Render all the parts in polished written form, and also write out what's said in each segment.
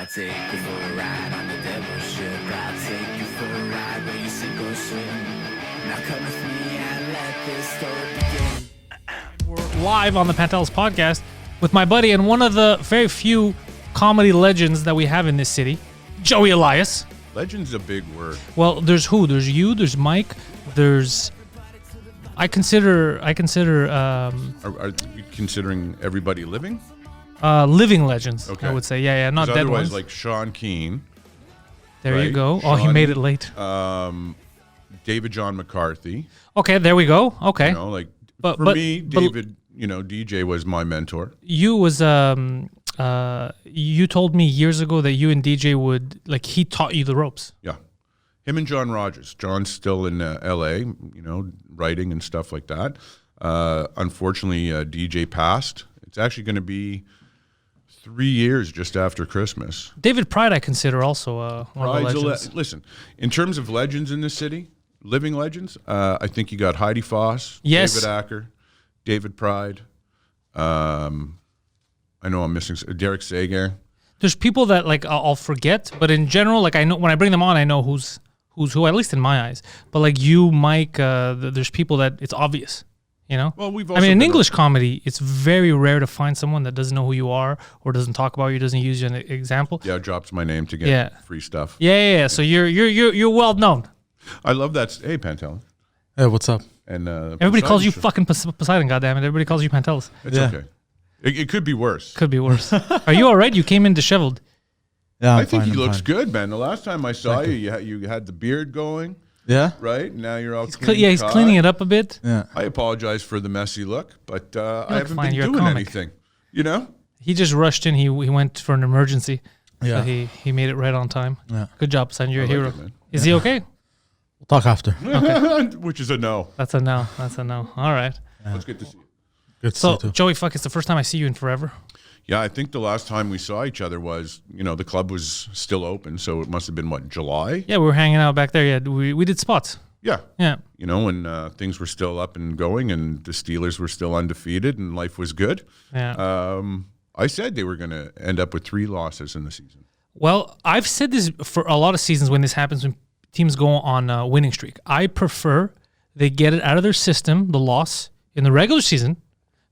I'll take you for a ride on the devil's ship. I'll take you for a ride where you sink or swim. Now come with me and let this story begin. We're live on the Pantelis podcast with my buddy and one of the very few comedy legends that we have in this city, Joey Elias. Legend's a big word. Well, there's who? There's you. There's Mike. There's. I consider. Are you considering everybody living? Living legends. Okay. I would say. Yeah, not 'Cause dead otherwise, ones. like Sean Keane. There you right? go. Oh, he Sean, made it late. David John McCarthy. Okay, there we go. Okay. You know, like But- for but- me, but- David. DJ was my mentor. You was you told me years ago that you and DJ would he taught you the ropes. Yeah, him and John Rogers. John's still in L.A. Writing and stuff like that. Unfortunately, DJ passed. It's actually going to be 3 years just after Christmas. David Pride, I consider also one of the Pride's legends. listen, in terms of legends in this city, living legends, I think you got Heidi Foss, Yes. David Acker, David Pride. I know I'm missing Derek Sagan. There's people that I'll forget, but in general, I know when I bring them on, I know who's who, at least in my eyes. But you, Mike, there's people that it's obvious. Well, we've I also mean, in been English comedy, it's very rare to find someone that doesn't know who you are or doesn't talk about you, doesn't use you as an example. Yeah, drops my name to get free stuff. Yeah. So you're well known. I love that. Hey, Pantelis. Hey, what's up? And Everybody calls you fucking Poseidon, goddammit. Everybody calls you Pantelis. It's Yeah. okay. It could be worse. Could be worse. Are you all right? You came in disheveled. Yeah, I think he looks good, man. The last time I saw Thank you had the beard going, Yeah? right? Now you're all He's clean cut. cleaning it up a bit. Yeah. I apologize for the messy look, but I haven't fine. been You're a doing comic. anything. He just rushed in. He went for an emergency. Yeah. So he made it right on time. Yeah. Good job, son. You're a I like hero. it, man. Is he okay? We'll talk after. Which is a no. That's a no. All right. That's good to see you. Good to So, see you too. Joey, it's the first time I see you in forever. Yeah, I think the last time we saw each other was, the club was still open, so it must have been, July? Yeah, we were hanging out back there. Yeah, we did spots. Yeah. Yeah. When things were still up and going and the Steelers were still undefeated and life was good. Yeah. I said they were going to end up with 3 losses in the season. Well, I've said this for a lot of seasons when this happens, when teams go on a winning streak. I prefer they get it out of their system, the loss, in the regular season,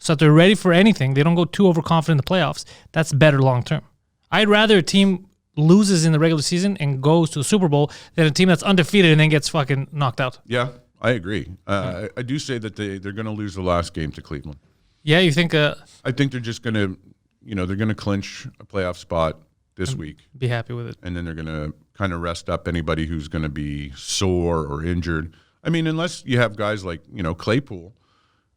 so that they're ready for anything. They don't go too overconfident in the playoffs. That's better long term. I'd rather a team loses in the regular season and goes to the Super Bowl than a team that's undefeated and then gets fucking knocked out. Yeah, I agree. I do say that they're going to lose the last game to Cleveland. Yeah, you think I think they're just going to, they're going to clinch a playoff spot this week. be happy with it. And then they're going to kind of rest up anybody who's going to be sore or injured. I mean, unless you have guys like, Claypool.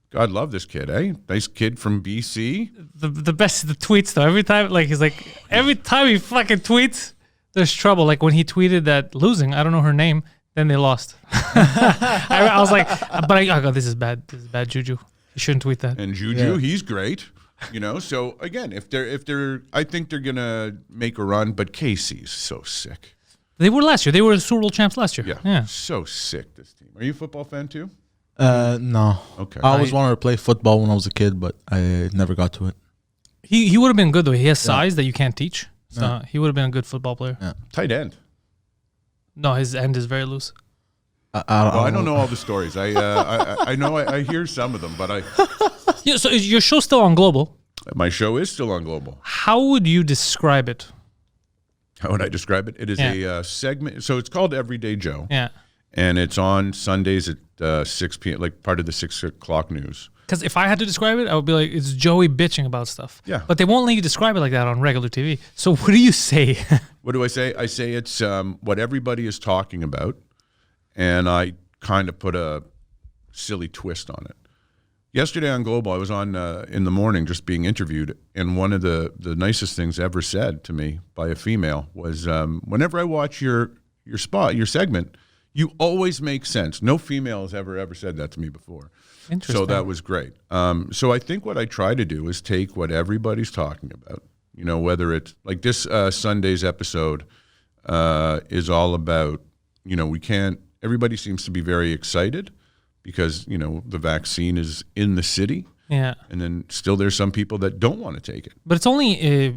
God love this kid, eh? Nice kid from BC. The best the tweets though. Every time every time he fucking tweets, there's trouble. Like when he tweeted that losing, I don't know her name, then they lost. I was like, but I go, this is bad. This is bad juju. You shouldn't tweet that. And Juju, he's great. So again, if they're I think they're gonna make a run, but KC's so sick. They were last year. They were Super Bowl champs last year. Yeah. So sick, this team. Are you a football fan too? No. Okay. I always wanted to play football when I was a kid, but I never got to it. He would have been good though. He has size that you can't teach. So he would have been a good football player. Yeah. Tight end. No, his end is very loose. I don't know all the stories. I know I hear some of them, but Yeah, so your show's still on Global. my show is still on Global. How would you describe it? How would I describe it? It is a segment. So it's called Everyday Joe. Yeah. And it's on Sundays at 6 p.m., like part of the 6 o'clock news. Because if I had to describe it, I would be like, it's Joey bitching about stuff. Yeah. But they won't let you describe it like that on regular TV. So what do you say? What do I say? I say it's what everybody is talking about, and I kind of put a silly twist on it. Yesterday on Global, I was on in the morning just being interviewed, and one of the nicest things ever said to me by a female was, whenever I watch your segment, you always make sense. No female has ever said that to me before. Interesting. So that was great. So I think what I try to do is take what everybody's talking about, whether it's like this Sunday's episode is all about, everybody seems to be very excited because, the vaccine is in the city. Yeah. And then still there's some people that don't want to take it. But it's only,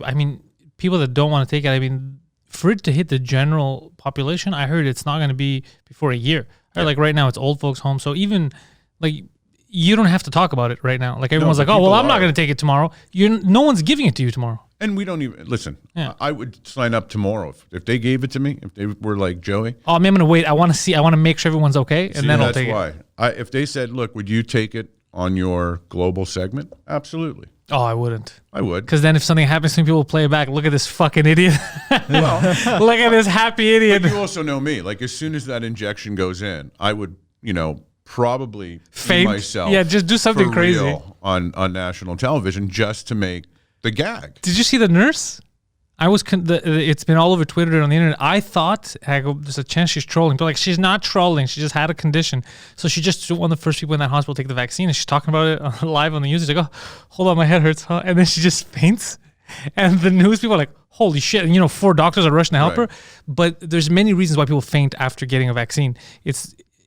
people that don't want to take it, I mean, for it to hit the general population, I heard it's not going to be before a year. I heard, like right now, it's old folks' home. So even like you don't have to talk about it right now. Like everyone's like, oh, well, I'm not going to take it tomorrow. No one's giving it to you tomorrow. And we don't even listen. Yeah. I would sign up tomorrow if they gave it to me. If they were like Joey, oh, I mean, I'm going to wait. I want to make sure everyone's okay, and then I'll take it. That's why. If they said, look, would you take it on your global segment? Absolutely. Oh, I wouldn't. I would. Because then if something happens to me, people will play it back. Look at this fucking idiot. Look at this happy idiot. But you also know me. Like as soon as that injection goes in, I would, probably faint myself. Yeah, just do something for crazy real on national television just to make the gag. Did you see the nurse? It's been all over Twitter and on the internet. I thought, there's a chance she's trolling, but like she's not trolling. She just had a condition, so she just one of the first people in that hospital to take the vaccine, and she's talking about it live on the news. She's like, "Oh, hold on, my head hurts," huh? And then she just faints, and the news people are like, "Holy shit!" And 4 doctors are rushing to help her. But there's many reasons why people faint after getting a vaccine.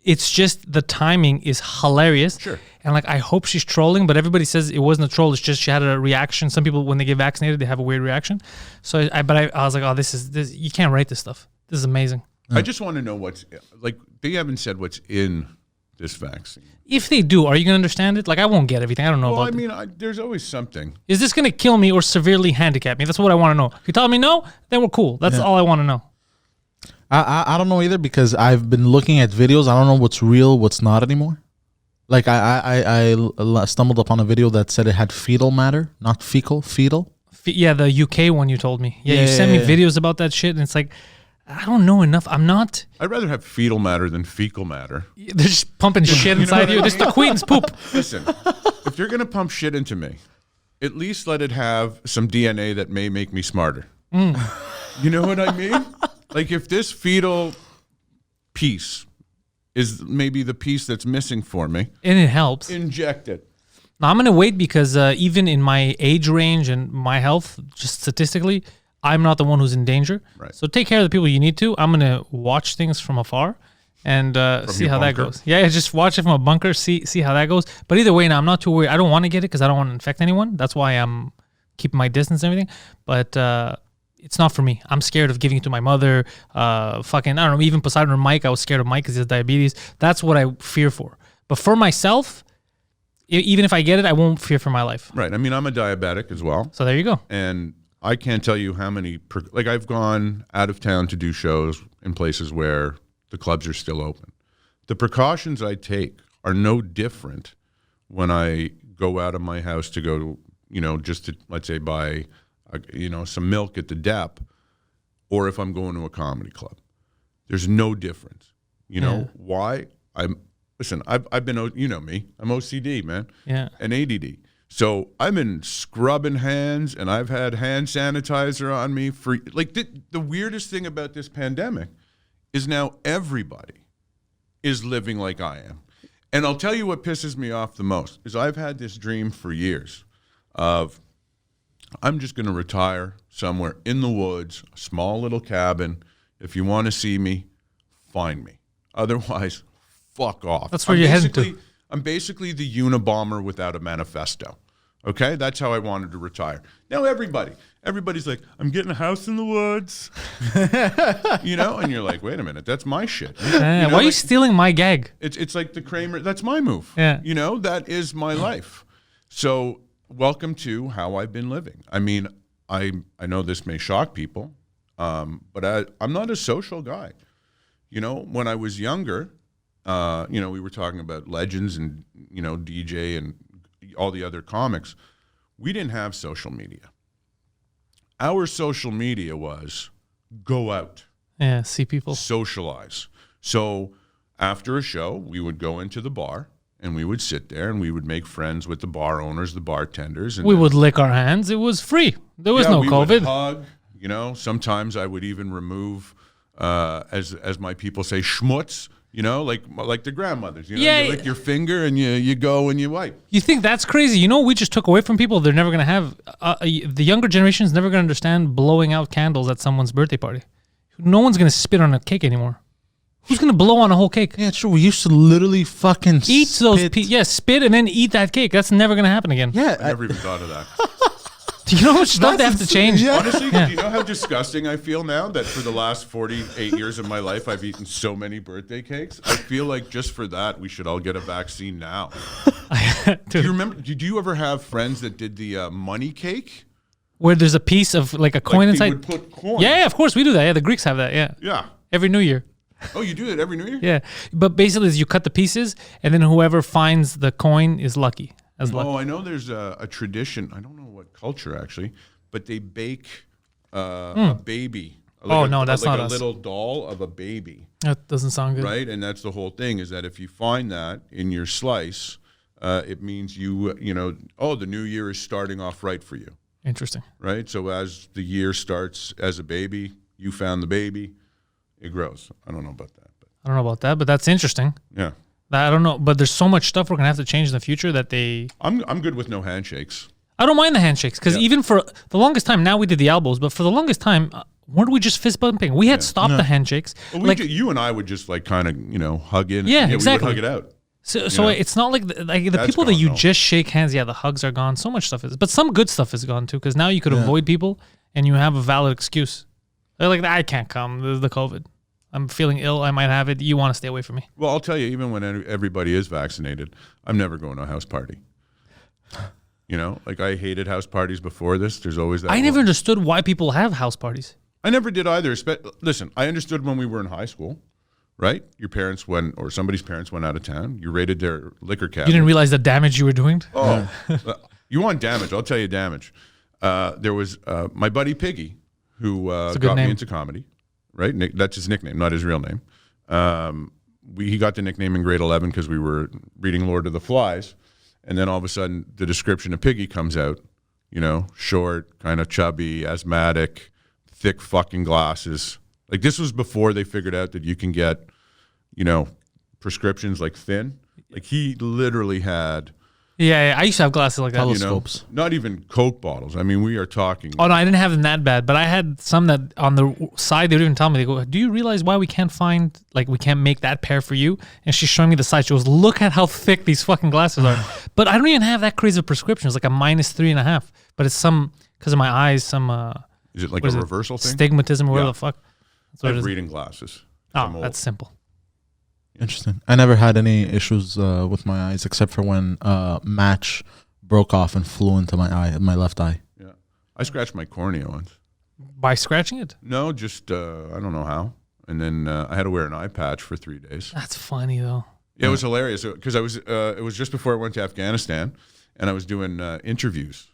It's just the timing is hilarious. Sure. And like I hope she's trolling, but everybody says it wasn't a troll. It's just she had a reaction. Some people when they get vaccinated, they have a weird reaction. So I was like, oh, this you can't write this stuff. This is amazing. I just want to know what's like. They haven't said what's in this vaccine. If they do, are you gonna understand it? Like I won't get everything. I don't know about it. Well, there's always something. Is this gonna kill me or severely handicap me? That's what I want to know. If you tell me no, then we're cool. That's all I want to know. I don't know either because I've been looking at videos. I don't know what's real, what's not anymore. Like I stumbled upon a video that said it had fetal matter, not fetal. Yeah, the UK one you told me. Yeah, you sent me videos about that shit, and it's like, I don't know enough. I'm not. I'd rather have fetal matter than fecal matter. They're just pumping shit inside you. This is the Queen's poop. Listen, if you're gonna pump shit into me, at least let it have some DNA that may make me smarter. You know what I mean? Like if this fetal piece is maybe the piece that's missing for me. And it helps. Inject it. Now I'm going to wait because even in my age range and my health, just statistically, I'm not the one who's in danger. Right. So take care of the people you need to. I'm going to watch things from afar and see how that goes. Yeah, just watch it from a bunker, see how that goes. But either way, now I'm not too worried. I don't want to get it because I don't want to infect anyone. That's why I'm keeping my distance and everything. But it's not for me. I'm scared of giving it to my mother. I don't know, even Poseidon or Mike, I was scared of Mike because he has diabetes. That's what I fear for. But for myself, even if I get it, I won't fear for my life. Right. I mean, I'm a diabetic as well. So there you go. And I can't tell you how many, I've gone out of town to do shows in places where the clubs are still open. The precautions I take are no different when I go out of my house to go, just to, let's say, buy some milk at the dep, or if I'm going to a comedy club. There's no difference. Why? I've been, me, I'm OCD, man. Yeah. And ADD. So I've been scrubbing hands, and I've had hand sanitizer on me for, the weirdest thing about this pandemic is now everybody is living like I am. And I'll tell you what pisses me off the most is I've had this dream for years of, I'm just going to retire somewhere in the woods, a small little cabin. If you want to see me, find me. Otherwise, fuck off. That's where you're heading to. I'm basically the Unabomber without a manifesto. Okay? That's how I wanted to retire. Now everybody's like, I'm getting a house in the woods. And you're like, wait a minute, that's my shit. Why are you stealing my gag? It's like the Kramer, that's my move. Yeah. That is my life. So welcome to how I've been living. I mean, I know this may shock people, but I'm not a social guy. When I was younger, we were talking about legends and, DJ and all the other comics. We didn't have social media. Our social media was go out. Yeah, see people. Socialize. So after a show, we would go into the bar. And we would sit there and we would make friends with the bar owners, the bartenders. And we would lick our hands. It was free. There was no COVID. Would hug, sometimes I would even remove, as my people say, schmutz, like the grandmothers. You lick your finger and you go and you wipe. You think that's crazy? We just took away from people. They're never going to have, the younger generation is never going to understand blowing out candles at someone's birthday party. No one's going to spit on a cake anymore. Who's going to blow on a whole cake? Yeah, true. We used to literally fucking eat spit. spit and then eat that cake. That's never going to happen again. Yeah. I never even thought of that. Do you know how much stuff they have to change? Yeah. Honestly, do you know how disgusting I feel now that for the last 48 years of my life, I've eaten so many birthday cakes? I feel like just for that, we should all get a vaccine now. Do you remember? Did you ever have friends that did the money cake? Where there's a piece of like a coin Like inside. they would put coins. Yeah, of course we do that. Yeah, the Greeks have that. Yeah, Yeah. every New Year. Oh, you do it every New Year? Yeah, but basically, is you cut the pieces, and then whoever finds the coin is lucky. As lucky. Oh, I know there's a tradition. I don't know what culture actually, but they bake a baby. That's like not a us. little doll of a baby, That doesn't sound good. right? And that's the whole thing. Is that if you find that in your slice, it means the new year is starting off right for you, Interesting. right? So as the year starts as a baby, you found the baby, it grows. I don't know about that, but I don't know about that, but that's interesting. yeah, I don't know, but there's so much stuff we're gonna have to change in the future that I'm good with no handshakes. I don't mind the handshakes because even for the longest time, now we did the elbows, but for the longest time, weren't we just fist bumping? We had stopped the handshakes. Well, you and I would just like kind of hug in. Yeah, We exactly. would hug it out. So it's not like the people that gone, you though. just shake hands. Yeah, the hugs are gone. So much stuff is, but some good stuff is gone too. Because now you could avoid people and you have a valid excuse. They're like, I can't come. This is the COVID. I'm feeling ill. I might have it. You want to stay away from me. Well, I'll tell you, even when everybody is vaccinated, I'm never going to a house party. Like I hated house parties before this. There's always that. I never understood why people have house parties. I never did either. Listen, I understood when we were in high school, right? Your parents or somebody's parents went out of town. You raided their liquor cabinet. You didn't realize the damage you were doing. Oh, you want damage? I'll tell you damage. There was my buddy Piggy, who good got me name. into comedy. Right, that's his nickname, not his real name. He got the nickname in grade 11 because we were reading Lord of the Flies, and then all of a sudden the description of Piggy comes out. Short, kind of chubby, asthmatic, thick fucking glasses. Like this was before they figured out that you can get, prescriptions like thin. Like he literally had. Yeah, I used to have glasses like that. Telescopes. Not even Coke bottles. I mean, we are talking. Oh no, I didn't have them that bad, but I had some that on the side they would even tell me, they go, "Do you realize why we can't make that pair for you?" And she's showing me the side. She goes, "Look at how thick these fucking glasses are." But I don't even have that crazy of prescription. It's like a -3.5. But it's some because of my eyes, some Is it like what a is it? reversal thing? Stigmatism or whatever Yeah. the fuck. That's I what it have is. reading glasses. I'm Oh, old. that's simple. Interesting. I never had any issues with my eyes except for when match broke off and flew into my left eye. Yeah, I scratched my cornea once. By scratching it? No, just I don't know how. And then I had to wear an eye patch for 3 days. That's funny though. Yeah, it was hilarious because I was. It was just before I went to Afghanistan, and I was doing interviews,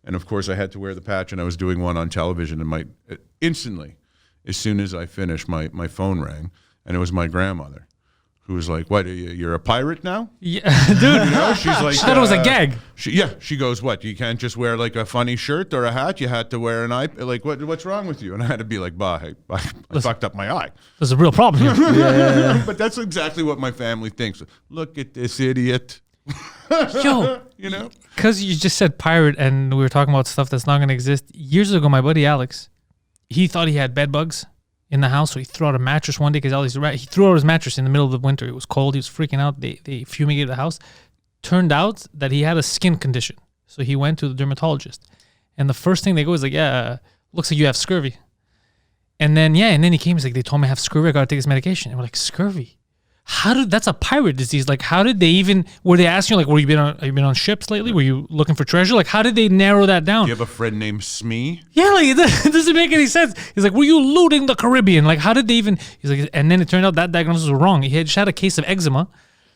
and of course I had to wear the patch, and I was doing one on television, and instantly, as soon as I finished, my phone rang, and it was my grandmother, who was like, "What? You're a pirate now?" Yeah, dude. She's like, She thought it was a gag. She goes, "What? You can't just wear like a funny shirt or a hat. You had to wear an eye. Like, what's wrong with you?" And I had to be like, "Bah, I fucked up my eye." There's a real problem here. But that's exactly what my family thinks. Look at this idiot. Yo, because you just said pirate and we were talking about stuff that's not going to exist. Years ago, my buddy Alex, he thought he had bed bugs in the house, so he threw out a mattress one day because he threw out his mattress in the middle of the winter. It was cold. He was freaking out. They fumigated the house. Turned out that he had a skin condition, so he went to the dermatologist. And the first thing they go is like, "Yeah, looks like you have scurvy." And then he came. He's like, "They told me I have scurvy. I got to take this medication." And we're like, "Scurvy? That's a pirate disease. Like, how did they even? Were they asking you like, have you been on ships lately? Were you looking for treasure? Like, how did they narrow that down?" Do you have a friend named Smee? Yeah, like it doesn't make any sense. He's like, "Were you looting the Caribbean? Like, how did they even?" He's like, and then it turned out that diagnosis was wrong. He had just had a case of eczema,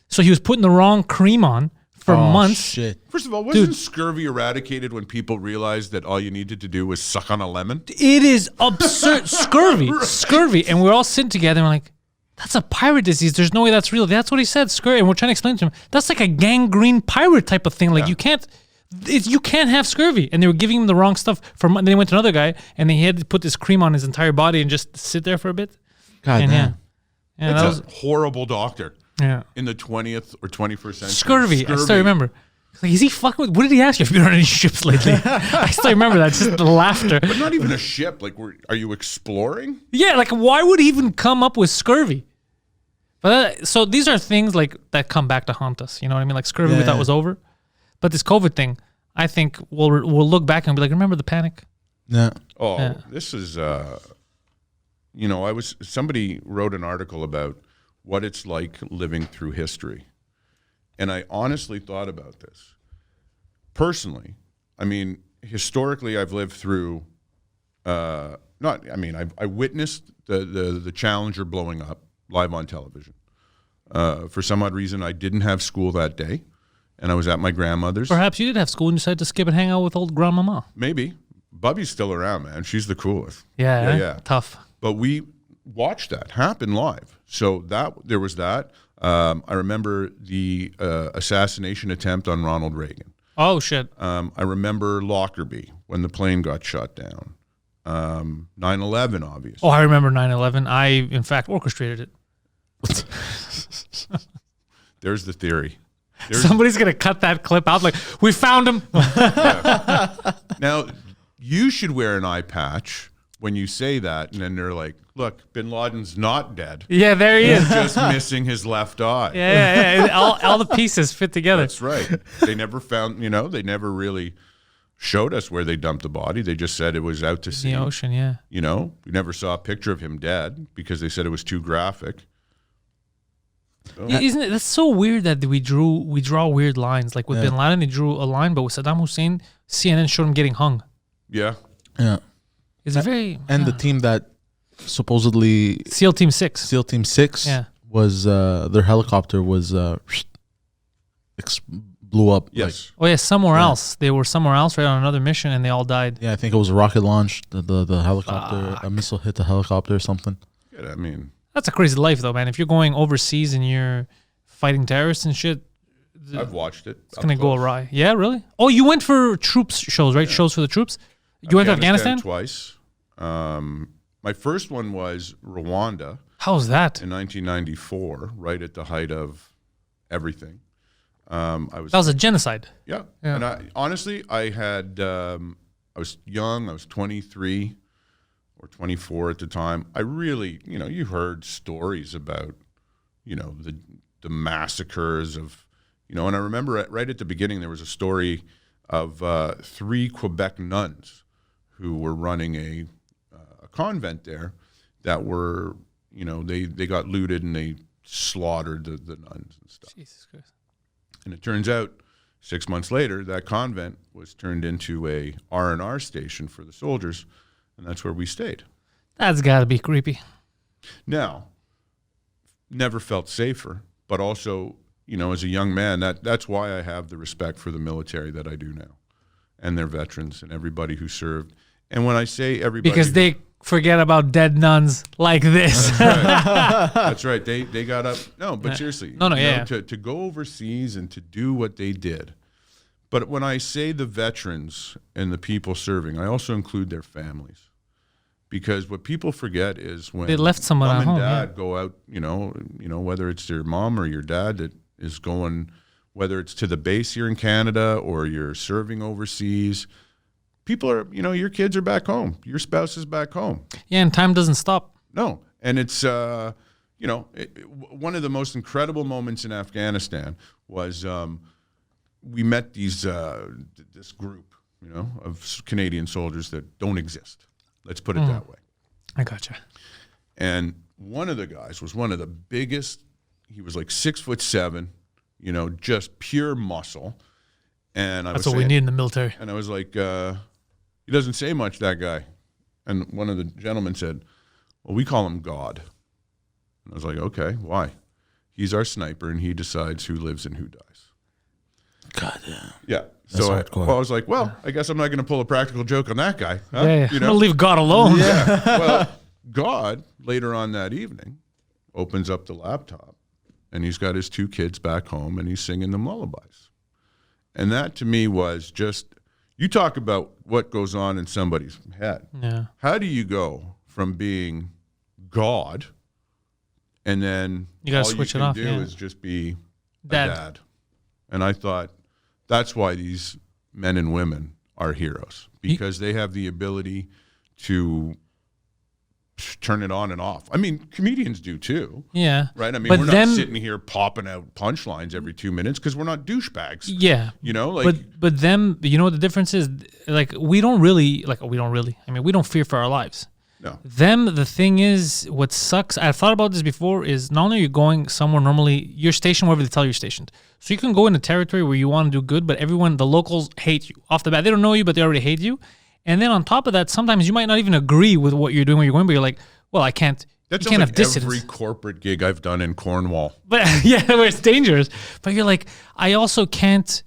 so he was putting the wrong cream on for months. Shit. First of all, wasn't scurvy eradicated when people realized that all you needed to do was suck on a lemon? It is absurd. Scurvy. And we're all sitting together and we're like, that's a pirate disease. There's no way that's real. That's what he said, scurvy. And we're trying to explain to him, that's like a gangrene pirate type of thing. Like you can't have scurvy. And they were giving him the wrong stuff. Then they went to another guy and he had to put this cream on his entire body and just sit there for a bit. God And damn. yeah, that That's was a horrible doctor yeah. in the 20th or 21st century. Scurvy. I still remember. Like, is he fucking with? What did he ask you? Have you been on any ships lately? I still remember that. Just the laughter. But not even a ship. Like, are you exploring? Yeah, like why would he even come up with scurvy? But so these are things like that come back to haunt us. You know what I mean? Like scurvy we thought was over, but this COVID thing, I think we'll look back and be like, remember the panic? Yeah. Oh, Yeah. this is, somebody wrote an article about what it's like living through history. And I honestly thought about this. Personally, I mean, historically, I've lived through, I witnessed the Challenger blowing up live on television. For some odd reason, I didn't have school that day, and I was at my grandmother's. Perhaps you did have school and you decided to skip and hang out with old grandmama. Maybe. Bubby's still around, man. She's the coolest. Yeah. Tough. But we watched that happen live. So there was that. I remember the assassination attempt on Ronald Reagan. Oh, shit. I remember Lockerbie when the plane got shot down. 9/11, obviously. Oh, I remember 9/11. I, in fact, orchestrated it. There's the theory. Somebody's going to cut that clip out like, we found him. Now, you should wear an eye patch when you say that, and then they're like, look, bin Laden's not dead. Yeah, there he is. He's just missing his left eye. Yeah. All the pieces fit together. That's right. They never found, they never really showed us where they dumped the body. They just said it was out to sea. The ocean, yeah. We never saw a picture of him dead because they said it was too graphic. So. Isn't it? That's so weird that we draw weird lines. Like with Bin Laden, they drew a line, but with Saddam Hussein, CNN showed him getting hung. Yeah. Yeah. It's very... And the team that supposedly... SEAL Team 6. SEAL Team 6 was... their helicopter was... blew up. Yes. Somewhere else. They were somewhere else right on another mission and they all died. Yeah, I think it was a rocket launch. The helicopter... A missile hit the helicopter or something. Yeah, I mean... That's a crazy life though, man. If you're going overseas and you're fighting terrorists and shit... I've watched it. It's going to go awry. Yeah, really? Oh, you went for troops shows, right? Yeah. Shows for the troops? You went to Afghanistan? Twice. My first one was Rwanda. How was that? In 1994, right at the height of everything. That was a genocide. Yeah. And I was young. I was 23 or 24 at the time. I really, you heard stories about, the massacres of, and I remember right at the beginning there was a story of 3 Quebec nuns who were running a convent there that were, they got looted and they slaughtered the nuns and stuff. Jesus Christ. And it turns out 6 months later, that convent was turned into a R&R station for the soldiers, and that's where we stayed. That's got to be creepy. Now, never felt safer, but also, as a young man, that's why I have the respect for the military that I do now, and their veterans and everybody who served. And when I say everybody... Because they forget about dead nuns like this. That's right. That's right. They got up... No, but seriously. To go overseas and to do what they did. But when I say the veterans and the people serving, I also include their families. Because what people forget is when they left someone mom at home, and dad go out, whether it's your mom or your dad that is going, whether it's to the base here in Canada or you're serving overseas, people are, your kids are back home. Your spouse is back home. Yeah, and time doesn't stop. No. And it's, one of the most incredible moments in Afghanistan was we met this group, of Canadian soldiers that don't exist. Let's put it that way. I gotcha. And one of the guys was one of the biggest. He was like 6'7", just pure muscle. And that's what we need in the military. And I was like, he doesn't say much, that guy. And one of the gentlemen said, well, we call him God. And I was like, okay, why? He's our sniper, and he decides who lives and who dies. God, yeah. Yeah. So I was like, well, I guess I'm not going to pull a practical joke on that guy. Huh? Yeah. I'm going to leave God alone. Yeah. Well, God, later on that evening, opens up the laptop, and he's got his 2 kids back home, and he's singing them lullabies. And that, to me, was just, you talk about what goes on in somebody's head. Yeah. How do you go from being God, and then you got to switch it off? All you can do is just be a dad. And I thought, that's why these men and women are heroes, because they have the ability to turn it on and off. I mean, comedians do too. Yeah. Right? I mean, But we're then- not sitting here popping out punchlines every 2 minutes because we're not douchebags. Yeah. You know, like, But them, you know what the difference is? Like, we don't really, I mean, we don't fear for our lives. no. Them, the thing is, what sucks, I've thought about this before, is not only are you going somewhere normally, you're stationed wherever they tell you're stationed. So you can go in a territory where you want to do good, but everyone, the locals hate you. Off the bat, they don't know you, but they already hate you. And then on top of that, sometimes you might not even agree with what you're doing where you're going, but you're like, well, I can't, That you sounds can't have like dissidence. every corporate gig I've done in Cornwall. But yeah, where it's dangerous. But you're like, I also can't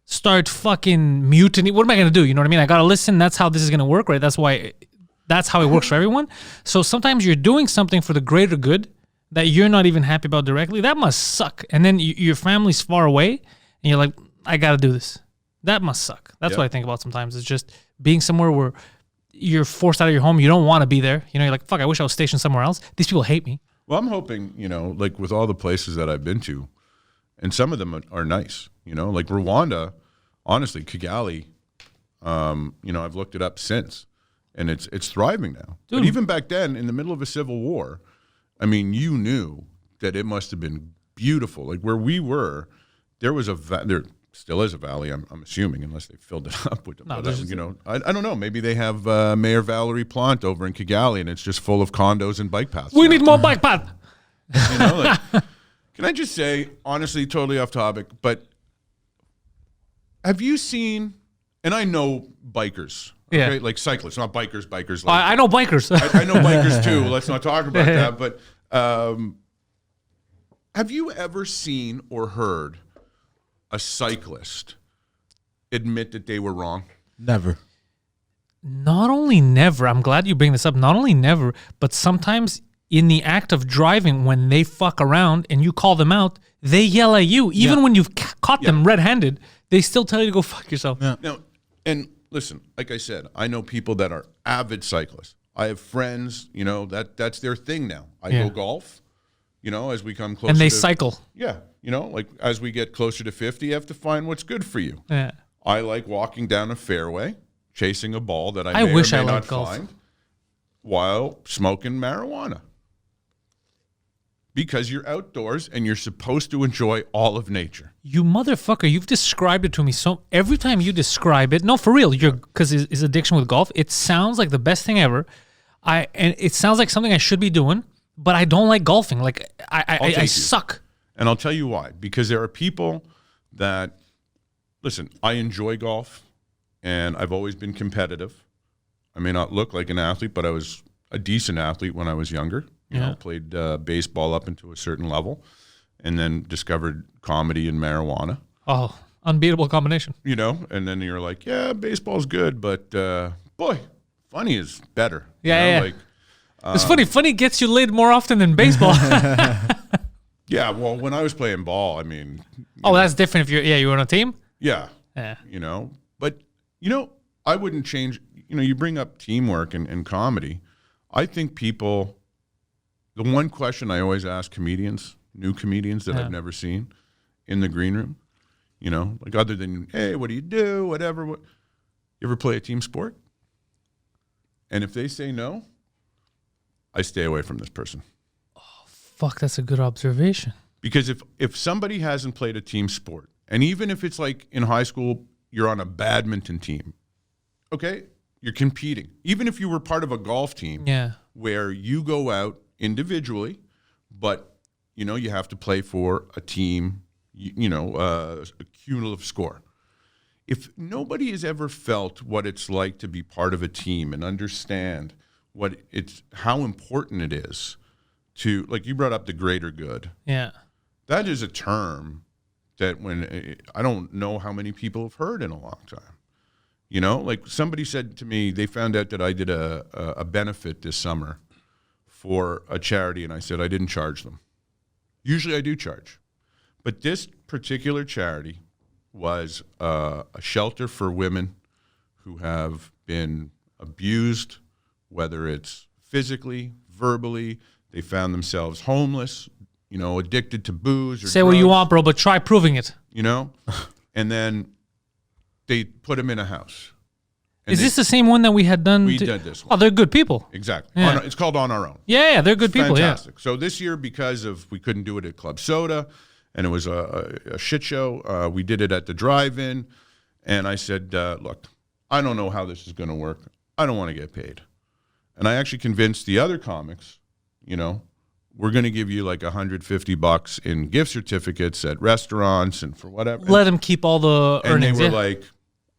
start fucking mutiny. What am I going to do? You know what I mean? I got to listen. That's how this is going to work, right? That's how it works for everyone. So sometimes you're doing something for the greater good that you're not even happy about directly. That must suck. And then your family's far away and you're like, I got to do this. That must suck. That's what I think about sometimes. It's just being somewhere where you're forced out of your home. You don't want to be there. You know, you're like, fuck, I wish I was stationed somewhere else. These people hate me. Well, I'm hoping, like with all the places that I've been to, and some of them are nice, like Rwanda, honestly, Kigali, I've looked it up since, and it's thriving now. Dude. But even back then, in the middle of a civil war, I mean, you knew that it must have been beautiful. Like where we were, there was there still is a valley, I'm assuming, unless they filled it up with them. No, But, there's I don't know. Maybe they have Mayor Valerie Plante over in Kigali, and it's just full of condos and bike paths. We now. need more bike path. Can I just say, honestly, totally off topic, but have you seen, and I know bikers, okay? Yeah. Like cyclists, not bikers. Like, I know bikers. I know bikers too. Let's not talk about that. But have you ever seen or heard a cyclist admit that they were wrong? Never. Not only never, I'm glad you bring this up, not only never, but sometimes in the act of driving, when they fuck around and you call them out, they yell at you. Even when you've caught them red-handed, they still tell you to go fuck yourself. Yeah. Now, and listen, like I said, I know people that are avid cyclists. I have friends, that's their thing now. I go golf, as we come closer And they to, cycle. Yeah, like as we get closer to 50, you have to find what's good for you. Yeah. I like walking down a fairway, chasing a ball that I I may wish or may I not liked golf. find, while smoking marijuana. Because you're outdoors and you're supposed to enjoy all of nature. You motherfucker, you've described it to me. So every time you describe it, no, for real, because his addiction with golf, it sounds like the best thing ever. And it sounds like something I should be doing, but I don't like golfing. Like I suck. And I'll tell you why. Because there are people that, listen, I enjoy golf and I've always been competitive. I may not look like an athlete, but I was a decent athlete when I was younger. Played baseball up into a certain level and then discovered comedy and marijuana. Oh, unbeatable combination. And then you're like, yeah, baseball's good, but boy, funny is better. Yeah. Like, It's funny. Funny gets you laid more often than baseball. yeah, well, when I was playing ball, I mean. That's different if you're on a team? Yeah. Yeah. But, I wouldn't change, you bring up teamwork and comedy. I think people, the one question I always ask comedians, new comedians that I've never seen in the green room, like other than, hey, what do you do? Whatever. You ever play a team sport? And if they say no, I stay away from this person. Fuck, that's a good observation. Because if somebody hasn't played a team sport, and even if it's like in high school, you're on a badminton team, okay, you're competing. Even if you were part of a golf team where you go out individually, but, you have to play for a team, a cumulative score. If nobody has ever felt what it's like to be part of a team and understand how important it is to, like you brought up the greater good. Yeah. That is a term that I don't know how many people have heard in a long time. Like somebody said to me, they found out that I did a benefit this summer for a charity, and I said I didn't charge them. Usually I do charge. But this particular charity was a shelter for women who have been abused, whether it's physically, verbally, they found themselves homeless, addicted to booze or Say what drugs, you want, bro, but try proving it. And then they put them in a house. And Is this the same one that we had done? We did this one. Oh, they're good people. Exactly. Yeah. It's called On Our Own. Yeah, they're good people. Fantastic. So this year, because of we couldn't do it at Club Soda, and it was a shit show, we did it at the drive-in. And I said, look, I don't know how this is going to work. I don't want to get paid. And I actually convinced the other comics, we're going to give you like $150 in gift certificates at restaurants and for whatever. Let them keep all the and earnings. they were like,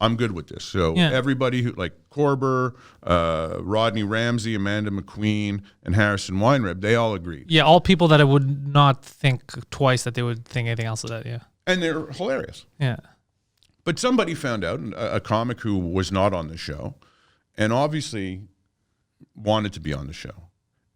I'm good with this. So everybody who like Korber, Rodney Ramsey, Amanda McQueen, and Harrison Weinreb, they all agreed. Yeah, all people that I would not think twice that they would think anything else of that. Yeah. And they're hilarious. Yeah. But somebody found out, a comic who was not on the show, and obviously wanted to be on the show,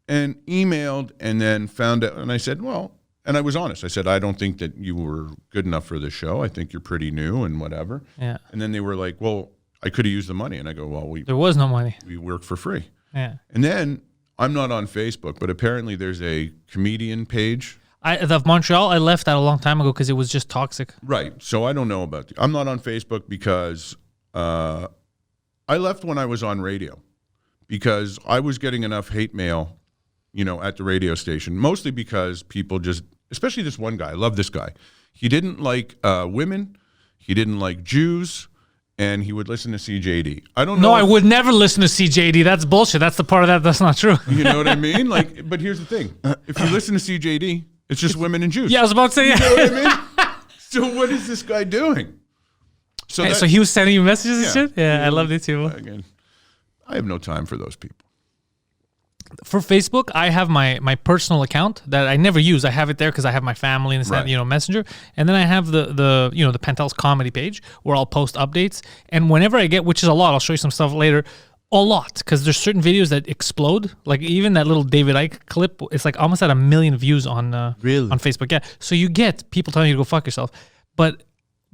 and emailed and then found out. And I said, well, and I was honest. I said, I don't think that you were good enough for the show. I think you're pretty new and whatever. Yeah. And then they were like, well, I could have used the money. And I go, well, there was no money. we work for free. Yeah. And then I'm not on Facebook, but apparently there's a comedian page. The Montreal, I left that a long time ago because it was just toxic. Right. So I don't know about I'm not on Facebook because I left when I was on radio because I was getting enough hate mail, at the radio station, mostly because people just, especially this one guy, I love this guy. He didn't like women. He didn't like Jews. And he would listen to CJD. I don't know. No, I would never listen to CJD. That's bullshit. That's the part of that that's not true. You know what I mean? Like, but here's the thing. If you listen to CJD, it's just women and Jews. Yeah, I was about to say, You know what I mean? So what is this guy doing? So he was sending you messages and shit? Yeah, I loved it too. Again, I have no time for those people. For Facebook, I have my personal account that I never use. I have it there because I have my family and Right. Messenger. And then I have the Pantelis comedy page where I'll post updates. And whenever I get, which is a lot, I'll show you some stuff later, a lot, because there's certain videos that explode. Like even that little David Icke clip, it's like almost at 1 million views on Really? on Facebook. Yeah. So you get people telling you to go fuck yourself. But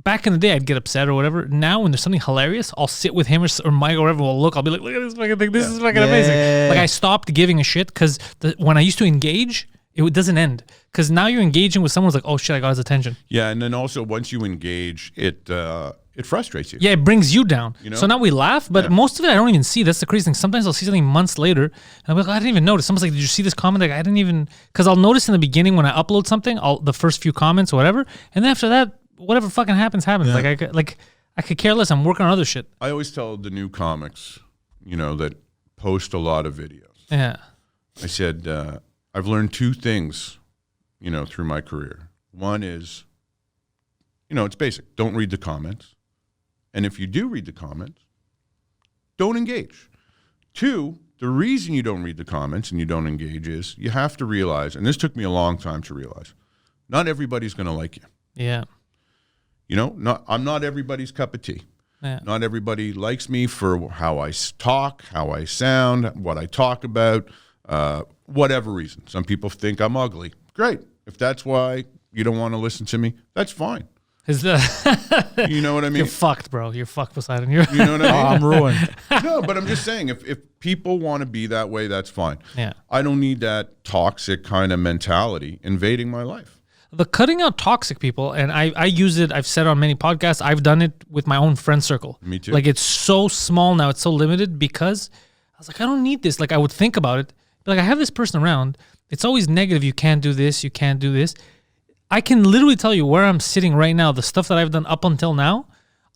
back in the day, I'd get upset or whatever. Now, when there's something hilarious, I'll sit with him or Mike or whatever. We'll look. I'll be like, look at this fucking thing. This is fucking amazing. Like I stopped giving a shit because when I used to engage, it doesn't end. Because now you're engaging with someone who's like, oh shit, I got his attention. Yeah, and then also once you engage, it frustrates you. Yeah, it brings you down. So now we laugh, but Yeah. most of it I don't even see. That's the crazy thing. Sometimes I'll see something months later, and I'm like, I didn't even notice. Someone's like, did you see this comment? Like, I didn't even, because I'll notice in the beginning when I upload something, the first few comments or whatever, and then after that, whatever fucking happens. Yeah. I could care less. I'm working on other shit. I always tell the new comics, that post a lot of videos. Yeah. I said, I've learned two things, through my career. One is, it's basic. Don't read the comments. And if you do read the comments, don't engage. Two, the reason you don't read the comments and you don't engage is you have to realize, and this took me a long time to realize, not everybody's going to like you. Yeah. I'm not everybody's cup of tea. Yeah. Not everybody likes me for how I talk, how I sound, what I talk about, whatever reason. Some people think I'm ugly. Great. If that's why you don't want to listen to me, that's fine. You know what I mean? You're fucked, bro. You're fucked, Poseidon. You know what I mean? I'm ruined. No, but I'm just saying, if people want to be that way, that's fine. Yeah. I don't need that toxic kind of mentality invading my life. The cutting out toxic people, and I use it, I've said on many podcasts, I've done it with my own friend circle. Me too. Like it's so small now, it's so limited because I was like, I don't need this. Like I would think about it, but like I have this person around, it's always negative, you can't do this, you can't do this. I can literally tell you where I'm sitting right now, the stuff that I've done up until now.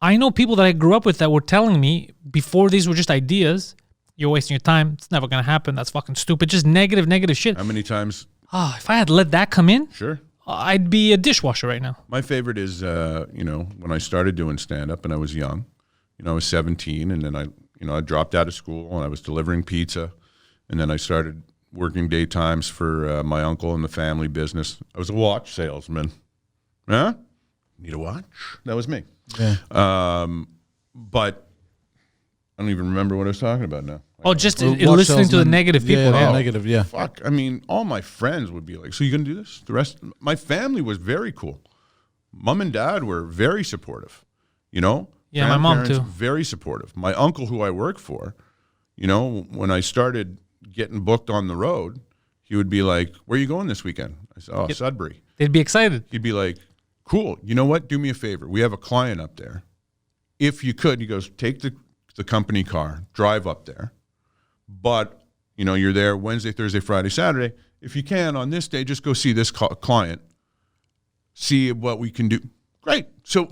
I know people that I grew up with that were telling me before these were just ideas, you're wasting your time, it's never going to happen, that's fucking stupid, just negative shit. How many times? If I had let that come in, Sure. I'd be a dishwasher right now. My favorite is, when I started doing stand-up and I was young, I was 17, and then I dropped out of school and I was delivering pizza, and then I started working daytimes for my uncle in the family business. I was a watch salesman. Huh? Need a watch? That was me. Yeah. But I don't even remember what I was talking about now. Just Well, listening watch to the salesman. negative people. Yeah, Yeah. negative, yeah. Fuck. I mean, all my friends would be like, so you going to do this? The rest, my family was very cool. Mom and dad were very supportive, Yeah, my mom Grandparents, too. Very supportive. My uncle, who I work for, when I started getting booked on the road, he would be like, where are you going this weekend? I said, Sudbury. They'd be excited. He'd be like, cool. You know what? Do me a favor. We have a client up there. If you could, he goes, take the the company car, drive up there. But, you know, you're there Wednesday, Thursday, Friday, Saturday. If you can, on this day, just go see this client, see what we can do. Great. So,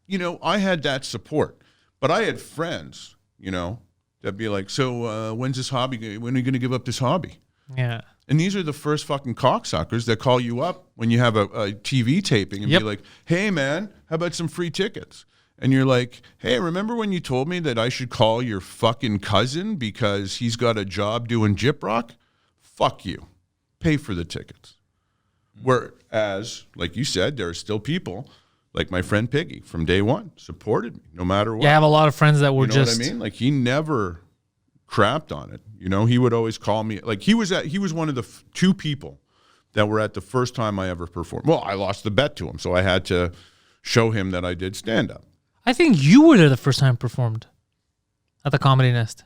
you know, I had that support. But I had friends, you know, that'd be like, so when's this hobby? When are you going to give up this hobby? Yeah. And these are the first fucking cocksuckers that call you up when you have a TV taping and be like, hey, man, how about some free tickets? And you're like, hey, remember when you told me that I should call your fucking cousin because he's got a job doing gyprock? Fuck you. Pay for the tickets. Whereas, like you said, there are still people like my friend Piggy from day one supported me no matter what. Yeah, I have a lot of friends that were you know what I mean? Like he never crapped on it. You know, he would always call me. Like he was one of the two people that were at the first time I ever performed. Well, I lost the bet to him, so I had to show him that I did stand up. I think you were there the first time I performed at the Comedy Nest.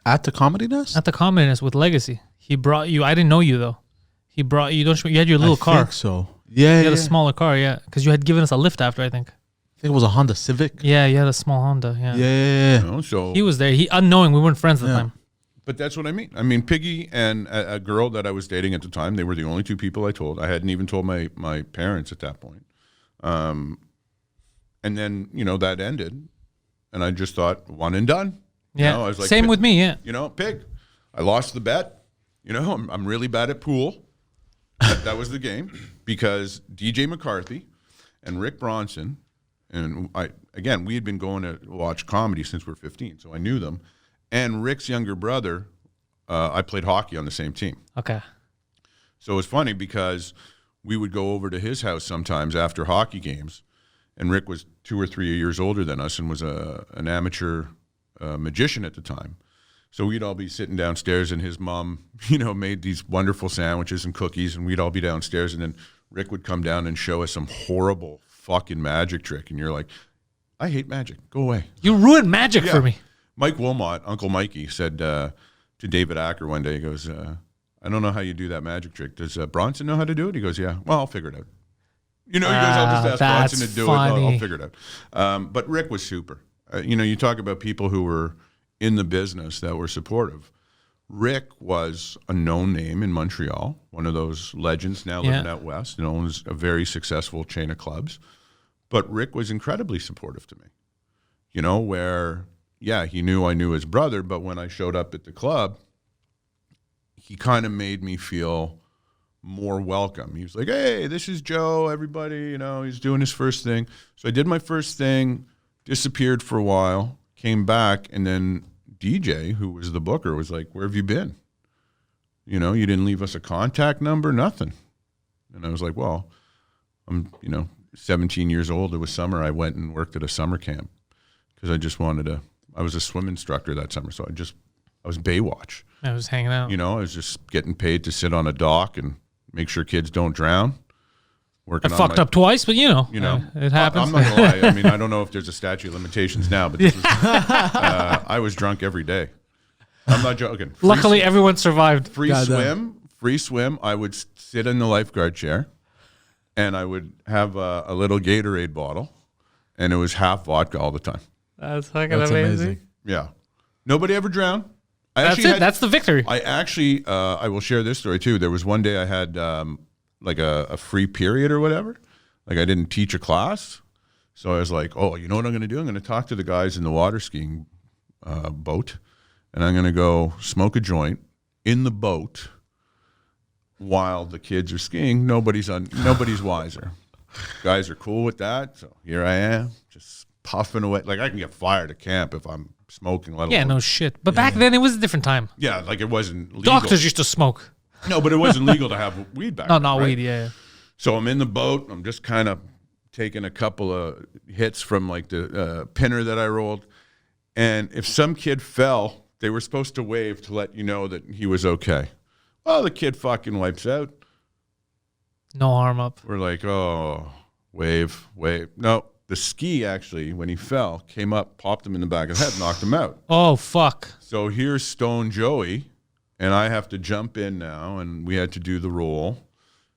At the Comedy Nest? At the Comedy Nest with Legacy. He brought you. I didn't know you though. He brought you. You had your little car. I think so. Yeah, you had a smaller car, yeah, because you had given us a lift after. I think it was a Honda Civic. Yeah, you had a small Honda. Yeah. Yeah. You know, so he was there. He unknowing we weren't friends at the time. But that's what I mean. I mean, Piggy and a girl that I was dating at the time, they were the only two people I told. I hadn't even told my parents at that point. And then, you know, that ended. And I just thought, one and done. Yeah. You know, I was like, same with me, yeah. You know, Pig, I lost the bet. You know, I'm really bad at pool. That was the game. Because DJ McCarthy and Rick Bronson, and we had been going to watch comedy since we were 15, so I knew them. And Rick's younger brother, I played hockey on the same team. Okay. So it was funny because we would go over to his house sometimes after hockey games, and Rick was 2 or 3 years older than us and was an amateur magician at the time. So we'd all be sitting downstairs, and his mom, you know, made these wonderful sandwiches and cookies, and we'd all be downstairs, and then Rick would come down and show us some horrible fucking magic trick, and you're like, I hate magic. Go away. You ruined magic for me. Mike Wilmot, Uncle Mikey, said to David Acker one day, he goes, I don't know how you do that magic trick. Does Bronson know how to do it? He goes, yeah. Well, I'll figure it out. You know, he goes, I'll just ask Bronson to do it. I'll figure it out. But Rick was super. You know, you talk about people who were in the business that were supportive. Rick was a known name in Montreal, one of those legends now living out west, and owns a very successful chain of clubs. But Rick was incredibly supportive to me. You know, where, yeah, he knew I knew his brother, but when I showed up at the club, he kind of made me feel more welcome. He was like, hey, this is Joe, everybody, you know, he's doing his first thing. So I did my first thing, disappeared for a while, came back, and then DJ, who was the booker, was like, where have you been? You know, you didn't leave us a contact number, nothing. And I was like, well, I'm, 17 years old. It was summer. I went and worked at a summer camp because I just wanted to, I was a swim instructor that summer. So I was Baywatch. I was hanging out. You know, I was just getting paid to sit on a dock and make sure kids don't drown. I fucked up twice, but it happens. I'm not gonna lie. I mean, I don't know if there's a statute of limitations now, but this was, I was drunk every day. I'm not joking. Luckily, everyone survived. Free swim. I would sit in the lifeguard chair, and I would have a little Gatorade bottle, and it was half vodka all the time. That's fucking amazing. Yeah, nobody ever drowned. That's it. That's the victory. I actually, I will share this story too. There was one day I had like a free period or whatever. Like I didn't teach a class. So I was like, oh, you know what I'm going to do? I'm going to talk to the guys in the water skiing boat, and I'm going to go smoke a joint in the boat while the kids are skiing. Nobody's wiser. Guys are cool with that. So here I am, just puffing away. Like I can get fired at camp if I'm smoking. Yeah, no shit. But back then it was a different time. Yeah, like it wasn't legal. Doctors used to smoke. No, but it wasn't legal to have weed back then. No, not right? weed, yeah. So I'm in the boat. I'm just kind of taking a couple of hits from like the pinner that I rolled. And if some kid fell, they were supposed to wave to let you know that he was okay. Well, the kid fucking wipes out. No harm up. We're like, oh, wave. No, the ski actually, when he fell, came up, popped him in the back of the head, knocked him out. Oh, fuck. So here's Stone Joey. And I have to jump in now, and we had to do the roll.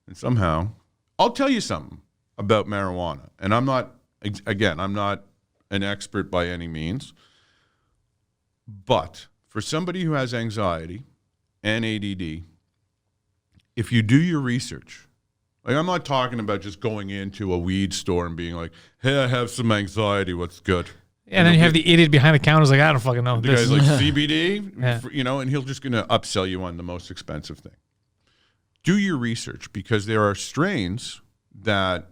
And somehow, I'll tell you something about marijuana. And I'm not an expert by any means. But for somebody who has anxiety and ADD, if you do your research, like I'm not talking about just going into a weed store and being like, hey, I have some anxiety, what's good? And then you have the idiot behind the counter who's like, I don't fucking know. The This guy's like, CBD, Yeah. you know, and he'll just going to upsell you on the most expensive thing. Do your research, because there are strains that,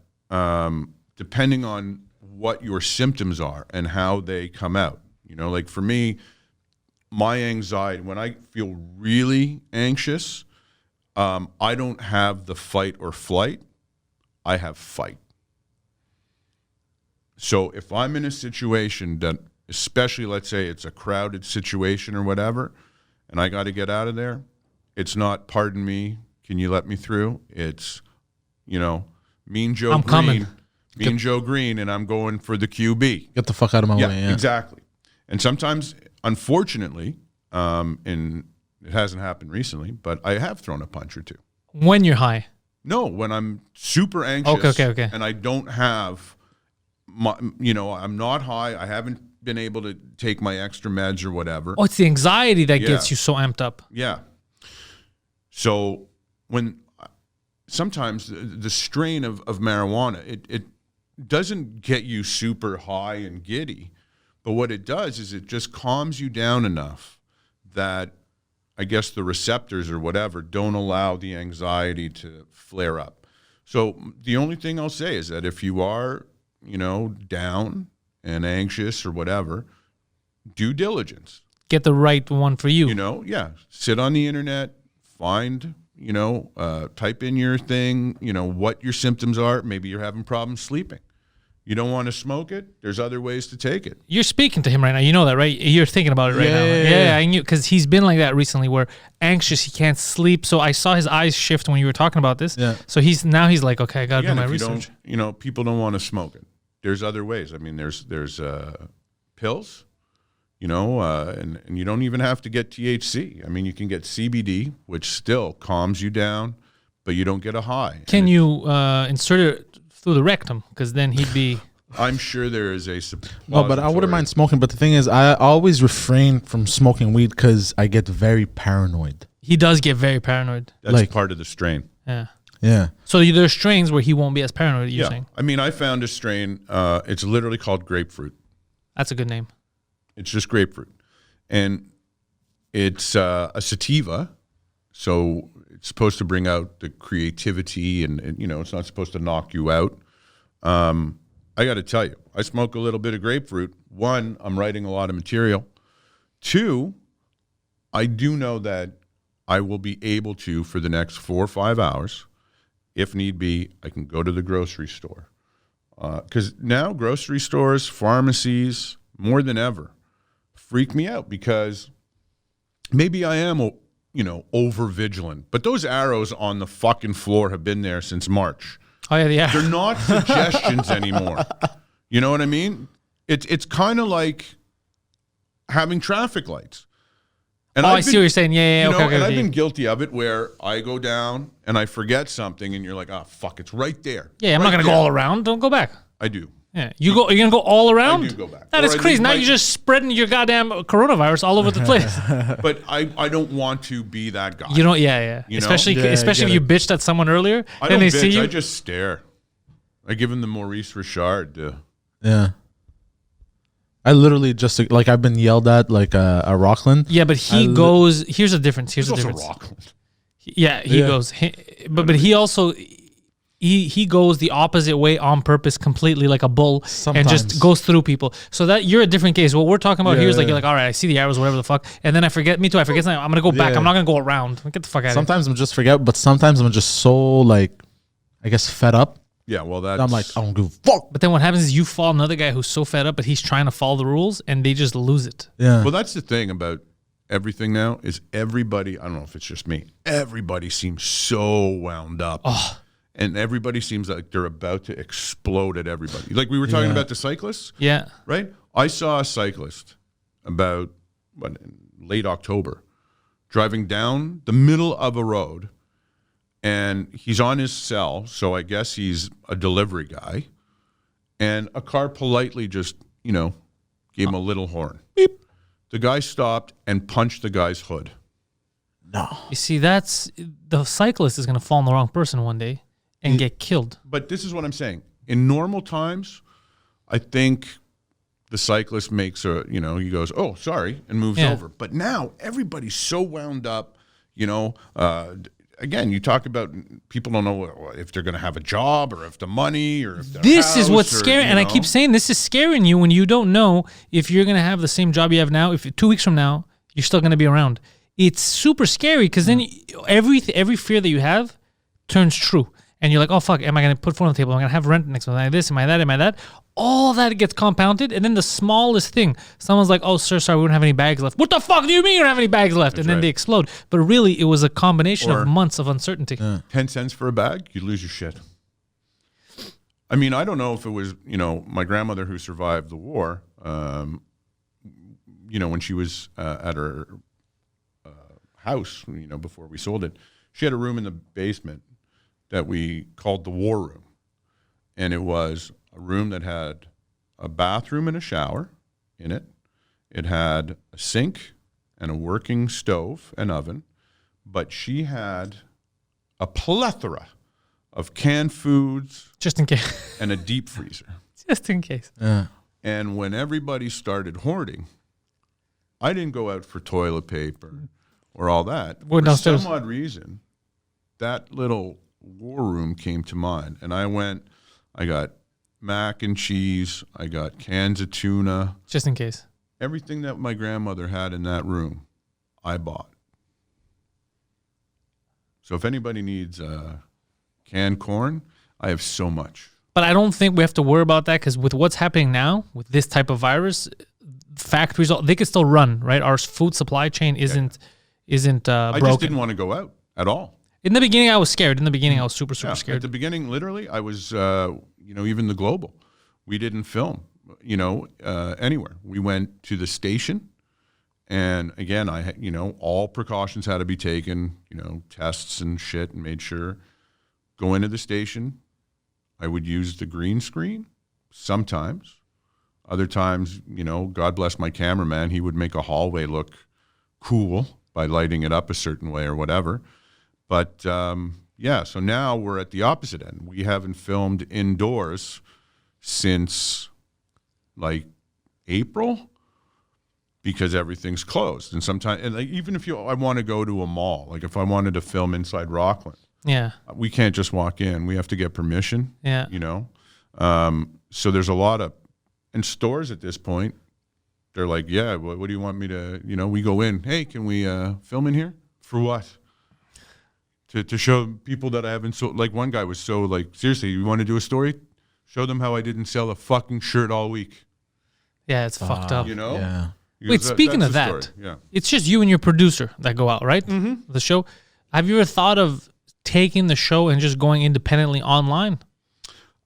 depending on what your symptoms are and how they come out, you know, like for me, my anxiety, when I feel really anxious, I don't have the fight or flight, I have fight. So if I'm in a situation that, especially let's say it's a crowded situation or whatever, and I got to get out of there, it's not, pardon me, can you let me through? It's, you know, Mean Joe I'm Green, coming. Mean Joe Green, and I'm going for the QB. Get the fuck out of my way. Yeah. Exactly. And sometimes, unfortunately, and it hasn't happened recently, but I have thrown a punch or two. When you're high. No, when I'm super anxious Okay. and I don't have my, you know, I'm not high. I haven't been able to take my extra meds or whatever. Oh, it's the anxiety that Yeah. gets you so amped up. Yeah. So when sometimes the strain of marijuana, it doesn't get you super high and giddy, but what it does is it just calms you down enough that I guess the receptors or whatever don't allow the anxiety to flare up. So the only thing I'll say is that if you are, you know, down and anxious or whatever, due diligence. Get the right one for you. You know, yeah. Sit on the internet, find, you know, type in your thing, you know, what your symptoms are. Maybe you're having problems sleeping. You don't want to smoke it? There's other ways to take it. You're speaking to him right now. You know that, right? You're thinking about it right now. Yeah, I knew, because he's been like that recently, where anxious, he can't sleep. So I saw his eyes shift when you were talking about this. Yeah. So he's like, okay, I got to do my if you research. don't, you know, people don't want to smoke it. There's other ways. I mean, there's pills, you know, and you don't even have to get THC. I mean, you can get CBD, which still calms you down, but you don't get a high. Can you insert it through the rectum? Because then he'd be... I'm sure there is a No, but I wouldn't mind smoking. But the thing is, I always refrain from smoking weed because I get very paranoid. He does get very paranoid. That's like- part of the strain. Yeah. Yeah. So there's strains where he won't be as paranoid, you're saying? I mean, I found a strain. It's literally called grapefruit. That's a good name. It's just grapefruit. And it's a sativa. So it's supposed to bring out the creativity and, you know, it's not supposed to knock you out. I got to tell you, I smoke a little bit of grapefruit. One, I'm writing a lot of material. Two, I do know that I will be able to, for the next 4 or 5 hours, if need be, I can go to the grocery store. Because now grocery stores, pharmacies, more than ever, freak me out because maybe I am, you know, over vigilant. But those arrows on the fucking floor have been there since March. Oh, yeah. They're not suggestions anymore. You know what I mean? It's kind of like having traffic lights. And I see what you're saying. Yeah, you know, okay. and I've been guilty of it where I go down and I forget something and you're like, oh, fuck, it's right there. Yeah, I'm right not going to go there. all around. Don't go back. I do. Yeah, you're going to go all around? I do go back. That Or is I crazy. leave Now my- you're just spreading your goddamn coronavirus all over the place. But I don't want to be that guy. You don't, yeah. You know? Especially Yeah, I especially if get you bitched at someone earlier, I then don't they bitch. see you. I just stare. I give him the Maurice Richard. Yeah. I literally just, like, I've been yelled at, like, a Rockland. Yeah, but he goes. Here's the difference. Here's There's the also difference. Rockland. Yeah, he Yeah. goes. But he also he goes the opposite way on purpose, completely like a bull, and Sometimes. just goes through people. So that you're a different case. What we're talking about here is like Yeah. you're like, all right, I see the arrows, whatever the fuck, and then I forget. Me too. I forget something. I'm gonna go back. Yeah. I'm not gonna go around. Get the fuck out of here. Sometimes I'm just forget, but sometimes I'm just so, like, I guess fed up. Yeah, well, that's... I'm like, I don't give a fuck. But then what happens is you fall another guy who's so fed up, but he's trying to follow the rules, and they just lose it. Yeah. Well, that's the thing about everything now is everybody, I don't know if it's just me, everybody seems so wound up. Oh. And everybody seems like they're about to explode at everybody. Like we were talking about the cyclists, Yeah. right? I saw a cyclist about in late October driving down the middle of a road, and he's on his cell, so I guess he's a delivery guy, and a car politely just, you know, gave him a little horn. Beep. The guy stopped and punched the guy's hood. No. You see, that's the cyclist is going to fall on the wrong person one day and get killed. But this is what I'm saying. In normal times, I think the cyclist makes he goes, oh, sorry, and moves over. But now everybody's so wound up, again, you talk about people don't know if they're going to have a job or if the money or if this is what's scary. And I keep saying this is scaring you when you don't know if you're going to have the same job you have now. If 2 weeks from now, you're still going to be around. It's super scary because then every fear that you have turns true. And you're like, oh, fuck, am I going to put food on the table? Am I going to have rent next month? Am I this? Am I that? Am I that? All that gets compounded. And then the smallest thing, someone's like, oh, sir, sorry, we don't have any bags left. What the fuck do you mean you don't have any bags left? And then they explode. But really, it was a combination of months of uncertainty. 10 cents for a bag, you lose your shit. I mean, I don't know if it was, my grandmother who survived the war, when she was at her house, before we sold it, she had a room in the basement that we called the war room. And it was a room that had a bathroom and a shower in it. It had a sink and a working stove and oven. But she had a plethora of canned foods. Just in case. And a deep freezer. Just in case. And when everybody started hoarding, I didn't go out for toilet paper or all that. For some odd reason, that little war room came to mind. And I got mac and cheese, I got cans of tuna. Just in case. Everything that my grandmother had in that room, I bought. So if anybody needs canned corn, I have so much. But I don't think we have to worry about that because with what's happening now, with this type of virus, factories, they could still run, right? Our food supply chain isn't broken. I just didn't want to go out at all. In the beginning, I was scared. In the beginning, I was super scared. At the beginning, literally, I was, even the Global. We didn't film, anywhere. We went to the station, and again, all precautions had to be taken, tests and shit, and made sure. Go into the station. I would use the green screen sometimes. Other times, God bless my cameraman, he would make a hallway look cool by lighting it up a certain way or whatever. But, so now we're at the opposite end. We haven't filmed indoors since, April because everything's closed. And sometimes, even if I want to go to a mall, if I wanted to film inside Rockland, we can't just walk in. We have to get permission, so there's a lot of, and stores at this point, they're like, what do you want me to, we go in, hey, can we film in here? For what? To show people that I haven't sold. One guy was so seriously, you want to do a story? Show them how I didn't sell a fucking shirt all week. Yeah, it's fucked up. Yeah. Wait, speaking of that, it's just you and your producer that go out, right? Mm-hmm. The show. Have you ever thought of taking the show and just going independently online?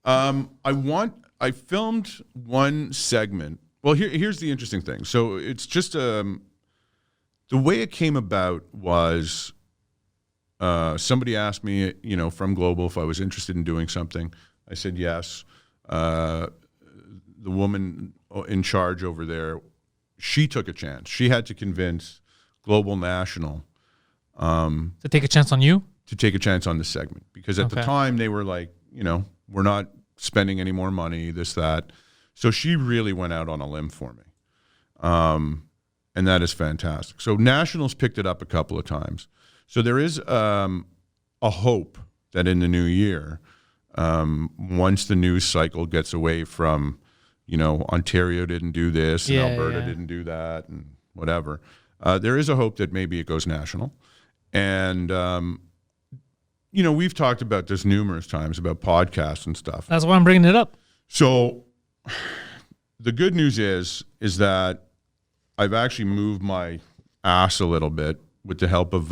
I filmed one segment. Well, here's the interesting thing. So it's just the way it came about was somebody asked me, from Global if I was interested in doing something. I said yes. The woman in charge over there, she took a chance. She had to convince Global National to take a chance on you? To take a chance on this segment. Because at the time they were like, we're not spending any more money, this, that. So she really went out on a limb for me. And that is fantastic. So Nationals picked it up a couple of times. So there is a hope that in the new year, once the news cycle gets away from, Ontario didn't do this and Alberta didn't do that and whatever, there is a hope that maybe it goes national. And, we've talked about this numerous times about podcasts and stuff. That's why I'm bringing it up. So the good news is that I've actually moved my ass a little bit with the help of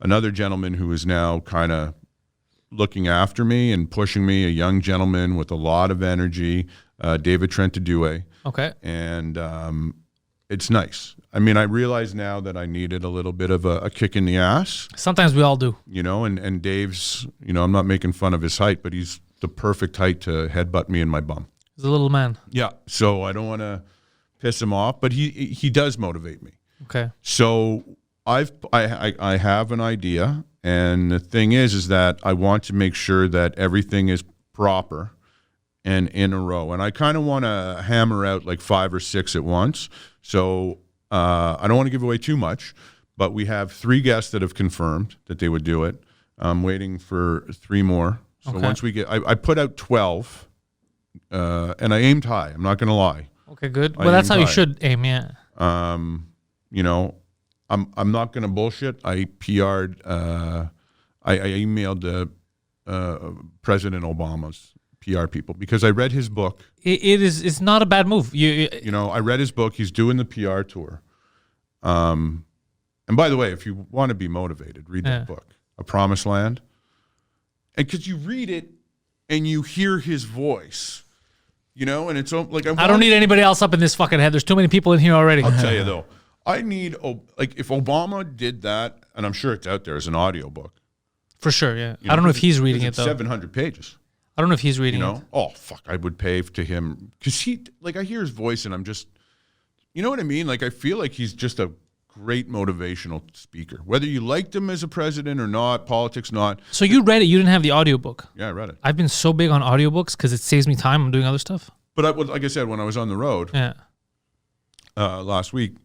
another gentleman who is now kind of looking after me and pushing me, a young gentleman with a lot of energy, David Trentadue. Okay. And it's nice. I mean, I realize now that I needed a little bit of a kick in the ass. Sometimes we all do. And Dave's, I'm not making fun of his height, but he's the perfect height to headbutt me in my bum. He's a little man. Yeah. So I don't want to piss him off, but he does motivate me. Okay. So I have an idea, and the thing is that I want to make sure that everything is proper and in a row, and I kind of want to hammer out like 5 or 6 at once. So I don't want to give away too much, but we have 3 guests that have confirmed that they would do it. I'm waiting for 3 more. So once we get, I put out 12, and I aimed high. I'm not going to lie. Okay, good. Well, that's how you should aim, yeah. You know, I'm not going to bullshit. I PR'd, I emailed President Obama's PR people because I read his book. It's not a bad move. You know, I read his book. He's doing the PR tour. And by the way, if you want to be motivated, read that book, A Promised Land. And because you read it and you hear his voice, you know, and it's like I don't need anybody else up in this fucking head. There's too many people in here already. I'll tell you though, I need like if Obama did that, and I'm sure it's out there as an audiobook. For sure, yeah. You know, I don't know if he's reading it though. 700 pages. I don't know if he's reading You know? it. Oh fuck, I would pay to him because I hear his voice and I'm just, you know what I mean? Like I feel like he's just a great motivational speaker. Whether you liked him as a president or not, politics not. So you read it. You didn't have the audiobook. Yeah, I read it. I've been so big on audiobooks because it saves me time. I'm doing other stuff. But like I said, when I was on the road last week,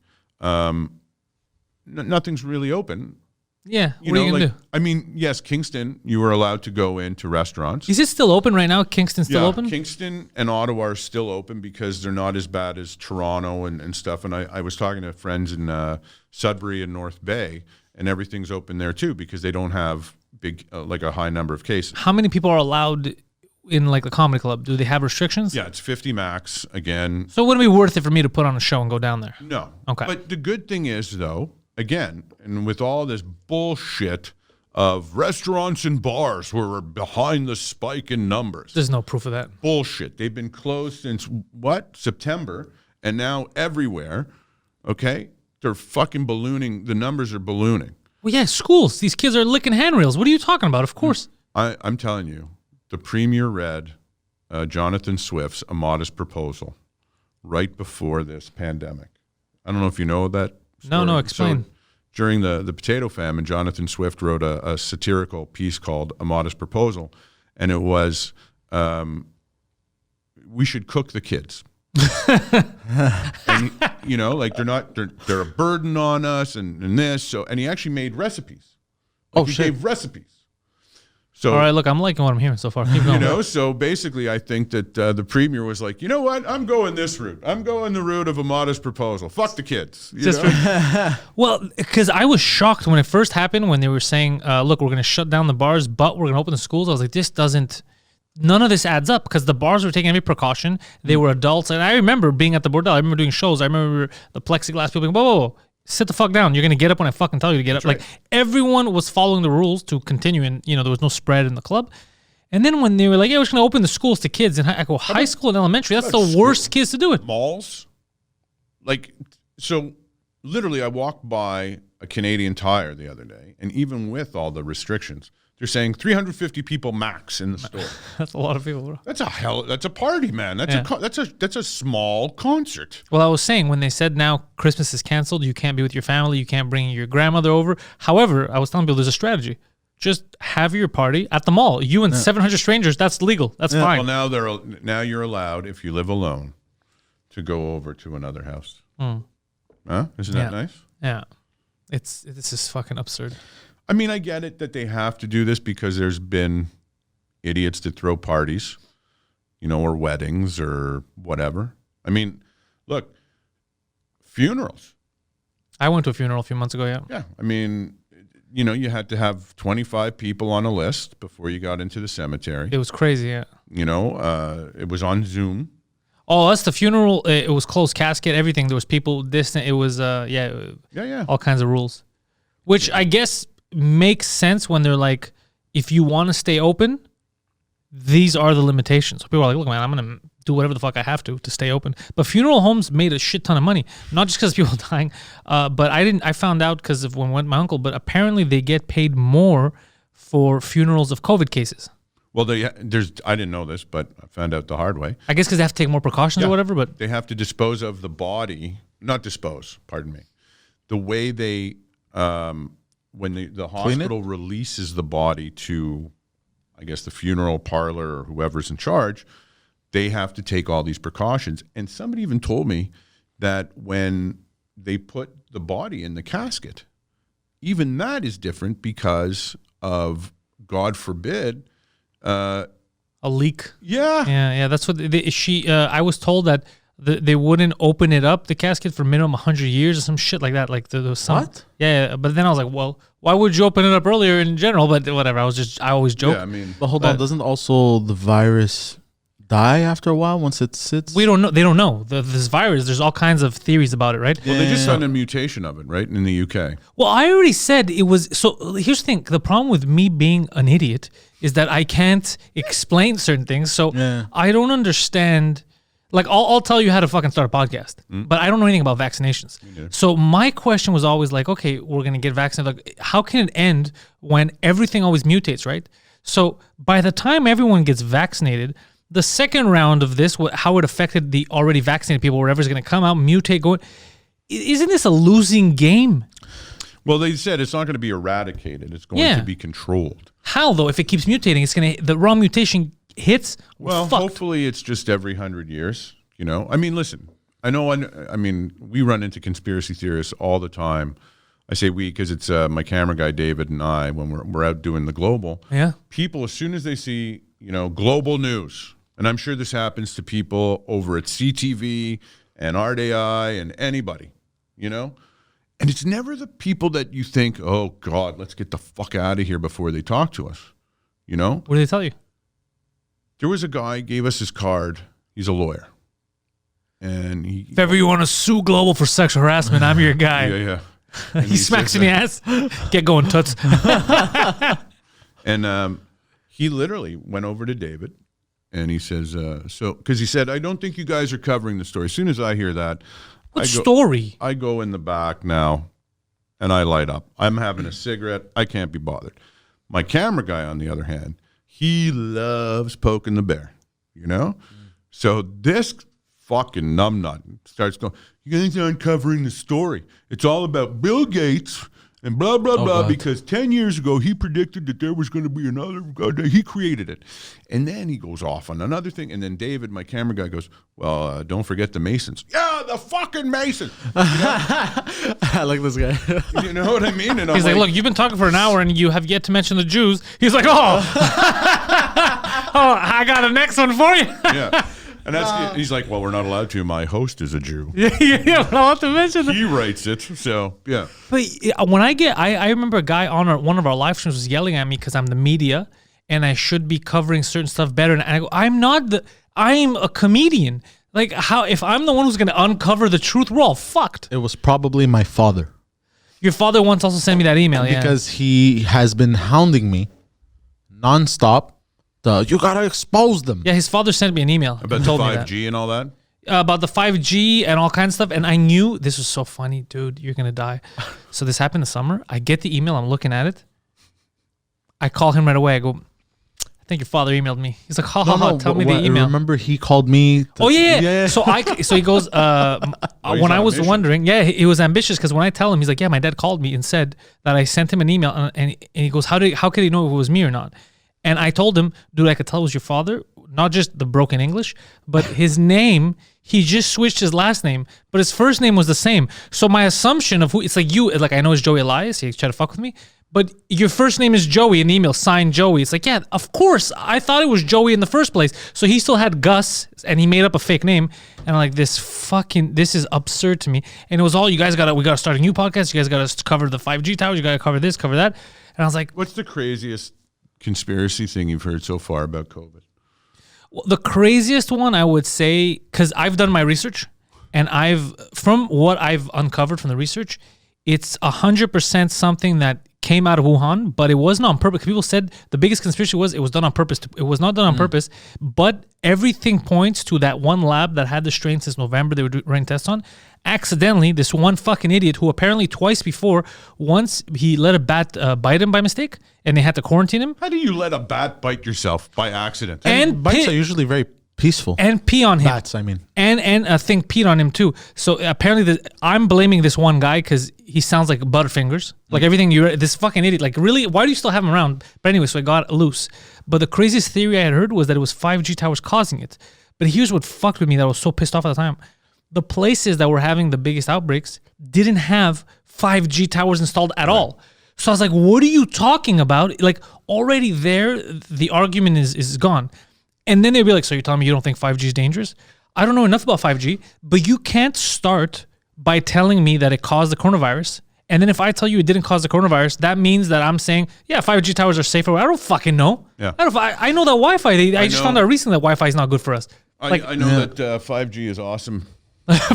nothing's really open. Yeah, what are you going to do? I mean, yes, Kingston, you were allowed to go into restaurants. Is it still open right now? Kingston's still open? Kingston and Ottawa are still open because they're not as bad as Toronto and stuff. And I was talking to friends in Sudbury and North Bay, and everything's open there too because they don't have big, like a high number of cases. How many people are allowed in like the comedy club? Do they have restrictions? Yeah, it's 50 max again. So it wouldn't be worth it for me to put on a show and go down there? No. Okay. But the good thing is, though, again, and with all this bullshit of restaurants and bars were behind the spike in numbers. There's no proof of that. Bullshit. They've been closed since, September, and now everywhere, okay, they're fucking ballooning. The numbers are ballooning. Well, yeah, schools. These kids are licking handrails. What are you talking about? Of course. I'm telling you, the premier read Jonathan Swift's A Modest Proposal right before this pandemic. I don't know if you know that story. No, explain. So, during the potato famine, Jonathan Swift wrote a satirical piece called A Modest Proposal, and it was, we should cook the kids. And, you know, like they're a burden on us and this. So, and he actually made recipes. Like he gave recipes. So, all right, look, I'm liking what I'm hearing so far. Keep going. You know, so basically I think that the premier was like, you know what? I'm going this route. I'm going the route of a modest proposal. Fuck the kids. You know? Well, because I was shocked when it first happened, when they were saying, look, we're going to shut down the bars, but we're going to open the schools. I was like, none of this adds up because the bars were taking every precaution. They were adults. And I remember being at the Bordel. I remember doing shows. I remember the plexiglass people being, whoa. Sit the fuck down. You're going to get up when I fucking tell you to get up. Right. Like, everyone was following the rules to continue, and, you know, there was no spread in the club. And then when they were like, yeah, we're just going to open the schools to kids, and I go, high school and elementary, that's the worst kids to do it. Malls? Like, so literally I walked by a Canadian Tire the other day, and even with all the restrictions, they're saying 350 people max in the store. That's a lot of people, bro. That's a party, man. That's a small concert. Well, I was saying, when they said now Christmas is canceled, you can't be with your family, you can't bring your grandmother over. However, I was telling people there's a strategy. Just have your party at the mall. You and 700 strangers, that's legal. That's fine. Well, now you're allowed, if you live alone, to go over to another house. Huh? Isn't that nice? Yeah. This is fucking absurd. I mean, I get it that they have to do this because there's been idiots that throw parties, you know, or weddings or whatever. I mean, look, funerals. I went to a funeral a few months ago, yeah. Yeah. I mean, you know, you had to have 25 people on a list before you got into the cemetery. It was crazy, yeah. You know, it was on Zoom. Oh, that's the funeral. It was closed casket, everything. There was people distant. It was, all kinds of rules. Which I guess makes sense when they're like, if you want to stay open, these are the limitations. So people are like, look, man, I'm going to do whatever the fuck I have to stay open. But funeral homes made a shit ton of money, not just because people dying, but I found out because of when went my uncle, but apparently they get paid more for funerals of COVID cases. Well, I didn't know this, but I found out the hard way. I guess because they have to take more precautions or whatever. But They have to dispose of the body, not dispose, pardon me. The way they, when the hospital releases the body to, I guess, the funeral parlor or whoever's in charge, they have to take all these precautions. And somebody even told me that when they put the body in the casket, even that is different because of, God forbid, a leak. Yeah. Yeah. That's what I was told that they wouldn't open it up, the casket, for minimum 100 years or some shit like that. Like there was some. What? Yeah. But then I was like, well, why would you open it up earlier in general? But whatever. I always joke. Yeah, I mean, But hold on, doesn't also the virus die after a while once it sits? We don't know. They don't know. This virus, there's all kinds of theories about it, right? well, they just found a mutation of it, right, in the UK. Well, I already said it was. So here's the thing. The problem with me being an idiot is that I can't explain certain things. So I don't understand. Like, I'll tell you how to fucking start a podcast, but I don't know anything about vaccinations. So my question was always like, okay, we're going to get vaccinated. Like, how can it end when everything always mutates, right? So by the time everyone gets vaccinated, the second round of this, how it affected the already vaccinated people, wherever's going to come out, mutate, go. Isn't this a losing game? Well, they said it's not going to be eradicated. It's going to be controlled. How, though? If it keeps mutating, it's going to, the wrong mutation hits. Well, fucked. hopefully it's just every 100 years, you know? I mean, listen, I mean, we run into conspiracy theorists all the time. I say we because it's my camera guy, David, and I, when we're out doing the global. Yeah. People, as soon as they see, global news, and I'm sure this happens to people over at CTV and RDI and anybody, and it's never the people that you think, oh, God, let's get the fuck out of here before they talk to us, What do they tell you? There was a guy, gave us his card. He's a lawyer. And if ever you want to sue Global for sexual harassment, I'm your guy. Yeah. He smacks you in the ass. Get going, toots. And he literally went over to David and he says, because he said, I don't think you guys are covering the story. As soon as I hear that, story? I go in the back now and I light up. I'm having a cigarette. I can't be bothered. My camera guy, on the other hand, he loves poking the bear, So this fucking numbnut starts going, you guys aren't covering the story. It's all about Bill Gates and blah, blah, blah, because 10 years ago he predicted that there was going to be another, he created it. And then he goes off on another thing. And then David, my camera guy, goes, well, don't forget the Masons. Yeah, the fucking Masons. I like this guy. You know what I mean? And He's like, look, you've been talking for an hour and you have yet to mention the Jews. He's like, oh, I got a next one for you. Yeah. And he's like, well, we're not allowed to. My host is a Jew. Yeah, we're not allowed to mention that. He writes it, so yeah. But when I remember a guy on one of our live streams was yelling at me because I'm the media and I should be covering certain stuff better. And I go, I'm a comedian. Like, how, if I'm the one who's going to uncover the truth, we're all fucked. It was probably my father. Your father once also sent me that email, because he has been hounding me nonstop. You gotta expose them. Yeah, his father sent me an email. About the 5G and all that? About the 5G and all kinds of stuff. And I knew this was so funny, dude. You're going to die. So this happened in the summer. I get the email. I'm looking at it. I call him right away. I go, I think your father emailed me. He's like, tell me the email. Remember he called me. Yeah. So he goes, when I was ambitious. wondering, he was ambitious because when I tell him, he's like, yeah, my dad called me and said that I sent him an email. And he goes, how could he know if it was me or not? And I told him, dude, I could tell it was your father, not just the broken English, but his name, he just switched his last name, but his first name was the same. So my assumption of it's like you, like I know it's Joey Elias, he tried to fuck with me, but your first name is Joey in the email, signed Joey. It's like, yeah, of course, I thought it was Joey in the first place. So he still had Gus, and he made up a fake name. And I'm like, this is absurd to me. And it was all, we got to start a new podcast, you guys got to cover the 5G towers, you got to cover this, cover that. And I was like, what's the craziest conspiracy thing you've heard so far about COVID? Well, the craziest one I would say, because I've done my research, and from what I've uncovered from the research, it's 100% something that came out of Wuhan, but it wasn't on purpose. People said the biggest conspiracy was it was done on purpose. It was not done on purpose, but everything points to that one lab that had the strain since November they were running tests on. accidentally, this one fucking idiot who apparently twice before, once he let a bat bite him by mistake, and they had to quarantine him. How do you let a bat bite yourself by accident? And bites are usually very peaceful. and pee on him. Bats, I mean. And a thing peed on him too. So apparently, I'm blaming this one guy because he sounds like Butterfingers. Like everything this fucking idiot. Like really, why do you still have him around? But anyway, so it got loose. But the craziest theory I had heard was that it was 5G towers causing it. But here's what fucked with me that I was so pissed off at the time. The places that were having the biggest outbreaks didn't have 5G towers installed at all. So I was like, what are you talking about? Like already there, the argument is gone. And then they'd be like, so you're telling me you don't think 5G is dangerous? I don't know enough about 5G, but you can't start by telling me that it caused the coronavirus. And then if I tell you it didn't cause the coronavirus, that means that I'm saying, yeah, 5G towers are safer. I don't fucking know. Yeah. I know that Wi-Fi. I just found out recently that Wi-Fi is not good for us. I know that 5G is awesome.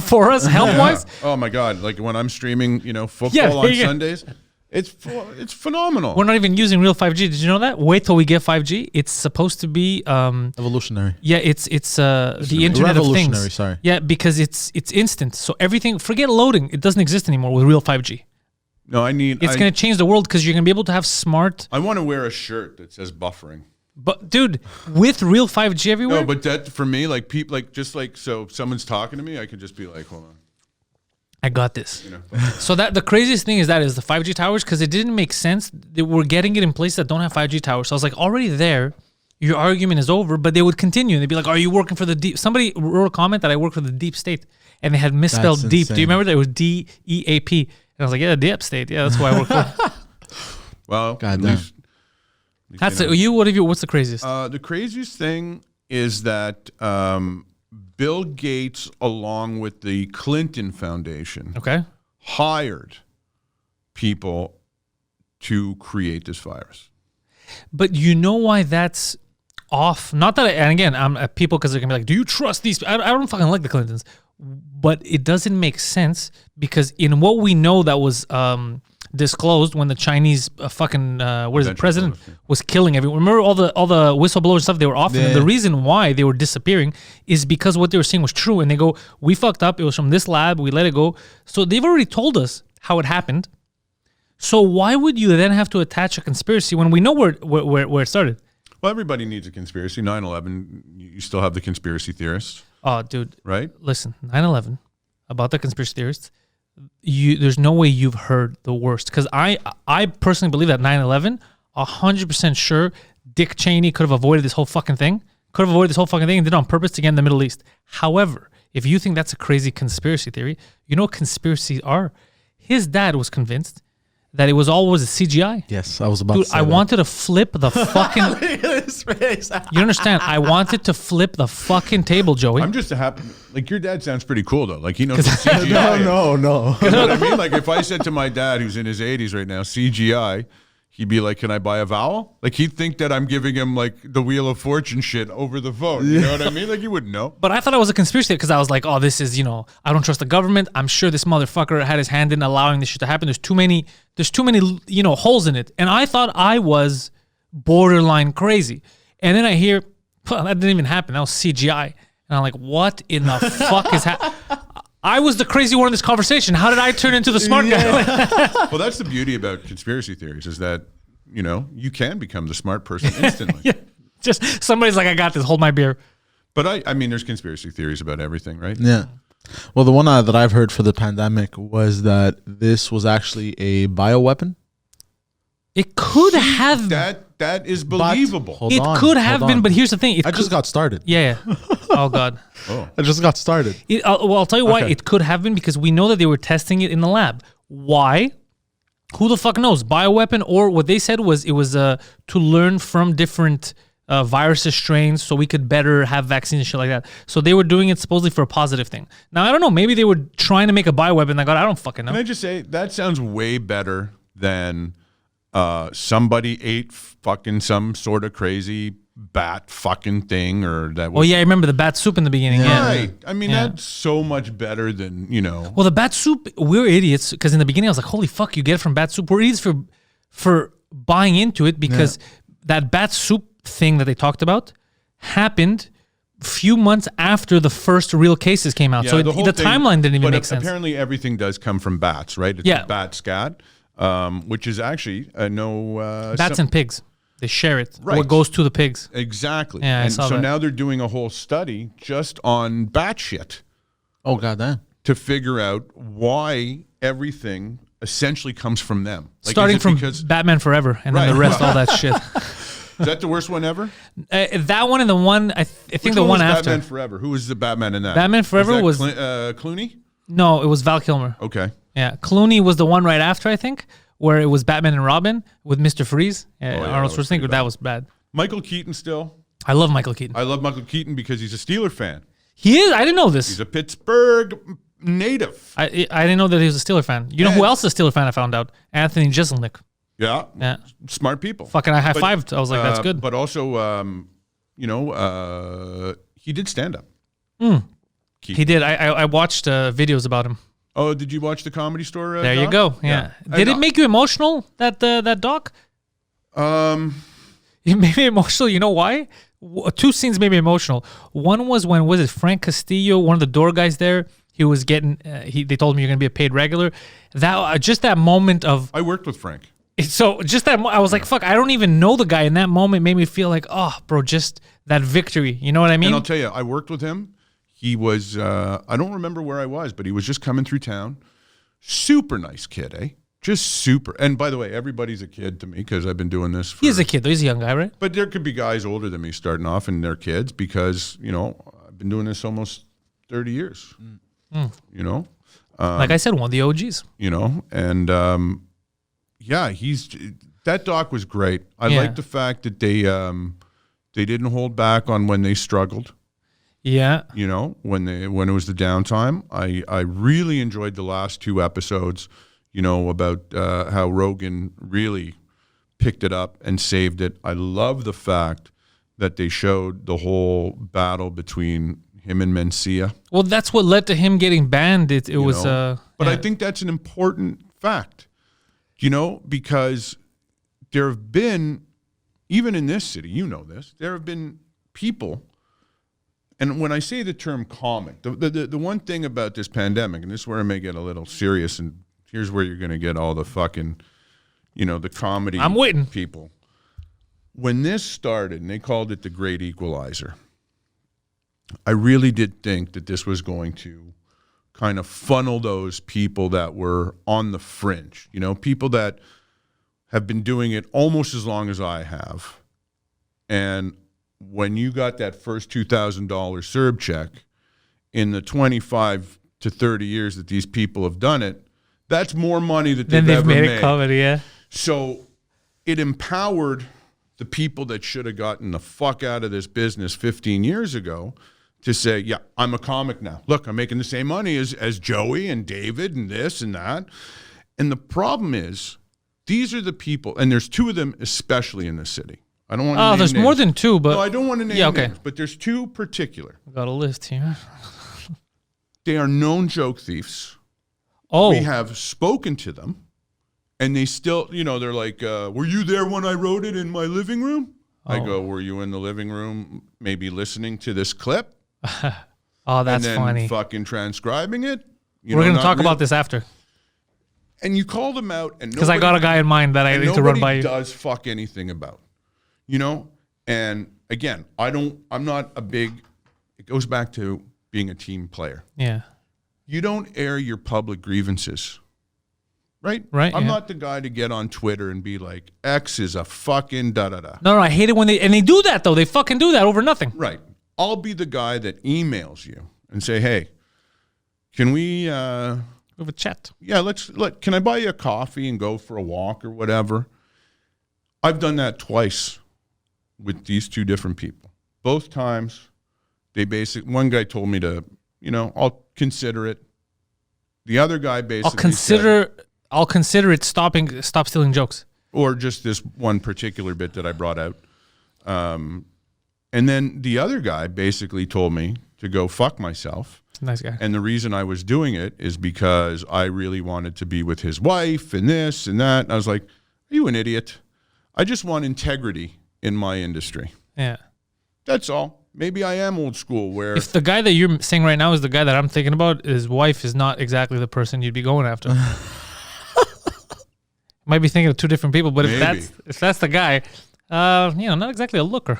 For us, health-wise? Oh my God! Like when I'm streaming, football on Sundays, it's phenomenal. We're not even using real 5G. Did you know that? Wait till we get 5G. It's supposed to be evolutionary. Yeah, it's the Internet of Things. Sorry. Yeah, because it's instant. So everything, forget loading. It doesn't exist anymore with real 5G. No, it's going to change the world because you're going to be able to have smart. I want to wear a shirt that says buffering. But dude, with real 5G everywhere. No, but that for me, like people, so if someone's talking to me, I can just be like, hold on. I got this. So that the craziest thing is the 5G towers, because it didn't make sense. They were getting it in places that don't have 5G towers. So I was like, already there, your argument is over. But they would continue. And they'd be like, are you working for the deep? Somebody wrote a comment that I work for the deep state. And they had misspelled That's deep. insane. Do you remember that? It was DEAP. And I was like, yeah, deep state. Yeah, that's why I work for. Well, God at damn. least That's you know. it. What's the craziest? The craziest thing is that Bill Gates, along with the Clinton Foundation, Okay. hired people to create this virus. But you know why that's off? Not that, and again, I'm people because they're gonna be like, "Do you trust these?" I don't fucking like the Clintons, but it doesn't make sense because in what we know that was disclosed when the Chinese president was killing everyone. Remember all the whistleblower stuff they were offering? Yeah. And the reason why they were disappearing is because what they were saying was true. And they go, "We fucked up. It was from this lab. We let it go." So they've already told us how it happened. So why would you then have to attach a conspiracy when we know where it started? Well, everybody needs a conspiracy. 9/11, you still have the conspiracy theorists, Oh, dude. right? Listen, 9/11, about the conspiracy theorists, there's no way you've heard the worst. Because I personally believe that 9/11, 100% sure Dick Cheney could have avoided this whole fucking thing. And did it on purpose to get in the Middle East. However, if you think that's a crazy conspiracy theory, you know what conspiracies are? His dad was convinced that it was always a CGI. Yes, I was about Dude, to say I wanted to flip the fucking... Look at his face. You understand? I wanted to flip the fucking table, Joey. I'm just happy. Like your dad sounds pretty cool though. Like he knows what CGI. No. You know what I mean? Like if I said to my dad, who's in his 80s right now, CGI, he'd be like, "Can I buy a vowel?" Like he'd think that I'm giving him like the Wheel of Fortune shit over the phone. You know what I mean? Like he wouldn't know. But I thought it was a conspiracy because I was like, oh, this is, I don't trust the government. I'm sure this motherfucker had his hand in allowing this shit to happen. There's too many, holes in it. And I thought I was borderline crazy. And then I hear, well, that didn't even happen. That was CGI. And I'm like, what in the fuck is happening? I was the crazy one in this conversation. How did I turn into the smart guy? Well, that's the beauty about conspiracy theories is that, you can become the smart person instantly. Yeah. Just somebody's like, I got this. Hold my beer. But I mean, there's conspiracy theories about everything, right? Yeah. Well, the one that I've heard for the pandemic was that this was actually a bioweapon. It could have. That is believable. Hold It on, could have hold been, on. but here's the thing. I just got started. Yeah. Oh, God. I just got started. I'll tell you why Okay. it could have been, because we know that they were testing it in the lab. Why? Who the fuck knows? Bioweapon, or what they said was it was to learn from different viruses, strains, so we could better have vaccines and shit like that. So they were doing it supposedly for a positive thing. Now, I don't know. Maybe they were trying to make a bioweapon. I don't fucking know. Can I just say, that sounds way better than somebody ate fucking some sort of crazy bat fucking thing or that. Oh, yeah, I remember the bat soup in the beginning. Yeah. Right. I mean, Yeah. that's so much better than, Well, the bat soup, we're idiots, because in the beginning I was like, holy fuck, you get it from bat soup. We're idiots for buying into it, because that bat soup thing that they talked about happened few months after the first real cases came out. So the whole thing- timeline didn't even but make sense. Apparently, everything does come from bats, right? It's a bat scat, which is actually Bats and pigs. They share it. Right. What goes to the pigs. Exactly. Yeah, I and saw so that. now they're doing a whole study just on bat shit Oh goddamn. to figure out why everything essentially comes from them. Like, Starting is it from because Batman Forever and then Right. the rest, all that shit. is that the worst one ever? That one and the one, I think Which the one was after. Batman Forever. Who was the Batman in that? Batman Forever was- Clooney. No, it was Val Kilmer. Okay. Yeah, Clooney was the one right after, I think, where it was Batman and Robin with Mr. Freeze. yeah, Arnold that was pretty Schwarzenegger. That was bad. Michael Keaton still. I love Michael Keaton. I love Michael Keaton because he's a Steeler fan. He is. I didn't know this. He's a Pittsburgh native. I didn't know that he was a Steeler fan. You know who else is a Steeler fan? I found out Anthony Jeselnik. Yeah. Yeah, Smart people. fucking I high fived. I was like, that's good. But also, he did stand up. He did. I watched videos about him. Oh, did you watch the Comedy Store? There you doc? go. Yeah. Did it make you emotional? That doc? It made me emotional. You know why? Two scenes made me emotional. One was when was it Frank Castillo, one of the door guys there. He was getting. They told him you're gonna be a paid regular. That just that moment of. I worked with Frank. So just that I was like, fuck. I don't even know the guy. In that moment, made me feel like, oh, bro, just that victory. You know what I mean? And I'll tell you, I worked with him. He was. I don't remember where I was, but he was just coming through town. Super nice kid, eh? Just super. And by the way, everybody's a kid to me because I've been doing this. He's a kid though. He's a young guy, right? But there could be guys older than me starting off and they're kids because, I've been doing this almost 30 years, Like I said, one of the OGs. and that doc was great. I Yeah. like the fact that they didn't hold back on when they struggled, Yeah. when it was the downtime. I really enjoyed the last two episodes, about how Rogan really picked it up and saved it. I love the fact that they showed the whole battle between him and Mencia. Well, that's what led to him getting banned. It was. But I yeah. think that's an important fact, because there have been, even in this city, there have been people, and when I say the term comic, the one thing about this pandemic, and this is where I may get a little serious, and here's where you're going to get all the fucking, the comedy I'm waiting. people. When this started, and they called it the Great Equalizer, I really did think that this was going to kind of funnel those people that were on the fringe, people that have been doing it almost as long as I have. And when you got that first $2,000 CERB check in the 25 to 30 years that these people have done it, that's more money that Then they've they've ever made made. a comedy, yeah. So it empowered the people that should have gotten the fuck out of this business 15 years ago to say, yeah, I'm a comic now. Look, I'm making the same money as Joey and David and this and that. And the problem is, these are the people, and there's two of them especially in the city. I don't want to name there's names. more than two, but No, I don't want to name yeah, okay. names, but there's two particular. Got a list here. They are known joke thieves. Oh, We have spoken to them, and they still, they're like, were you there when I wrote it in my living room? I go, were you in the living room maybe listening to this clip? oh, that's and then funny. fucking transcribing it? We're going to talk about this after And you call them out, and because I got a guy in mind that I need to run by you. does fuck anything about, And again, I'm not a big. It goes back to being a team player. Yeah. You don't air your public grievances, right? Right, I'm yeah. not the guy to get on Twitter and be like, X is a fucking da-da-da. No, I hate it when they do that though. They fucking do that over nothing. Right. I'll be the guy that emails you and say, hey, can we, We have a chat. can I buy you a coffee and go for a walk or whatever? I've done that twice with these two different people. Both times, one guy told me to, I'll consider it. The other guy basically I'll consider it. Stop stealing jokes. or just this one particular bit that I brought out. And then the other guy basically told me to go fuck myself. Nice guy. And the reason I was doing it is because I really wanted to be with his wife and this and that. And I was like, are you an idiot? I just want integrity in my industry. Yeah. That's all. maybe I am old school where If the guy that you're saying right now is the guy that I'm thinking about, his wife is not exactly the person you'd be going after. Might be thinking of two different people, but Maybe. if that's the guy, not exactly a looker.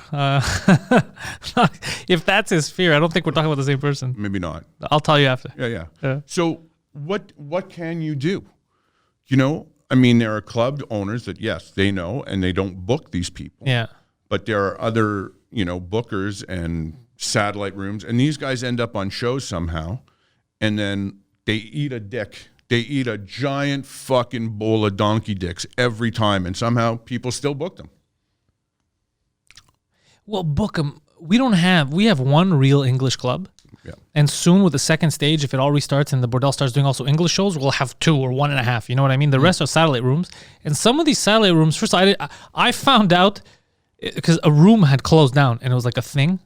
If that's his fear, I don't think we're talking about the same person. maybe not. I'll tell you after. Yeah. So what can you do? You know, I mean, there are club owners that, yes, they know and they don't book these people. Yeah. But there are other, bookers and satellite rooms, and these guys end up on shows somehow, and then they eat a dick. They eat a giant fucking bowl of donkey dicks every time, and somehow people still book them. Well, book them. We have one real English club. Yeah. And soon with the second stage, if it all restarts and the Bordel starts doing also English shows, we'll have 2 or 1.5. You know what I mean? The rest are satellite rooms. And some of these satellite rooms, first I found out because a room had closed down and it was like a thing.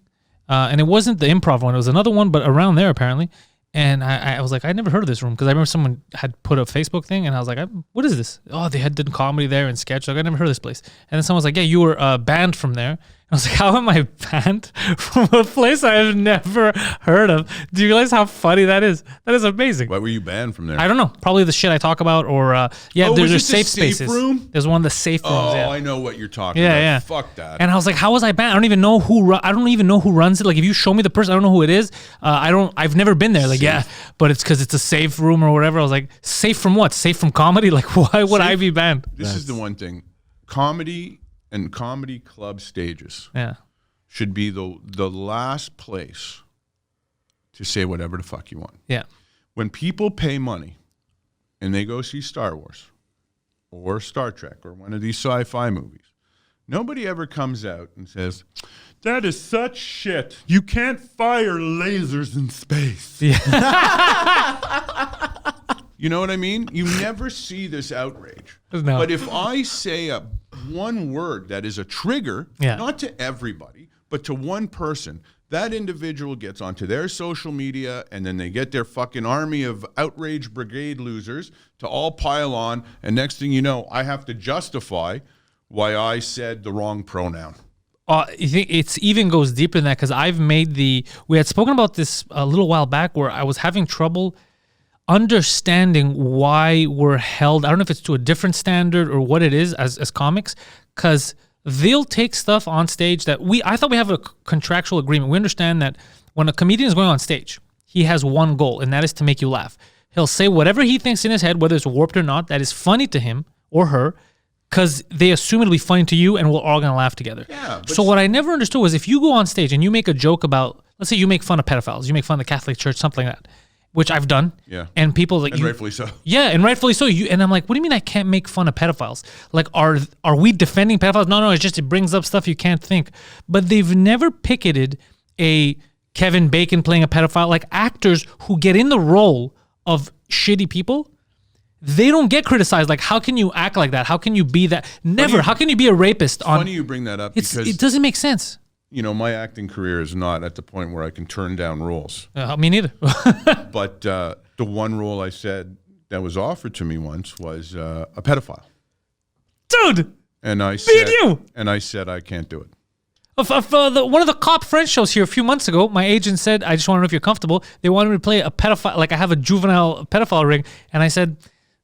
And it wasn't the improv one. It was another one, but around there apparently. And I was like, I never heard of this room because I remember someone had put a Facebook thing and I was like, what is this? Oh, they had done comedy there and sketch. Like, I never heard of this place. And then someone was like, yeah, you were banned from there. I was like, how am I banned from a place I've never heard of? Do you realize how funny that is? That is amazing. Why were you banned from there? I don't know. Probably the shit I talk about or, was there's it the safe safe spaces. room? There's one of the safe rooms. Oh, Yeah. I know what you're talking Yeah, about. yeah. Fuck that. And I was like, how was I banned? I don't even know I don't even know who runs it. Like, if you show me the person, I don't know who it is. I've never been there. Like, yeah, but it's because it's a safe room or whatever. I was like, safe from what? Safe from comedy? Like, why would I be banned? This is the one thing. Comedy and comedy club stages Yeah. should be the last place to say whatever the fuck you want. Yeah. When people pay money and they go see Star Wars or Star Trek or one of these sci-fi movies, nobody ever comes out and says, that is such shit. You can't fire lasers in space. Yeah. You know what I mean? You never see this outrage. No. But if I say one word that is a trigger, Yeah. not to everybody, but to one person, that individual gets onto their social media and then they get their fucking army of outrage brigade losers to all pile on. And next thing you know, I have to justify why I said the wrong pronoun. You think it's even goes deeper than that because we had spoken about this a little while back where I was having trouble understanding why we're held. I don't know if it's to a different standard or what it is as comics, because they'll take stuff on stage that I thought we have a contractual agreement. We understand that when a comedian is going on stage, he has one goal, and that is to make you laugh. He'll say whatever he thinks in his head, whether it's warped or not, that is funny to him or her, because they assume it'll be funny to you and we're all going to laugh together. Yeah, so what I never understood was if you go on stage and you make a joke about, let's say you make fun of pedophiles, you make fun of the Catholic Church, something like that, which I've done. Yeah. And people like And rightfully so. Yeah, and rightfully so. And I'm like, what do you mean I can't make fun of pedophiles? Like, are we defending pedophiles? No, it's just it brings up stuff you can't think. But they've never picketed a Kevin Bacon playing a pedophile. Like, actors who get in the role of shitty people, they don't get criticized. Like, how can you act like that? How can you be that? Never. How can you be a rapist? Funny you bring that up because it doesn't make sense. my acting career is not at the point where I can turn down roles. Me neither. But the one role I said that was offered to me once was a pedophile. Dude! And I Me said, and you! And I said I can't do it. One of the cop French shows here a few months ago, my agent said, I just want to know if you're comfortable. They wanted me to play a pedophile, like I have a juvenile pedophile ring. And I said,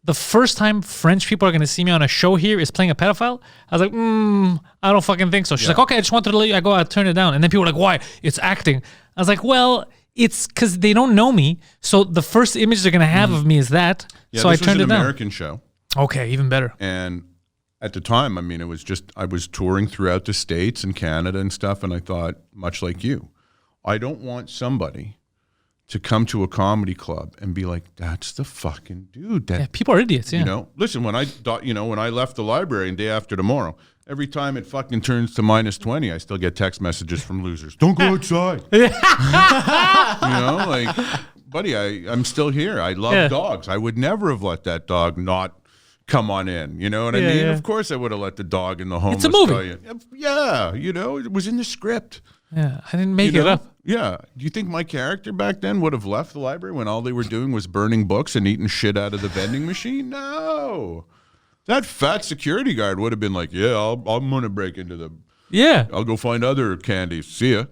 the first time French people are going to see me on a show here is playing a pedophile. I was like, I don't fucking think so. She's like, okay, I just wanted to let you, I turn it down. And then people were like, why? It's acting. I was like, well, it's because they don't know me. So the first image they're going to have of me is that. Yeah, so I this turned was it an down. American show. Okay, even better. And at the time, I mean, it was just, I was touring throughout the States and Canada and stuff. And I thought, much like you, I don't want somebody to come to a comedy club and be like, that's the fucking dude. That, Yeah, people are idiots, yeah. Listen, when I left the library and day after tomorrow, every time it fucking turns to -20, I still get text messages from losers. Don't go outside. Like, buddy, I'm still here. I love dogs. I would never have let that dog not come on in. You know what I mean? Yeah. Of course I would have let the dog in the homeless. It's a movie. tell you. Yeah, it was in the script. Yeah, I didn't make it up. Yeah. Do you think my character back then would have left the library when all they were doing was burning books and eating shit out of the vending machine? No. That fat security guard would have been like, yeah, I'm going to break into the... Yeah. I'll go find other candies. See ya.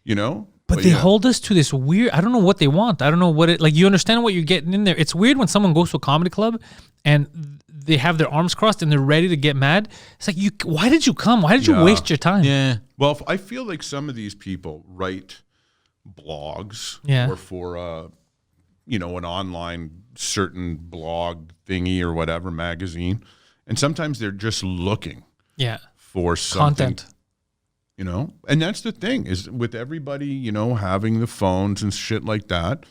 you know. But they hold us to this weird. I don't know what they want. I don't know what it like. You understand what you're getting in there. It's weird when someone goes to a comedy club and they have their arms crossed and they're ready to get mad. It's like, why did you come? Why did you waste your time? Yeah. Well, I feel like some of these people write blogs or for you know, an online certain blog thingy or whatever magazine, and sometimes they're just looking for something. Content. You know, and that's the thing is with everybody, you know, having the phones and shit like that.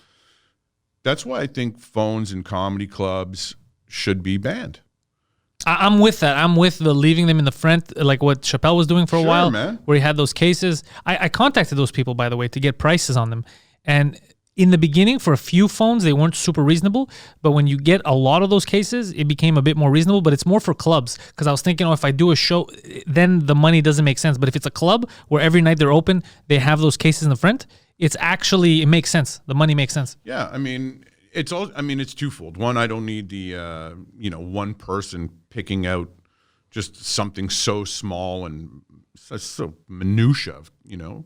That's why I think phones in comedy clubs should be banned. I'm with that. I'm with the leaving them in the front, like what Chappelle was doing for a while, man. Where he had those cases. I contacted those people, by the way, to get prices on them. And in the beginning, for a few phones, they weren't super reasonable. But when you get a lot of those cases, it became a bit more reasonable. But it's more for clubs. Because I was thinking, if I do a show, then the money doesn't make sense. But if it's a club where every night they're open, they have those cases in the front, it makes sense. The money makes sense. Yeah, I mean, it's twofold. One, I don't need the, you know, one person picking out just something so small and so minutia, you know.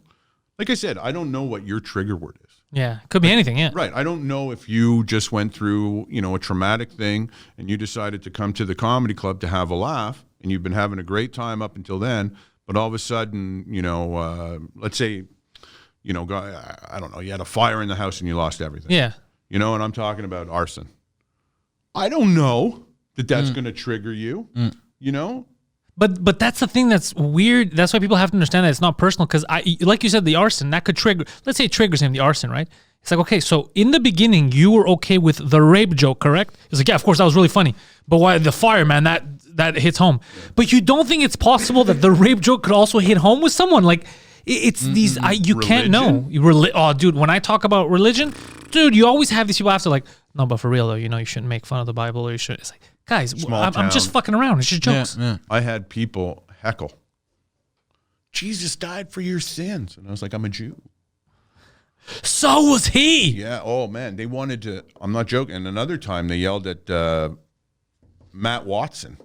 Like I said, I don't know what your trigger word is. Yeah, could be anything, yeah. Right. I don't know if you just went through, you know, a traumatic thing and you decided to come to the comedy club to have a laugh and you've been having a great time up until then, but all of a sudden, you know, let's say, you know, I don't know, you had a fire in the house and you lost everything. Yeah. You know, and I'm talking about arson. I don't know that that's going to trigger you, you know? But that's the thing that's weird. That's why people have to understand that it's not personal. Because like you said, the arson, that could trigger. Let's say it triggers him, the arson, right? It's like, okay, so in the beginning, you were okay with the rape joke, correct? It's like, yeah, of course, that was really funny. But why the fire, man, that hits home. But you don't think it's possible that the rape joke could also hit home with someone? Like, it's these, you can't know. Oh, dude, when I talk about religion, dude, you always have these people after like, no, but for real though, you know, you shouldn't make fun of the Bible or you should. It's like, guys, I'm just fucking around. It's just jokes. Yeah. I had people heckle. Jesus died for your sins. And I was like, I'm a Jew. So was he. Yeah. Oh, man. They wanted to, I'm not joking. And another time they yelled at Matt Watson.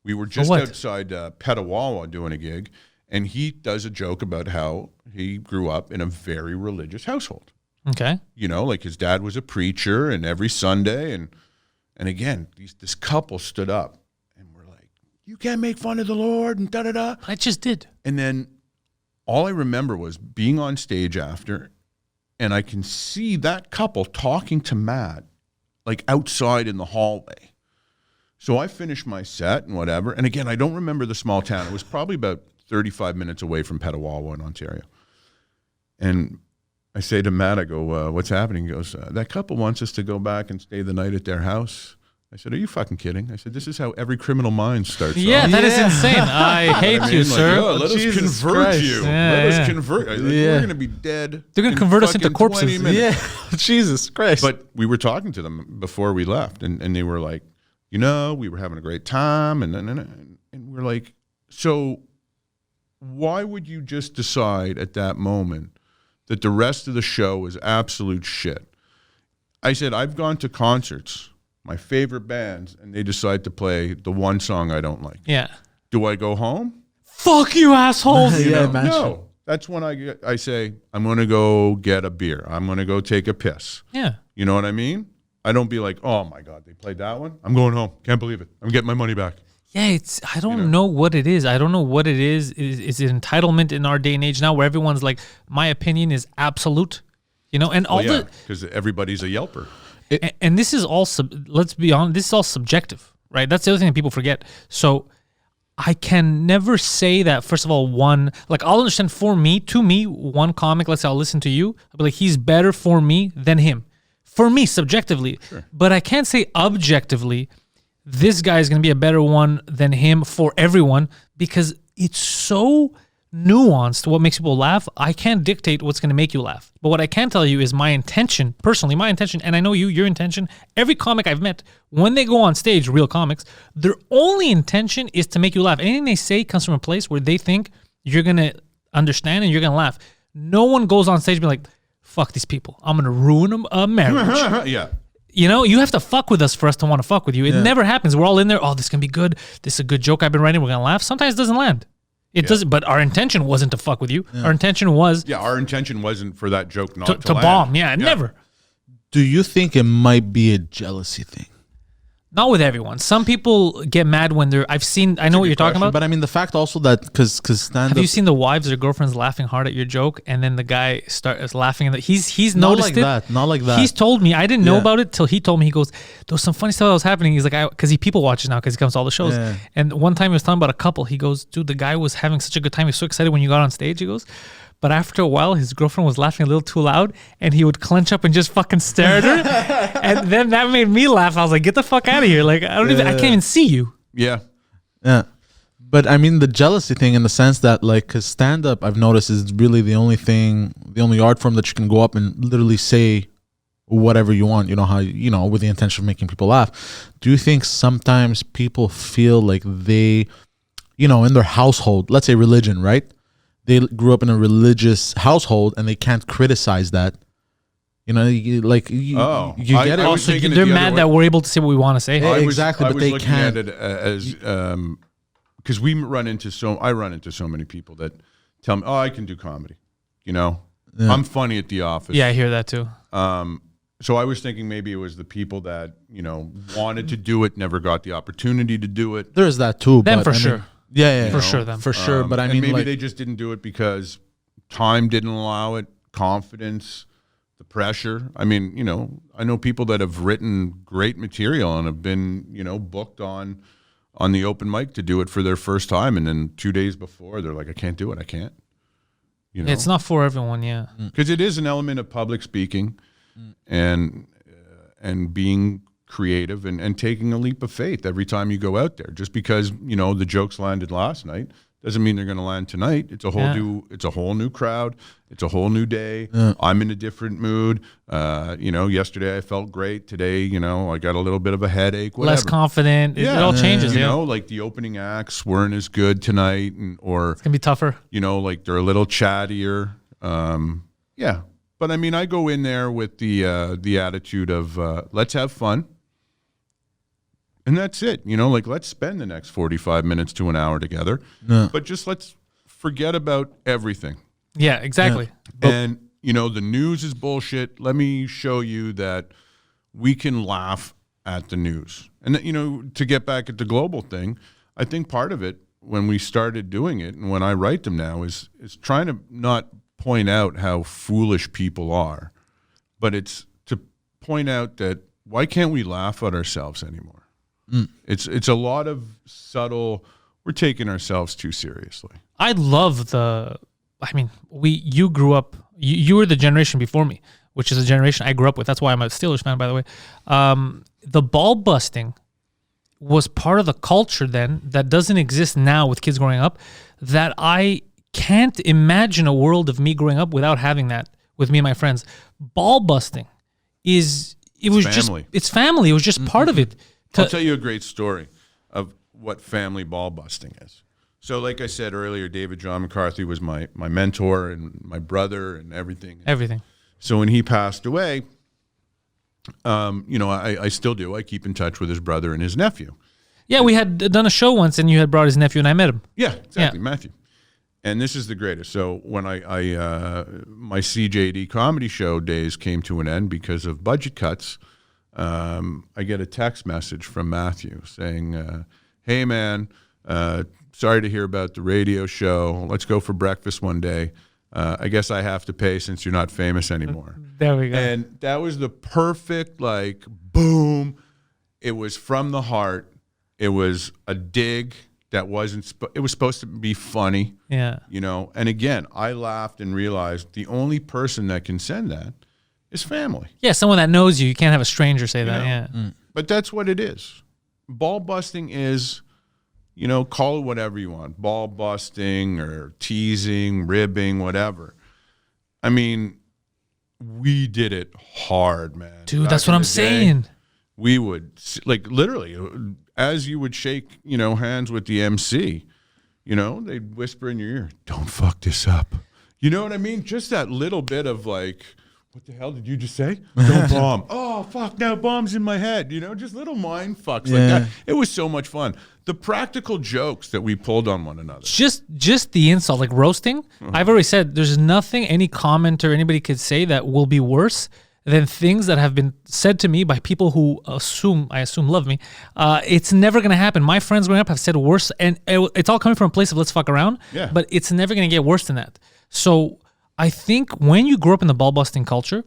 We were just outside Petawawa doing a gig. And he does a joke about how he grew up in a very religious household. Okay. You know, like his dad was a preacher and every Sunday. And again, this couple stood up and were like, you can't make fun of the Lord and da-da-da. I just did. And then all I remember was being on stage after, and I can see that couple talking to Matt, like outside in the hallway. So I finished my set and whatever. And again, I don't remember the small town. It was probably about 35 minutes away from Petawawa in Ontario. And I say to Matt, I go, what's happening? He goes, that couple wants us to go back and stay the night at their house. I said, are you fucking kidding? I said, this is how every criminal mind starts Yeah, off. that is insane. I hate you, sir. Yo, let us convert you. Let us convert. Like, we're going to be dead. They're going to convert us into corpses. 20 minutes. Yeah. Jesus Christ. But we were talking to them before we left, and they were like, you know, we were having a great time. And we're like, so why would you just decide at that moment that the rest of the show is absolute shit? I said, I've gone to concerts, my favorite bands, and they decide to play the one song I don't like. Yeah. Do I go home? Fuck you, assholes. You know? man. No. That's when I say, I'm going to go get a beer. I'm going to go take a piss. Yeah. You know what I mean? I don't be like, oh, my God, they played that one? I'm going home. Can't believe it. I'm getting my money back. Yeah, I don't know what it is. I don't know what it is. Is it entitlement in our day and age now where everyone's like, my opinion is absolute? You know, and because everybody's a Yelper. And this is all, let's be honest, this is all subjective, right? That's the other thing that people forget. So I can never say that, first of all, I'll understand to me, one comic, let's say I'll listen to you, I'll be like, he's better for me than him. For me, subjectively. Sure. But I can't say objectively, this guy is going to be a better one than him for everyone, because it's so nuanced what makes people laugh. I can't dictate what's going to make you laugh. But what I can tell you is my intention, personally, and I know your intention, every comic I've met, when they go on stage, real comics, their only intention is to make you laugh. Anything they say comes from a place where they think you're going to understand and you're going to laugh. No one goes on stage and be like, fuck these people. I'm going to ruin them a marriage. Yeah. You know, you have to fuck with us for us to want to fuck with you. It never happens. We're all in there. Oh, this can be good. This is a good joke I've been writing. We're going to laugh. Sometimes it doesn't land. It doesn't. But our intention wasn't to fuck with you. Our intention was Our intention wasn't for that joke not to to land. bomb. Yeah, never. Do you think it might be a jealousy thing? Not with everyone. Some people get mad when they're. I know what you're talking about. But I mean, the fact also that because stand Have you seen the wives or girlfriends laughing hard at your joke, and then the guy starts laughing, and he's not noticed like it. that, not like that. He's told me. I didn't know Yeah. about it till he told me. He goes, "There was some funny stuff that was happening." He's like, because he people watches now because he comes to all the shows. Yeah. And one time he was talking about a couple. He goes, "Dude, the guy was having such a good time. He was so excited when you got on stage." He goes. But after a while, his girlfriend was laughing a little too loud, and he would clench up and just fucking stare at her. And then that made me laugh. I was like, "Get the fuck out of here!" Like I can't even see you. Yeah. Yeah. But I mean, the jealousy thing in the sense that, like, because stand up, I've noticed, is really the only art form that you can go up and literally say whatever you want, with the intention of making people laugh. Do you think sometimes people feel like they, in their household, let's say religion, right? They grew up in a religious household and they can't criticize that. You get it. I was Also, taking it they're the other mad way. that we're able to say what we want to say. Yeah. I Exactly, but was they looking can't. at it as because I run into so many people that tell me, "Oh, I can do comedy." I'm funny at the office. Yeah, I hear that too. So I was thinking maybe it was the people that wanted to do it, never got the opportunity to do it. There's that too. Them but for I mean, sure. Yeah, For sure, them. for sure. But I and mean, maybe like, they just didn't do it because time didn't allow it, confidence, the pressure. I mean, I know people that have written great material and have been, booked on the open mic to do it for their first time, and then 2 days before they're like, "I can't do it. I can't." It's not for everyone. Yeah. Because it is an element of public speaking, and being creative and taking a leap of faith every time you go out there. Just because the jokes landed last night doesn't mean they're going to land tonight. It's a whole new crowd. It's a whole new day. I'm in a different mood. Yesterday I felt great. Today, I got a little bit of a headache. Whatever. Less confident. It all changes. Like the opening acts weren't as good tonight, or It's gonna be tougher. like they're a little chattier. Yeah. But I mean, I go in there with the attitude of let's have fun. And that's it. Let's spend the next 45 minutes to an hour together. No. But just let's forget about everything. Yeah, exactly. And, the news is bullshit. Let me show you that we can laugh at the news. And, to get back at the global thing, I think part of it, when we started doing it and when I write them now, is trying to not point out how foolish people are, but it's to point out that why can't we laugh at ourselves anymore? It's a lot of subtle, we're taking ourselves too seriously. I love you grew up, you were the generation before me, which is a generation I grew up with. That's why I'm a Steelers fan, by the way. The ball busting was part of the culture then that doesn't exist now with kids growing up, that I can't imagine a world of me growing up without having that with me and my friends. Ball busting it's family. It's family. It was just part of it. I'll tell you a great story of what family ball busting is. So like I said earlier, David John McCarthy was my mentor and my brother and everything. Everything. So when he passed away, I still do. I keep in touch with his brother and his nephew. Yeah, we had done a show once and you had brought his nephew and I met him. Yeah, exactly, Yeah. Matthew. And this is the greatest. So when my CJD comedy show days came to an end because of budget cuts, I get a text message from Matthew saying, "Hey man, sorry to hear about the radio show. Let's go for breakfast one day. I guess I have to pay since you're not famous anymore." There we go. And that was the perfect, boom. It was from the heart. It was a dig that it was supposed to be funny. Yeah. And again, I laughed and realized the only person that can send that is family. Yeah, someone that knows you. You can't have a stranger say that. Yeah. But that's what it is. Ball busting is, call it whatever you want. Ball busting or teasing, ribbing, whatever. I mean, we did it hard, man. Dude, Back that's in what I'm the day, saying. We would, literally, as you would shake, hands with the MC, they'd whisper in your ear, "Don't fuck this up." You know what I mean? Just that little bit of what the hell did you just say? Don't bomb. Oh, fuck, now bomb's in my head. You know, just little mind fucks like that. It was so much fun. The practical jokes that we pulled on one another. Just the insult, like roasting. I've already said there's nothing any commenter, anybody could say that will be worse than things that have been said to me by people who I assume love me. It's never going to happen. My friends growing up have said worse, and it's all coming from a place of let's fuck around, but it's never going to get worse than that. So I think when you grow up in the ball busting culture,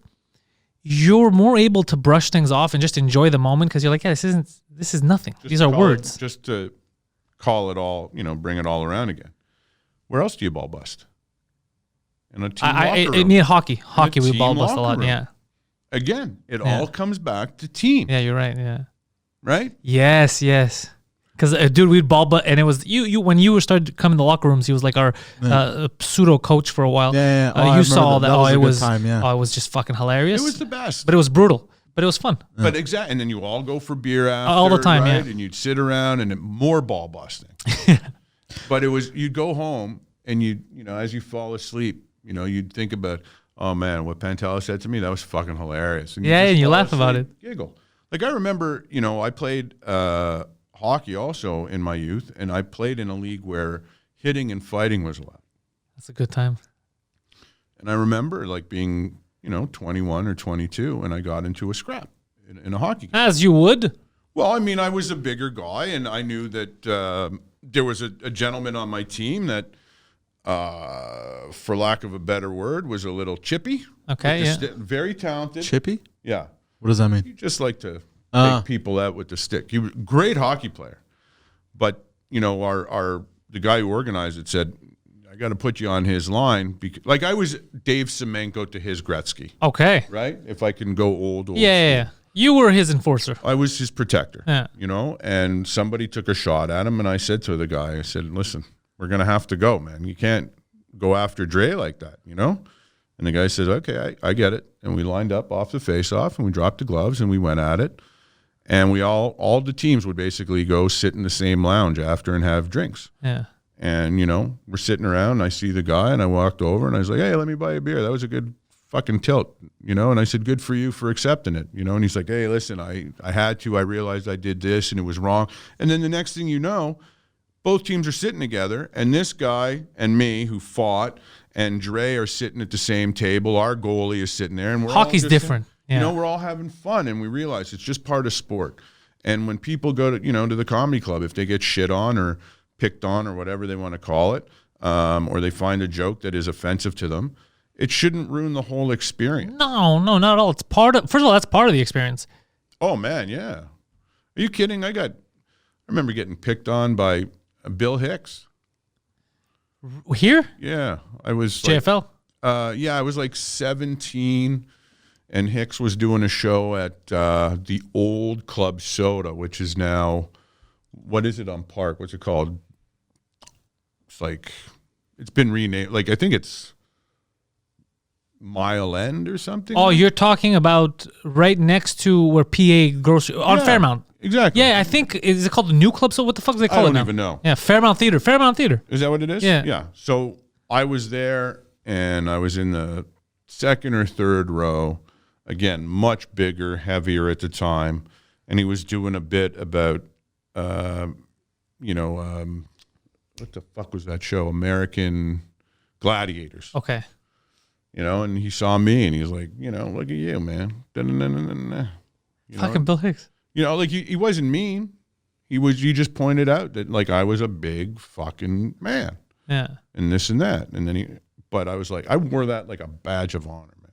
you're more able to brush things off and just enjoy the moment because you're like, yeah, this is nothing. These are words. Just to call it all, bring it all around again. Where else do you ball bust? In a team locker room. Me and hockey. Hockey, we ball bust a lot, yeah. Again, it all comes back to team. Yeah, you're right, yeah. Right? Yes. Because, dude, we'd ball butt, and it was you when you started coming to the locker rooms. He was like our pseudo coach for a while. Yeah. You saw all that. It It was a good time, yeah. it was just fucking hilarious. It was the best. But it was brutal. But it was fun. But exactly, and then you all go for beer after. All the time, right? yeah. And you'd sit around and more ball busting. But you'd go home and as you fall asleep, you'd think about, oh man, what Pantelis said to me, that was fucking hilarious. And you laugh about it. Giggle. Like I remember, I played hockey also in my youth, and I played in a league where hitting and fighting was allowed. That's a good time. And I remember like being, 21 or 22, and I got into a scrap in a hockey game. As you would. Well, I mean, I was a bigger guy, and I knew that there was a gentleman on my team that, for lack of a better word, was a little chippy. Okay, yeah. Very talented. Chippy? Yeah. What does that mean? You just like to take people out with the stick. He was a great hockey player. But, the guy who organized it said, I got to put you on his line. Because, like I was Dave Semenko to his Gretzky. Okay. Right? If I can go old. Yeah. You were his enforcer. I was his protector. Yeah. And somebody took a shot at him, and I said to the guy, I said, listen, we're going to have to go, man. You can't go after Dre like that, And the guy says, okay, I get it. And we lined up off the face-off, and we dropped the gloves, and we went at it. And we all the teams would basically go sit in the same lounge after and have drinks. Yeah. And, we're sitting around, and I see the guy, and I walked over, and I was like, hey, let me buy you a beer. That was a good fucking tilt, And I said, good for you for accepting it, And he's like, hey, listen, I had to. I realized I did this, and it was wrong. And then the next thing you know, both teams are sitting together, and this guy and me who fought and Dre are sitting at the same table. Our goalie is sitting there, and we're hockey's all different. We're all having fun, and we realize it's just part of sport. And when people go to to the comedy club, if they get shit on or picked on or whatever they want to call it, or they find a joke that is offensive to them, it shouldn't ruin the whole experience. No, not at all. It's first of all, that's part of the experience. Oh man, yeah. Are you kidding? I remember getting picked on by Bill Hicks. Here? Yeah, I was JFL. I was like 17, and Hicks was doing a show at the old Club Soda, which is now, what is it on Park? What's it called? It's been renamed. Like I think it's Mile End or something. Oh, you're talking about right next to where PA grocery on Fairmount. Exactly. Yeah, I think is it called the New Club? So what the fuck do they call it now? I don't even know. Yeah, Fairmount Theater. Is that what it is? Yeah. Yeah. So I was there, and I was in the second or third row. Again, much bigger, heavier at the time, and he was doing a bit about, what the fuck was that show? American Gladiators. Okay. And he saw me, and he was like, look at you, man. Fucking Bill Hicks. Like he wasn't mean. He just pointed out that like I was a big fucking man. Yeah. And this and that. And then but I was like, I wore that like a badge of honor, man.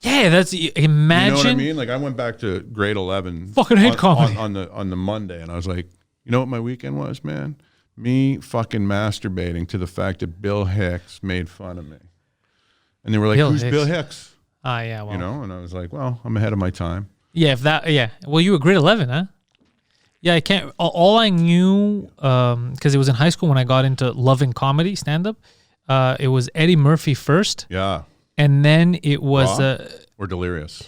Yeah, that's imagine. You know what I mean? Like I went back to grade 11. Fucking hate comedy. On the Monday, and I was like, you know what my weekend was, man? Me fucking masturbating to the fact that Bill Hicks made fun of me. And they were like, who's Bill Hicks? Ah, yeah, well. And I was like, well, I'm ahead of my time. Yeah, Well, you were grade 11, huh? Yeah, I can't. All I knew, because it was in high school when I got into loving comedy, stand-up, it was Eddie Murphy first. Yeah. And then it was... or Delirious.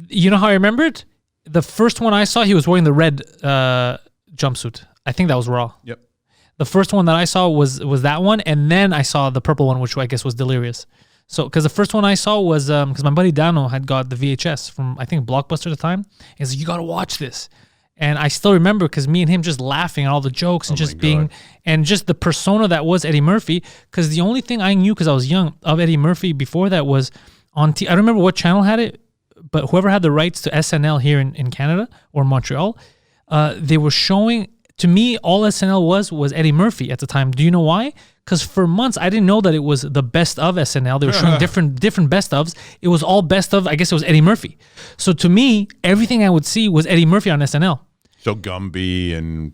You know how I remember it? The first one I saw, he was wearing the red jumpsuit. I think that was Raw. Yep. The first one that I saw was that one, and then I saw the purple one, which I guess was Delirious. So, because the first one I saw was because my buddy Dano had got the VHS from I think Blockbuster at the time. He's like, "You got to watch this," and I still remember because me and him just laughing at all the jokes and just being and just the persona that was Eddie Murphy. Because the only thing I knew because I was young of Eddie Murphy before that was on I don't remember what channel had it, but whoever had the rights to SNL here in Canada or Montreal, they were showing. To me, all SNL was Eddie Murphy at the time. Do you know why? Because for months I didn't know that it was the best of SNL. They were showing different best ofs. It was all best of. I guess it was Eddie Murphy. So to me, everything I would see was Eddie Murphy on SNL. So Gumby and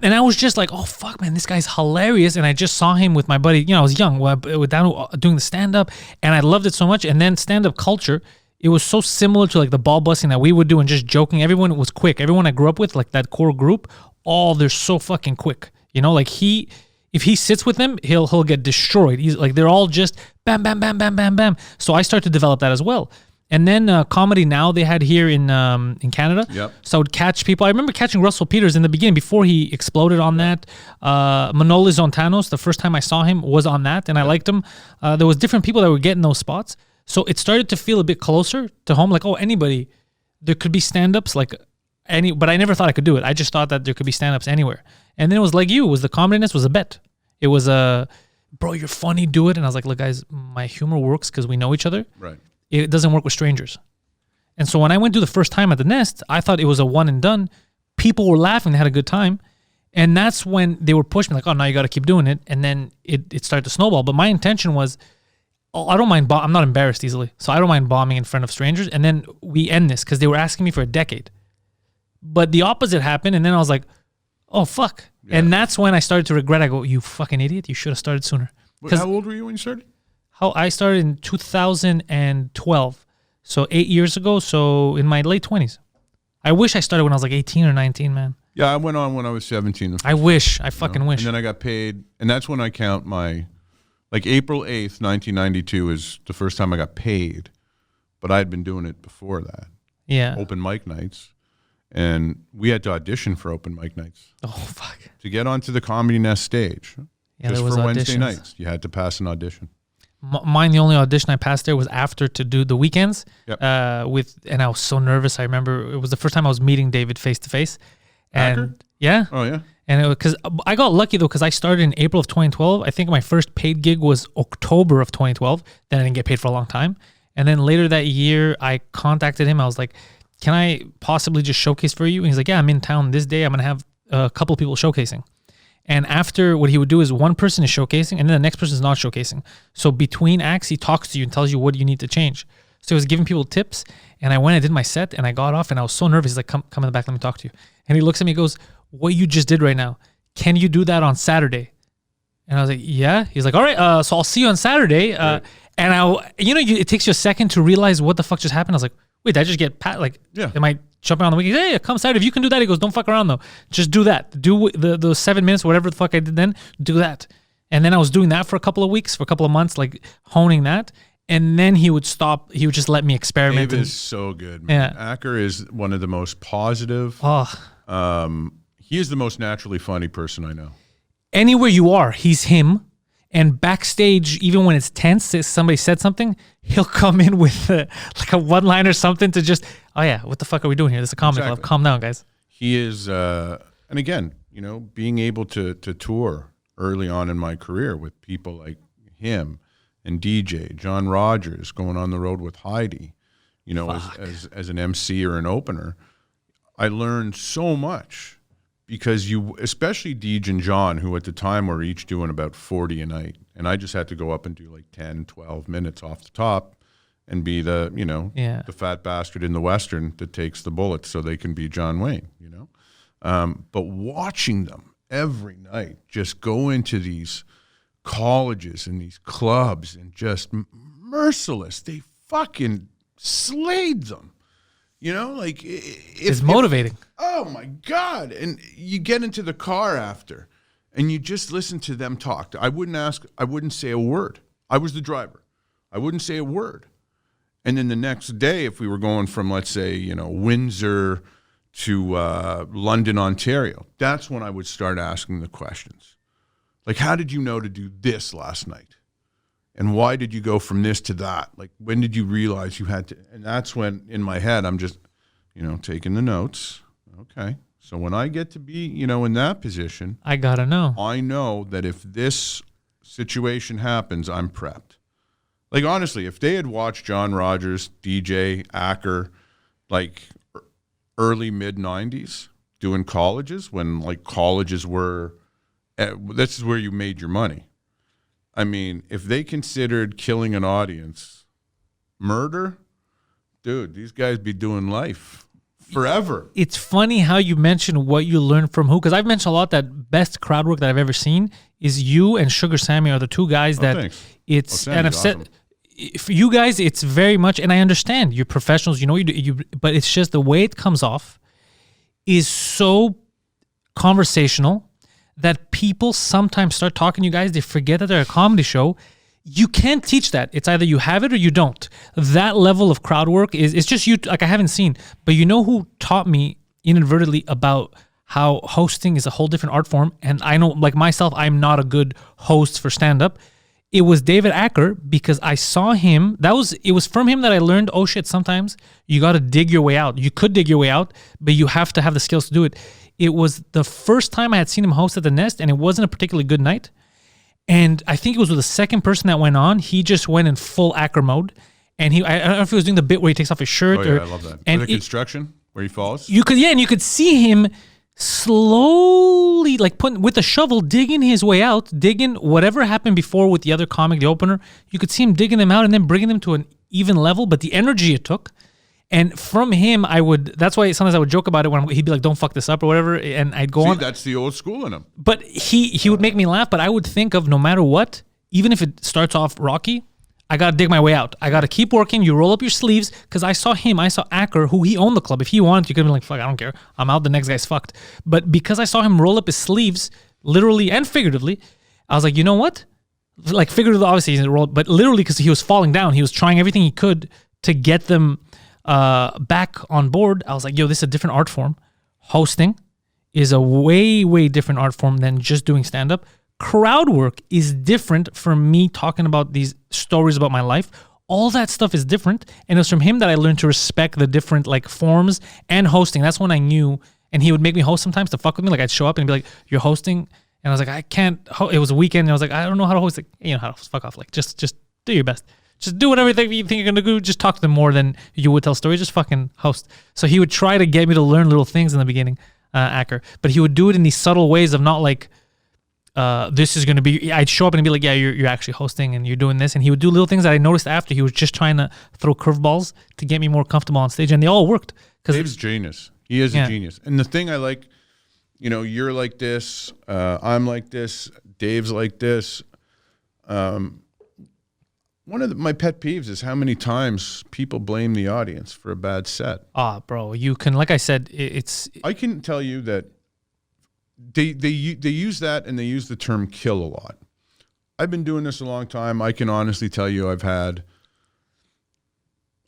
I was just like, oh fuck, man, this guy's hilarious. And I just saw him with my buddy. You know, I was young with Dano doing the stand up, and I loved it so much. And then stand up culture. It was so similar to like the ball busting that we would do and just joking. Everyone was quick. Everyone I grew up with, like that core group. They're so fucking quick, you know. Like if he sits with them, he'll get destroyed. He's like they're all just bam, bam, bam, bam, bam, bam. So I started to develop that as well. And then Comedy Now they had here in Canada. Yep. So I would catch people. I remember catching Russell Peters in the beginning before he exploded on that. Manoli Zontanos, the first time I saw him was on that, and I liked him. There was different people that were getting those spots. So it started to feel a bit closer to home. Like, oh, anybody, there could be stand-ups like. But I never thought I could do it. I just thought that there could be stand-ups anywhere. And then it was like it was the comediness was a bet. It was bro, you're funny, do it. And I was like, look, guys, my humor works because we know each other. Right. It doesn't work with strangers. And so when I went to the first time at the Nest, I thought it was a one and done. People were laughing, they had a good time. And that's when they were pushing me like, oh, now you got to keep doing it. And then it started to snowball. But my intention was, I don't mind, I'm not embarrassed easily. So I don't mind bombing in front of strangers. And then we end this because they were asking me for a decade. But the opposite happened, and then I was like, oh, fuck. Yeah. And that's when I started to regret. I go, you fucking idiot. You should have started sooner. How old were you when you started? I started in 2012. So 8 years ago. So in my late 20s. I wish I started when I was like 18 or 19, man. Yeah, I went on when I was 17. I wish. I fucking wish. And then I got paid. And that's when I count my, like April 8th, 1992 is the first time I got paid. But I had been doing it before that. Yeah. Open mic nights. And we had to audition for open mic nights. Oh, fuck. To get onto the Comedy Nest stage. Yeah, just there was for auditions. Wednesday nights. You had to pass an audition. Mine, the only audition I passed there was after to do the weekends. Yep. And I was so nervous. I remember it was the first time I was meeting David face to face. Hacker? Yeah. Oh, yeah? And because I got lucky though, because I started in April of 2012. I think my first paid gig was October of 2012. Then I didn't get paid for a long time. And then later that year, I contacted him. I was like, can I possibly just showcase for you? And he's like, yeah, I'm in town this day. I'm going to have a couple of people showcasing. And after, what he would do is one person is showcasing and then the next person is not showcasing. So between acts, he talks to you and tells you what you need to change. So he was giving people tips. And I went and did my set and I got off and I was so nervous. He's like, come in the back, let me talk to you. And he looks at me and goes, what you just did right now, can you do that on Saturday? And I was like, yeah. He's like, all right, so I'll see you on Saturday. Right. And it takes you a second to realize what the fuck just happened. I was like, wait, did I just get am I jumping on the weekend? Hey, come Saturday. If you can do that, he goes, don't fuck around though. Just do that. Do the 7 minutes, whatever the fuck I did then, do that. And then I was doing that for a couple of weeks, for a couple of months, like honing that. And then he would stop. He would just let me experiment. Dave is so good, man. Yeah. Acker is one of the most positive. He is the most naturally funny person I know. Anywhere you are, he's him. And backstage, even when it's tense, if somebody said something, he'll come in with like a one-line or something to just, oh yeah, what the fuck are we doing here? This is a comedy club. Calm down, guys. He is, and again, being able to tour early on in my career with people like him and DJ, John Rogers, going on the road with Heidi, as an MC or an opener, I learned so much. Because especially Deej and John, who at the time were each doing about 40 a night. And I just had to go up and do like 10, 12 minutes off the top and be the fat bastard in the Western that takes the bullets so they can be John Wayne, But watching them every night just go into these colleges and these clubs and just merciless, they fucking slayed them. It's motivating. Oh my God. And you get into the car after and you just listen to them talk. I wouldn't say a word. I was the driver. I wouldn't say a word. And then the next day, if we were going from, let's say, Windsor to London, Ontario, that's when I would start asking the questions. Like, how did you know to do this last night? And why did you go from this to that? Like, when did you realize you had to? And that's when, in my head, I'm just, taking the notes. Okay. So when I get to be, in that position, I gotta know. I know that if this situation happens, I'm prepped. Like, honestly, if they had watched John Rogers, DJ, Acker, like early, mid-90s, doing colleges, when, like, colleges were, this is where you made your money. I mean, if they considered killing an audience murder, dude, these guys be doing life forever. It's funny how you mention what you learned from who, because I've mentioned a lot that best crowd work that I've ever seen is you and Sugar Sammy are the two guys that thanks. it's, Well, and I've Sammy's said, for you guys, it's very much, and I understand you're professionals, you do, but it's just the way it comes off is so conversational that people sometimes start talking to you guys. They forget that they're a comedy show. You can't teach that. It's either you have it or you don't. That level of crowd work it's just you. Like, I haven't seen, but you know who taught me inadvertently about how hosting is a whole different art form. And I know, like myself, I'm not a good host for stand-up. It was David Acker, because I saw him. It was from him that I learned, oh shit, sometimes you got to dig your way out. You could dig your way out, but you have to have the skills to do it. It was the first time I had seen him host at the Nest, and it wasn't a particularly good night. And I think it was with the second person that went on. He just went in full Acker mode, and I don't know if he was doing the bit where he takes off his shirt. Oh, yeah, I love that. And the construction where he falls. and you could see him slowly, like putting with the shovel, digging his way out, digging whatever happened before with the other comic, the opener. You could see him digging them out and then bringing them to an even level. But the energy it took. And from him, that's why sometimes I would joke about it when he'd be like, don't fuck this up or whatever. And I'd go on. That's the old school in him. But he would make me laugh. But I would think of, no matter what, even if it starts off rocky, I got to dig my way out. I got to keep working. You roll up your sleeves. Because I saw Acker, who he owned the club. If he wanted, you could be like, fuck, I don't care. I'm out. The next guy's fucked. But because I saw him roll up his sleeves, literally and figuratively, I was like, you know what? Like, figuratively, obviously, he didn't roll, but literally, because he was falling down, he was trying everything he could to get them back on board. I was like, yo, this is a different art form. Hosting is a way, way different art form than just doing stand-up. Crowd work is different from me talking about these stories about my life. All that stuff is different. And it was from him that I learned to respect the different, like, forms and hosting. That's when I knew. And he would make me host sometimes to fuck with me. Like, I'd show up and be like, you're hosting. And I was like, I can't. It was a weekend. And I was like, I don't know how to host. Like, you know how to host. Fuck off. Like, just do your best. Just do whatever you think you're going to do. Just talk to them more than you would tell stories. Just fucking host. So he would try to get me to learn little things in the beginning, Acker. But he would do it in these subtle ways of not like, this is going to be, I'd show up and be like, yeah, you're actually hosting and you're doing this. And he would do little things that I noticed after. He was just trying to throw curveballs to get me more comfortable on stage. And they all worked. Dave's genius. He is a genius. And the thing I like, you're like this, I'm like this, Dave's like this. One of my pet peeves is how many times people blame the audience for a bad set. Bro, you can, like I said, I can tell you that they use that, and they use the term kill a lot. I've been doing this a long time. I can honestly tell you I've had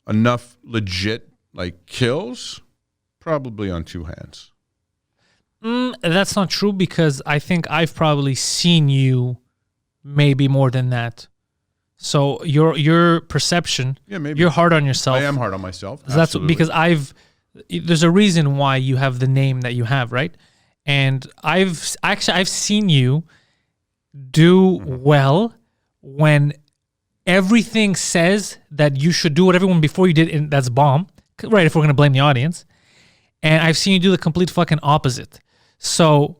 enough legit, like, kills probably on two hands. That's not true, because I think I've probably seen you maybe more than that. So your perception, maybe you're hard on yourself. I am hard on myself. That's because there's a reason why you have the name that you have, right? And I've seen you do well when everything says that you should do what everyone before you did, and that's bomb, right? If we're gonna blame the audience, and I've seen you do the complete fucking opposite. So,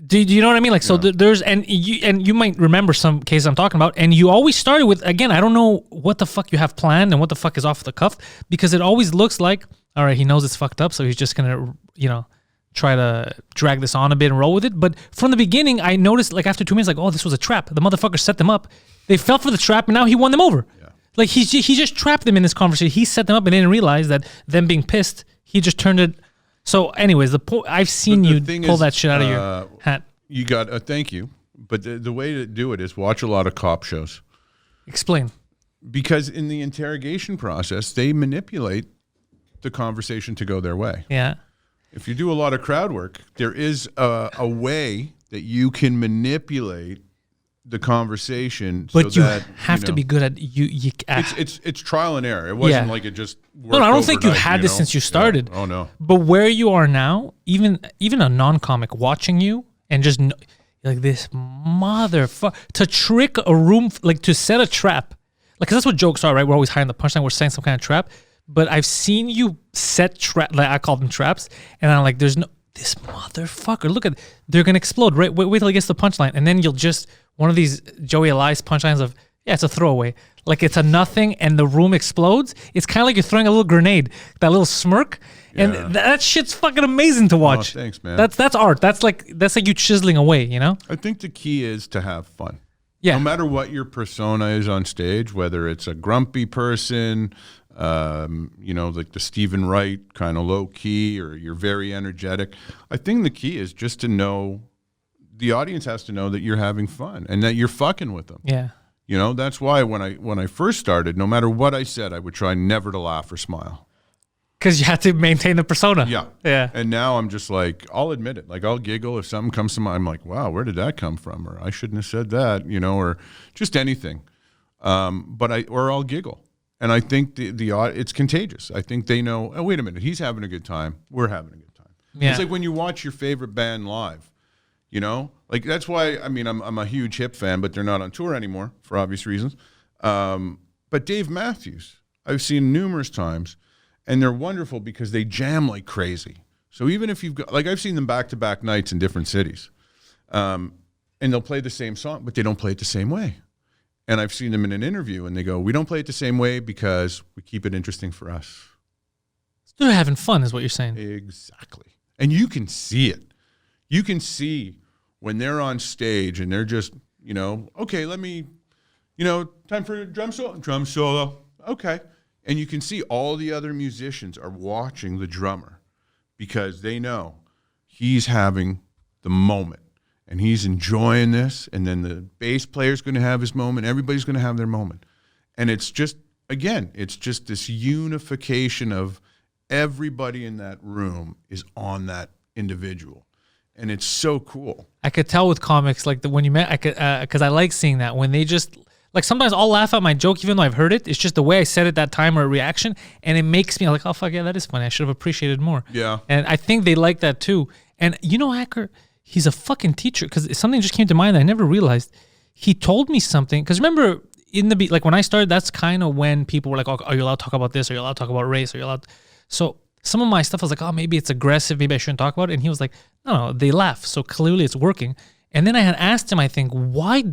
do you know what I mean? Like, so there's and you might remember some cases I'm talking about, and you always started with, again, I don't know what the fuck you have planned and what the fuck is off the cuff, because it always looks like, all right, he knows it's fucked up, so he's just gonna, try to drag this on a bit and roll with it. But from the beginning, I noticed, like, after 2 minutes, like, oh, this was a trap. The motherfucker set them up. They fell for the trap, and now he won them over. Yeah. Like, he just trapped them in this conversation. He set them up and didn't realize that them being pissed, he just turned it. So, anyways, I've seen you pull that shit out of your hat. You got thank you, but the way to do it is watch a lot of cop shows. Explain. Because in the interrogation process, they manipulate the conversation to go their way. Yeah. If you do a lot of crowd work, there is a way that you can manipulate the conversation. But so you that, have to know, be good at you. It's trial and error. It wasn't Yeah. like it just worked. No, I don't think you overnight, had this know? since you started. Yeah. Oh no. But where you are now, even a non-comic watching you and just like this motherfucker to trick a room, like to set a trap, like 'cause that's what jokes are, right? We're always hiding the punchline. We're saying some kind of trap. But I've seen you set trap, like I call them traps, and I'm like, there's no this motherfucker. Look at they're gonna explode. Right? Wait till he gets the punchline, and then you'll just one of these Joey Elias punchlines of it's a throwaway, like it's a nothing, and the room explodes. It's kind of like you're throwing a little grenade, that little smirk, and that shit's fucking amazing to watch. Oh, thanks, man. That's art. That's like you chiseling away. You know? I think the key is to have fun. Yeah. No matter what your persona is on stage, whether it's a grumpy person, like the Stephen Wright kind of low key, or you're very energetic. I think the key is just to know, the audience has to know that you're having fun and that you're fucking with them. Yeah. You know, that's why when I first started, no matter what I said, I would try never to laugh or smile. Because you have to maintain the persona. Yeah. Yeah. And now I'm just like, I'll admit it. Like, I'll giggle if something comes to mind. I'm like, wow, where did that come from? Or I shouldn't have said that, or just anything. Or I'll giggle. And I think it's contagious. I think they know, oh, wait a minute, he's having a good time. We're having a good time. Yeah. It's like when you watch your favorite band live, like that's why, I'm a huge Hip fan, but they're not on tour anymore for obvious reasons. But Dave Matthews, I've seen numerous times, and they're wonderful because they jam like crazy. So even if you've got, like I've seen them back-to-back nights in different cities, and they'll play the same song, but they don't play it the same way. And I've seen them in an interview, and they go, we don't play it the same way because we keep it interesting for us. They're having fun is what you're saying. Exactly. And you can see it. You can see when they're on stage and they're just, okay, let me, time for a drum solo. Okay. And you can see all the other musicians are watching the drummer because they know he's having the moment and he's enjoying this. And then the bass player's going to have his moment. Everybody's going to have their moment. And it's just, again, it's just this unification of everybody in that room is on that individual. And it's so cool. I could tell with comics, like when you met, I could, because I like seeing that when they just, like sometimes I'll laugh at my joke even though I've heard it. It's just the way I said it that time or a reaction, and it makes me like, oh fuck yeah, that is funny. I should have appreciated more. Yeah. And I think they like that too. And Hacker, he's a fucking teacher, because something just came to mind that I never realized. He told me something, because remember like when I started, that's kind of when people were like, oh, are you allowed to talk about this? Are you allowed to talk about race? Are you allowed? So some of my stuff I was like, oh, maybe it's aggressive. Maybe I shouldn't talk about it. And he was like, no, they laugh. So clearly it's working. And then I had asked him, I think, why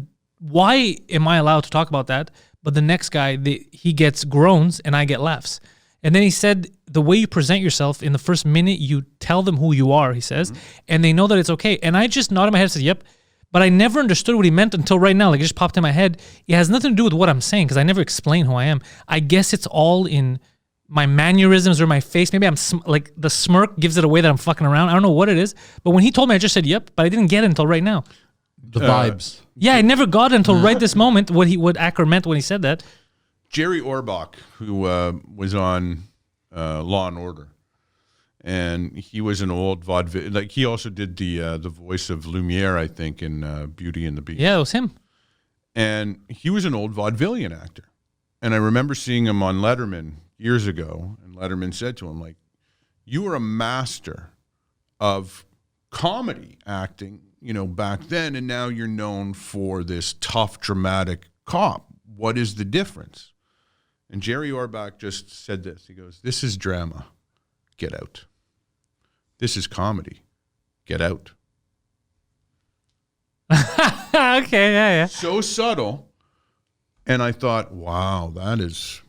am I allowed to talk about that? But the next guy, he gets groans and I get laughs. And then he said, the way you present yourself in the first minute, you tell them who you are, he says, and they know that it's okay. And I just nodded my head and said, yep. But I never understood what he meant until right now. Like it just popped in my head. It has nothing to do with what I'm saying because I never explain who I am. I guess it's all in my mannerisms or my face. Maybe I'm like the smirk gives it away that I'm fucking around. I don't know what it is. But when he told me, I just said, yep. But I didn't get it until right now. The vibes. Yeah, I never got it until right this moment what Acker meant when he said that. Jerry Orbach, who was on Law and Order, and he was an old vaudeville. Like he also did the voice of Lumiere, I think, in Beauty and the Beast. Yeah, it was him. And he was an old vaudevillian actor. And I remember seeing him on Letterman years ago, and Letterman said to him, like, you were a master of comedy acting, back then, and now you're known for this tough, dramatic cop. What is the difference? And Jerry Orbach just said this. He goes, this is drama. Get out. This is comedy. Get out. Okay, yeah. So subtle. And I thought, wow, that is,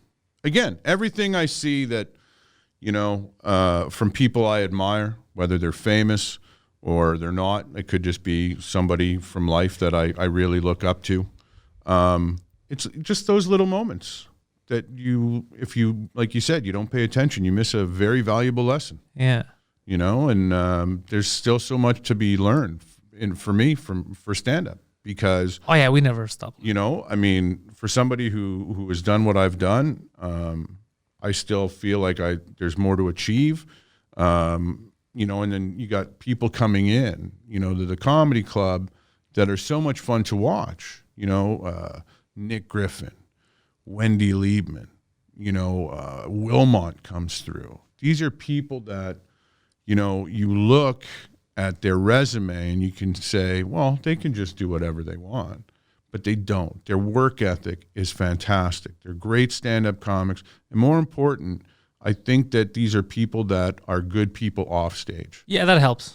again, everything I see that, from people I admire, whether they're famous or they're not, it could just be somebody from life that I really look up to. It's just those little moments that if you, like you said, you don't pay attention, you miss a very valuable lesson. Yeah. And there's still so much to be learned for me for stand-up. Because oh yeah, we never stop. For somebody who has done what I've done, I still feel like there's more to achieve. And then you got people coming in, to the comedy club that are so much fun to watch. Nick Griffin, Wendy Liebman, Wilmot comes through. These are people that, you look at their resume and you can say, well, they can just do whatever they want. But they don't. Their work ethic is fantastic. They're great stand-up comics. And more important, I think that these are people that are good people off stage. Yeah, that helps.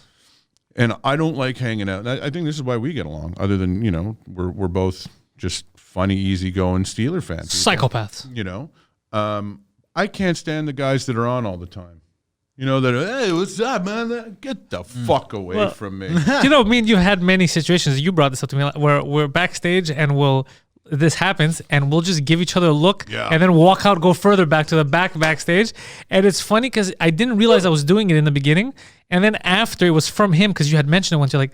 And I don't like hanging out. I think this is why we get along, other than, we're both just funny, easygoing Steeler fans. Psychopaths. I can't stand the guys that are on all the time. Hey, what's up, man? Get the fuck away from me. You've had many situations. You brought this up to me where we're backstage and this happens and we'll just give each other a look and then walk out, go further back to the backstage. And it's funny because I didn't realize I was doing it in the beginning. And then after it was from him because you had mentioned it once. You're like,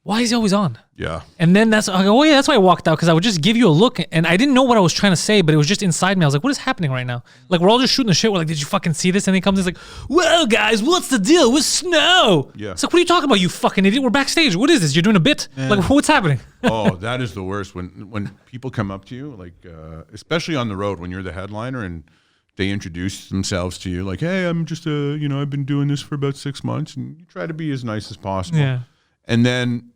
why is he always on? Yeah. And then that's why I walked out, because I would just give you a look and I didn't know what I was trying to say, but it was just inside me. I was like, what is happening right now? Like, we're all just shooting the shit. We're like, did you fucking see this? And he comes and he's like, well, guys, what's the deal with snow? Yeah. It's like, what are you talking about, you fucking idiot? We're backstage. What is this? You're doing a bit? Yeah. Like, what's happening? Oh, that is the worst. When people come up to you, like, especially on the road, when you're the headliner and they introduce themselves to you, like, hey, I'm just I've been doing this for about 6 months, and you try to be as nice as possible. Yeah. And then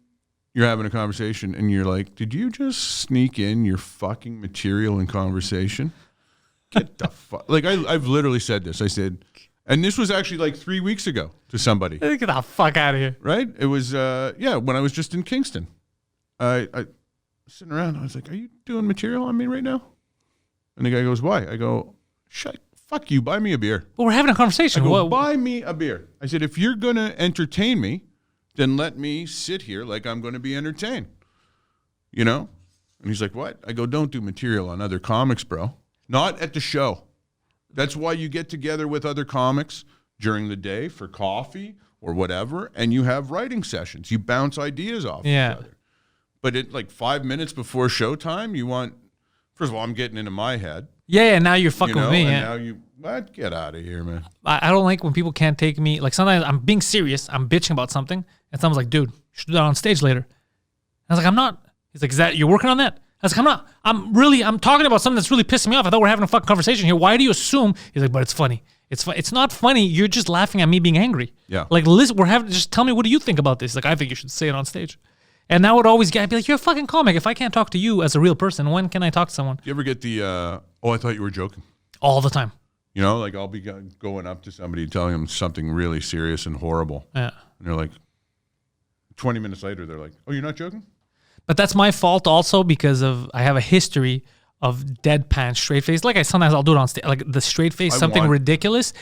you're having a conversation and you're like, did you just sneak in your fucking material in conversation? Get the fuck. Like, I've literally said this. I said, and this was actually like 3 weeks ago to somebody. Get the fuck out of here. Right? It was, when I was just in Kingston. I sitting around, I was like, are you doing material on me right now? And the guy goes, why? I go, fuck you, buy me a beer. But we're having a conversation. I go, buy me a beer. I said, if you're going to entertain me, then let me sit here like I'm going to be entertained. And he's like, what? I go, don't do material on other comics, bro. Not at the show. That's why you get together with other comics during the day for coffee or whatever, and you have writing sessions. You bounce ideas off each other. But at like 5 minutes before showtime, you want, first of all, I'm getting into my head. Yeah, now you're fucking with me. And now get out of here, man. I don't like when people can't take me. Like, sometimes I'm being serious, I'm bitching about something, and someone's like, dude, you should do that on stage later. I was like, I'm not. He's like, is that, you're working on that? I was like, I'm not. I'm talking about something that's really pissing me off. I thought we're having a fucking conversation here. Why do you assume? He's like, but it's funny. It's not funny. You're just laughing at me being angry. Yeah. Like, listen, just tell me, what do you think about this? He's like, I think you should say it on stage. And that would always I'd be like, you're a fucking comic. If I can't talk to you as a real person, when can I talk to someone? Do you ever get the, I thought you were joking? All the time. Like, I'll be going up to somebody telling them something really serious and horrible. Yeah. And they're like, 20 minutes later, they're like, oh, you're not joking? But that's my fault also, because I have a history of deadpan, straight face. Like, sometimes I'll do it on stage, like the straight face, something ridiculous.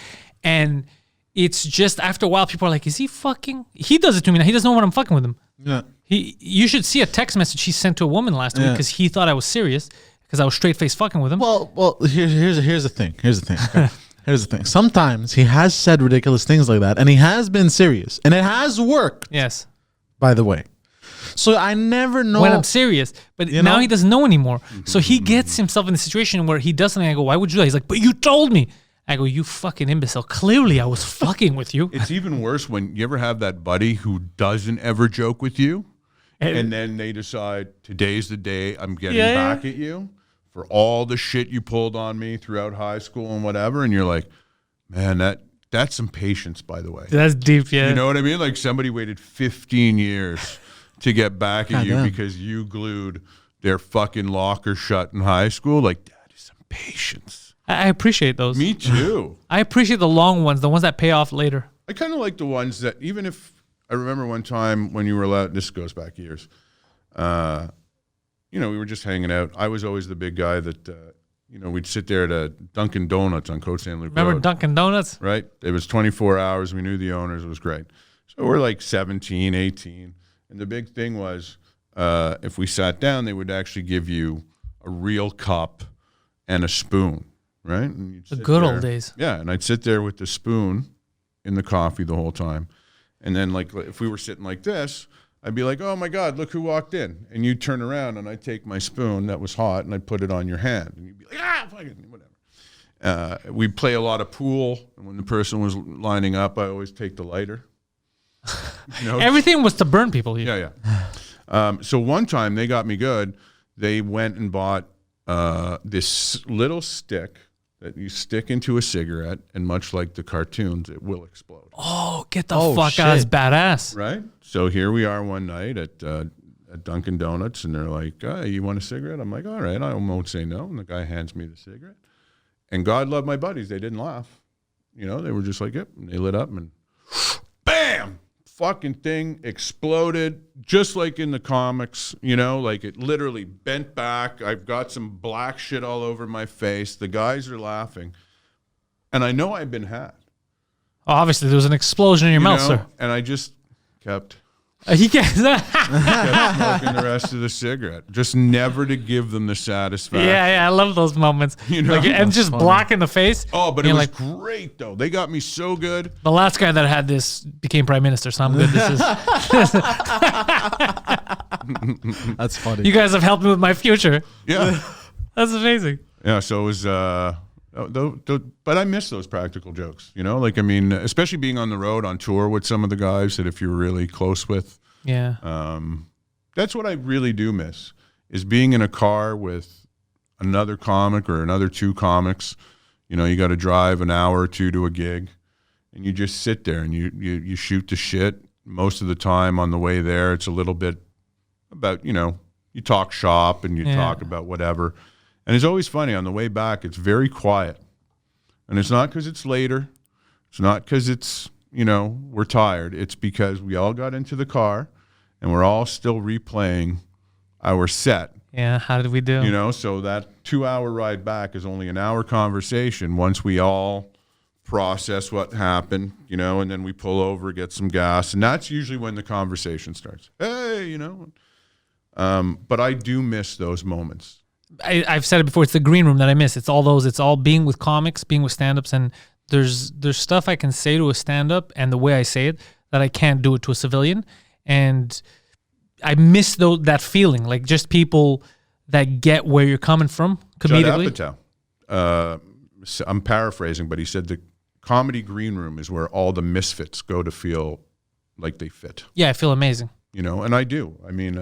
And it's just, after a while, people are like, is he fucking? He does it to me now. He doesn't know when I'm fucking with him. Yeah. You should see a text message he sent to a woman last week because he thought I was serious because I was straight face fucking with him. Well, here's the thing. Okay? Here's the thing. Sometimes he has said ridiculous things like that, and he has been serious, and it has worked. Yes. By the way, so I never know when I'm serious, but now he doesn't know anymore. So he gets himself in a situation where he does something. I go, why would you do that? He's like, but you told me. I go, you fucking imbecile. Clearly I was fucking with you. It's even worse when you ever have that buddy who doesn't ever joke with you, and then they decide, today's the day I'm getting back at you for all the shit you pulled on me throughout high school and whatever. And you're like, man, that's some patience, by the way. That's deep, yeah. You know what I mean? Like, somebody waited 15 years to get back at you because you glued their fucking locker shut in high school. Like, that is some patience. I appreciate those. Me too. I appreciate the long ones, the ones that pay off later. I kind of like the ones that, even if, I remember one time when you were allowed, this goes back years, we were just hanging out. I was always the big guy that, we'd sit there at a Dunkin' Donuts on Cote St. Luc Remember Road. Dunkin' Donuts? Right? It was 24 hours. We knew the owners. It was great. So we're like 17, 18. And the big thing was, if we sat down, they would actually give you a real cup and a spoon. Right? And you'd the sit good there. old days. Yeah, and I'd sit there with the spoon in the coffee the whole time. And then, like, if we were sitting like this, I'd be like, oh, my God, look who walked in. And you'd turn around, and I'd take my spoon that was hot, and I'd put it on your hand. And you'd be like, fucking whatever. We'd play a lot of pool. And when the person was lining up, I always take the lighter. Everything was to burn people here. Yeah. So one time, they got me good. they went and bought this little stick that you stick into a cigarette, and much like the cartoons, it will explode. Oh, get the Oh, fuck out. It's shit. badass. Right? So here we are one night at Dunkin' Donuts, and they're like, you want a cigarette? I'm like, all right, I won't say no. And the guy hands me the cigarette. And God love my buddies. They didn't laugh. You know, they were just like, yep. And they lit up, and bam! Fucking thing exploded, just like in the comics, you know, like it literally bent back. I've got some black shit all over my face. The guys are laughing. And I know I've been had. Obviously, there was an explosion in your mouth, sir. And I just kept He gets smoking the rest of the cigarette. Just never to give them the satisfaction. Yeah, I love those moments. You know? Like, and just funny. black in the face. Oh, but And it you're was like, great, though. They got me so good. the last guy that had this became prime minister, so I'm good. This is. That's funny. You guys have helped me with my future. Yeah. That's amazing. Yeah, so it was, but I miss those practical jokes, you know? Like, I mean, especially being on the road on tour with some of the guys that if you're really close with, Yeah. that's what I really do miss, is being in a car with another comic or another two comics. You know, you got to drive an hour or two to a gig, and you just sit there and you shoot the shit. Most of the time on the way there, it's a little bit about, you know, you talk shop and you talk about whatever. And it's always funny. On the way back, it's very quiet. And it's not because it's later. It's not because it's, you know, we're tired. It's because we all got into the car and we're all still replaying our set. Yeah. How did we do? You know, so that 2-hour ride back is only an hour conversation once we all process what happened, you know, and then we pull over, get some gas. And that's usually when the conversation starts. Hey, you know. But I do miss those moments. I've said it before. It's the green room that I miss. It's all those. It's all being with comics, being with stand-ups, and there's stuff I can say to a stand-up, and the way I say it that I can't do it to a civilian, and I miss that feeling, like just people that get where you're coming from comedically. Judd Apatow, I'm paraphrasing, but he said the comedy green room is where all the misfits go to feel like they fit. Yeah, I feel amazing. You know, and I do. I mean,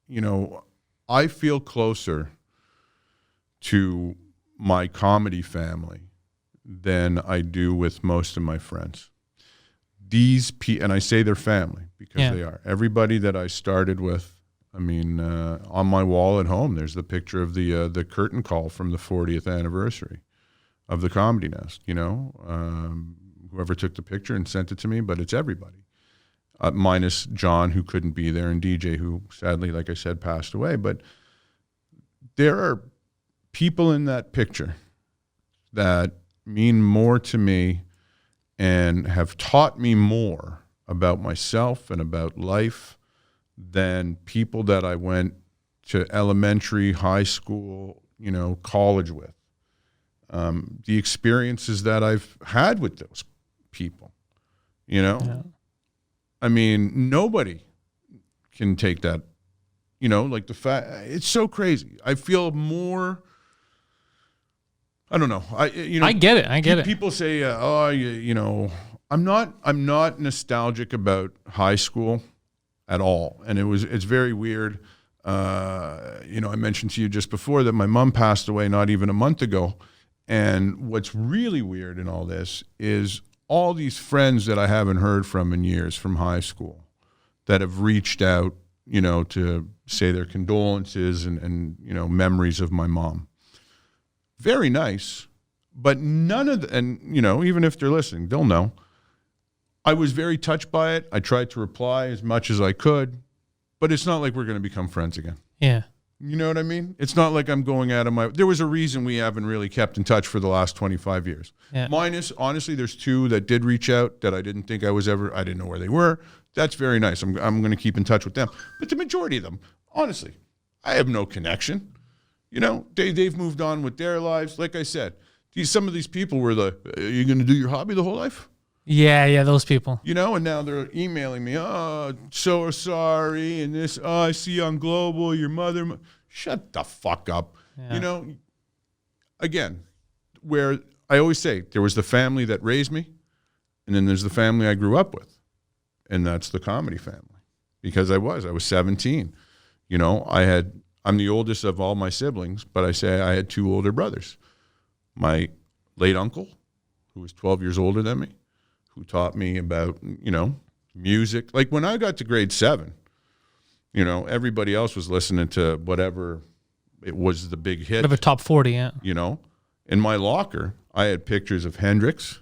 you know, I feel closer to my comedy family than I do with most of my friends. And I say they're family because they are. Everybody that I started with, I mean, on my wall at home, there's the picture of the curtain call from the 40th anniversary of the Comedy Nest, you know, whoever took the picture and sent it to me, but it's everybody. Minus John, who couldn't be there, and DJ, who sadly, like I said, passed away. But there are people in that picture that mean more to me and have taught me more about myself and about life than people that I went to elementary, high school, you know, college with. The experiences that I've had with those people, you know. Yeah. I mean, nobody can take that, you know, like the fact, it's so crazy. I feel more, I don't know. I get it. I get it. People say, you know, I'm not nostalgic about high school at all. And it's very weird. You know, I mentioned to you just before that my mom passed away not even a month ago. And what's really weird in all this is all these friends that I haven't heard from in years from high school that have reached out, you know, to say their condolences and you know, memories of my mom. Very nice, but none of and you know, even if they're listening, they'll know. I was very touched by it. I tried to reply as much as I could, but it's not like we're going to become friends again. Yeah. You know what I mean? It's not like I'm going out of my... There was a reason we haven't really kept in touch for the last 25 years. Yeah. Minus, honestly, there's two that did reach out that I didn't think I didn't know where they were. That's very nice. I'm going to keep in touch with them. But the majority of them, honestly, I have no connection. You know, they've moved on with their lives. Like I said, some of these people were are you going to do your hobby the whole life? Yeah, those people. You know, and now they're emailing me, oh, so sorry, and this, oh, I see you on Global, your mother. Shut the fuck up. Yeah. You know, again, where I always say, there was the family that raised me, and then there's the family I grew up with, and that's the comedy family. Because I was 17. You know, I'm the oldest of all my siblings, but I say I had 2 older brothers. My late uncle, who was 12 years older than me, who taught me about, music. Like when I got to grade 7, everybody else was listening to whatever it was, the big hit. Of a top 40, yeah. In my locker, I had pictures of Hendrix,